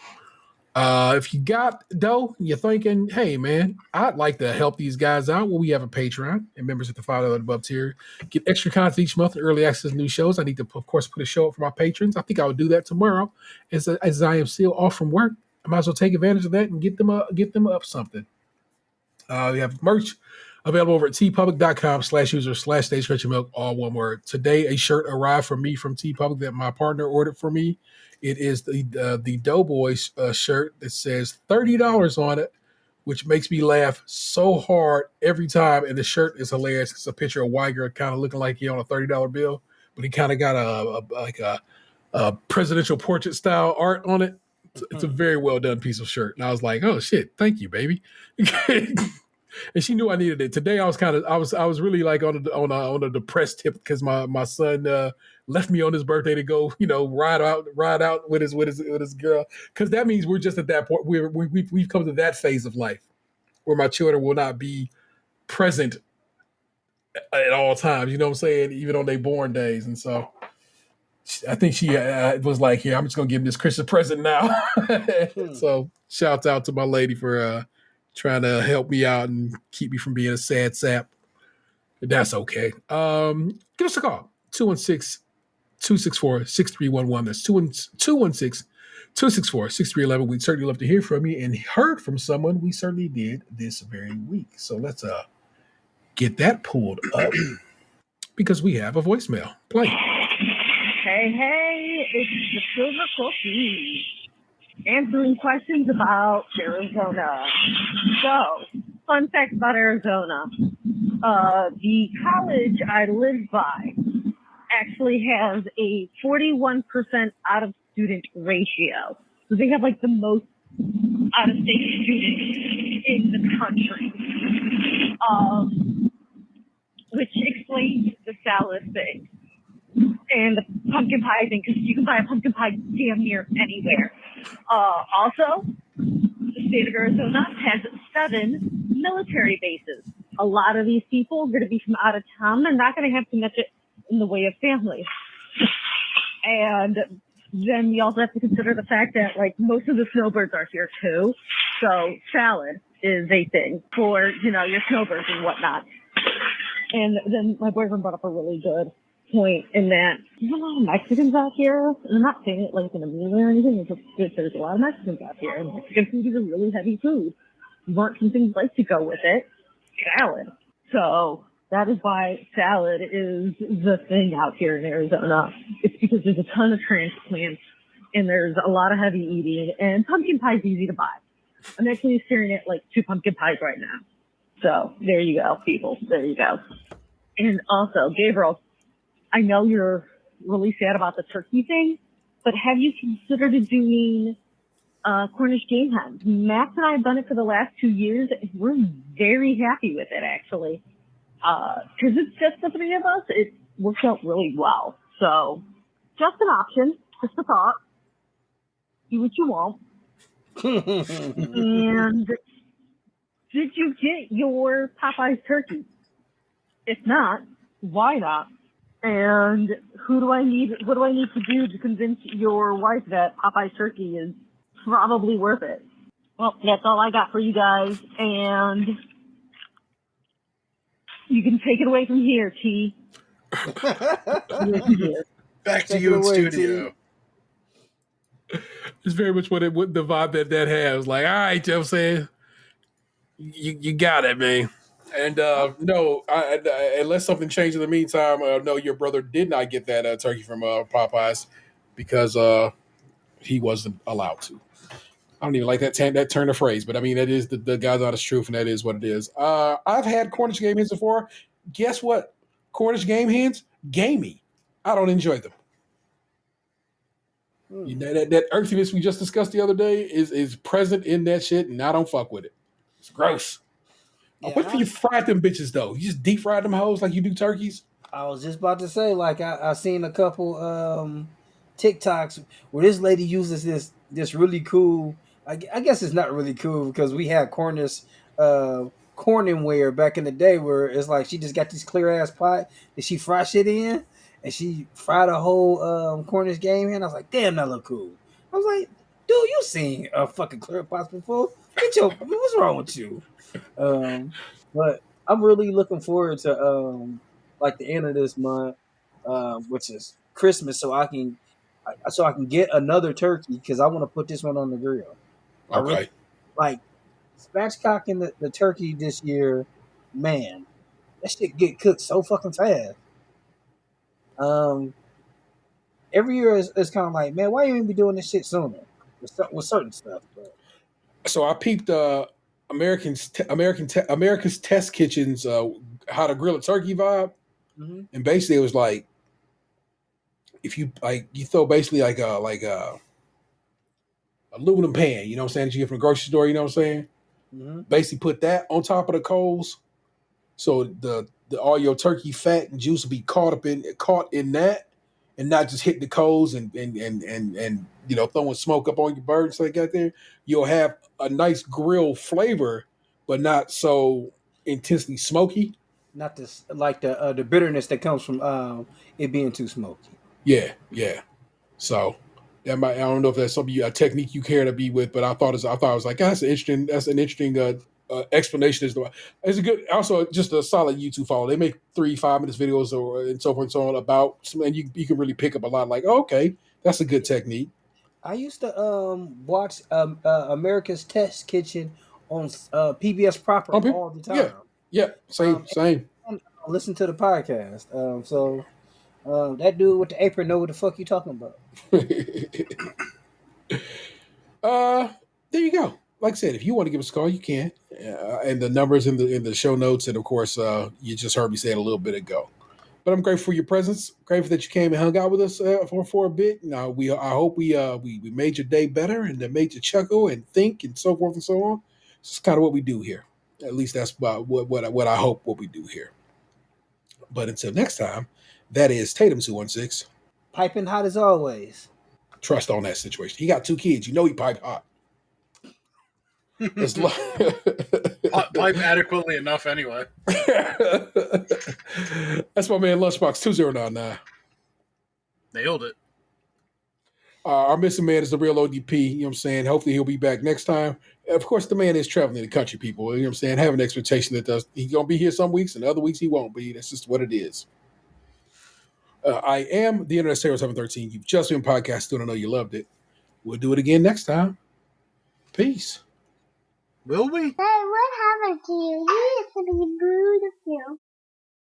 If you got dough, you're thinking, hey, man, I'd like to help these guys out. Well, we have a Patreon, and members at the $5 above tier get extra content each month and early access to new shows. I need to, of course, put a show up for my patrons. I think I'll do that tomorrow. As I am still off from work, I might as well take advantage of that and get them up something. We have merch available over at tpublic.com/user/StageCrunchyMilk, all one word. Today, a shirt arrived for me from TeePublic that my partner ordered for me. It is the Doughboys shirt that says $30 on it, which makes me laugh so hard every time. And the shirt is hilarious. It's a picture of Weiger kind of looking like he on a $30 bill, but he kind of got a presidential portrait style art on it. It's a very well done piece of shirt. And I was like, oh shit, thank you, baby. And she knew I needed it. Today I was really like on a depressed tip because my son left me on his birthday to go, ride out with his girl. Because that means we're just at that point. We've come to that phase of life where my children will not be present at all times. You know what I'm saying? Even on their born days. And so I think she was like, "Here, I'm just gonna give him this Christmas present now." So shouts out to my lady for trying to help me out and keep me from being a sad sap. That's okay. Give us a call. 216-264-6311. That's 216-264-6311. We'd certainly love to hear from you and heard from someone. We certainly did this very week. So let's get that pulled up because we have a voicemail. Play. Hey, it's the Silver Cookie answering questions about Arizona. So, fun fact about Arizona. The college I live by actually has a 41% out of student ratio. So they have like the most out-of-state students in the country, which explains the salad thing and the pumpkin pie thing, because you can buy a pumpkin pie damn near anywhere. Also, the state of Arizona has 7 military bases. A lot of these people are going to be from out of town. They're not going to have too much in the way of family. And then you also have to consider the fact that, like, most of the snowbirds are here too. So salad is a thing for, your snowbirds and whatnot. And then my boyfriend brought up a really good point in that there's a lot of Mexicans out here. And I'm not saying it like in a mean way or anything. It's just there's a lot of Mexicans out here. And Mexican food is a really heavy food. You want some things like to go with it. Salad. So that is why salad is the thing out here in Arizona. It's because there's a ton of transplants and there's a lot of heavy eating, and pumpkin pie is easy to buy. I'm actually staring at like 2 pumpkin pies right now. So there you go, people. There you go. And also, Gabriel, I know you're really sad about the turkey thing, but have you considered doing Cornish game hens? Max and I have done it for the last 2 years. We're very happy with it, actually. Because it's just the 3 of us, it works out really well. So, just an option, just a thought. Do what you want. And did you get your Popeye's turkey? If not, why not? And what do I need to do to convince your wife that Popeye's turkey is probably worth it? Well, that's all I got for you guys, and you can take it away from here, T. Back to you in studio. It's very much what the vibe that has. Like, all right, you know what I'm saying? You got it, man. And no, unless something changed in the meantime, no, your brother did not get that turkey from Popeyes because he wasn't allowed to. I don't even like that turn of phrase, but I mean, that is the God's honest truth, and that is what it is. I've had Cornish game hens before. Guess what? Cornish game hens, gamey. I don't enjoy them. You know, that earthiness we just discussed the other day is present in that shit, and I don't fuck with it. It's gross. Yeah, What if you fried them bitches though? You just deep fried them hoes like you do turkeys? I was just about to say, like, I seen a couple TikToks where this lady uses this really cool. I guess it's not really cool because we had Cornish Corningware back in the day where it's like she just got this clear ass pot that she fry shit in, and she fried a whole Cornish game hen. I was like, damn, that look cool. I was like, dude, you seen fucking clear pots before? What's wrong with you? But I'm really looking forward to like the end of this month, which is Christmas, so I can get another turkey because I want to put this one on the grill. Okay. Really, like spatchcocking the turkey this year, man, that shit get cooked so fucking fast. Every year it's kind of like, man, why you ain't be doing this shit sooner with certain stuff? But. So I peeped America's Test Kitchen's how to grill a turkey vibe, and basically it was like if you throw basically like a aluminum pan, you know what I'm saying, that you get from the grocery store, you know what I'm saying. Basically put that on top of the coals, so the all your turkey fat and juice will be caught in that, and not just hitting the coals and throwing smoke up on your bird and stuff like that. There, you'll have a nice grill flavor, but not so intensely smoky. Not this like the bitterness that comes from it being too smoky. Yeah. So that might, I don't know if that's a technique you care to be with, but I thought it was like that's an interesting explanation. It's a good, also just a solid YouTube follow. They make 3-5 minutes videos and so forth and so on about, and you can really pick up a lot. Like, okay, that's a good technique. I used to watch America's Test Kitchen on PBS Proper all the time. Yeah, same. And listen to the podcast. So that dude with the apron know what the fuck you talking about. There you go. Like I said, if you want to give us a call, you can. And the numbers in the show notes, and of course, you just heard me say it a little bit ago. But I'm grateful for your presence. Grateful that you came and hung out with us for a bit. I hope we made your day better and made you chuckle and think and so forth and so on. It's kind of what we do here. At least that's about what I hope what we do here. But until next time, that is Tatum 216. Piping hot as always. Trust on that situation. He got 2 kids. You know he pipe hot. It's Pipe adequately enough anyway. That's my man Lunchbox 2099. Nailed it. Our missing man is the real ODP. You know what I'm saying? Hopefully he'll be back next time. Of course, the man is traveling the country, people. You know what I'm saying? Have an expectation that he's going to be here some weeks and other weeks he won't be. That's just what it is. I am the Internet Stereo 713. You've just been podcasting. I know you loved it. We'll do it again next time. Peace. Will we? Hey, what happened to you? You used to be beautiful.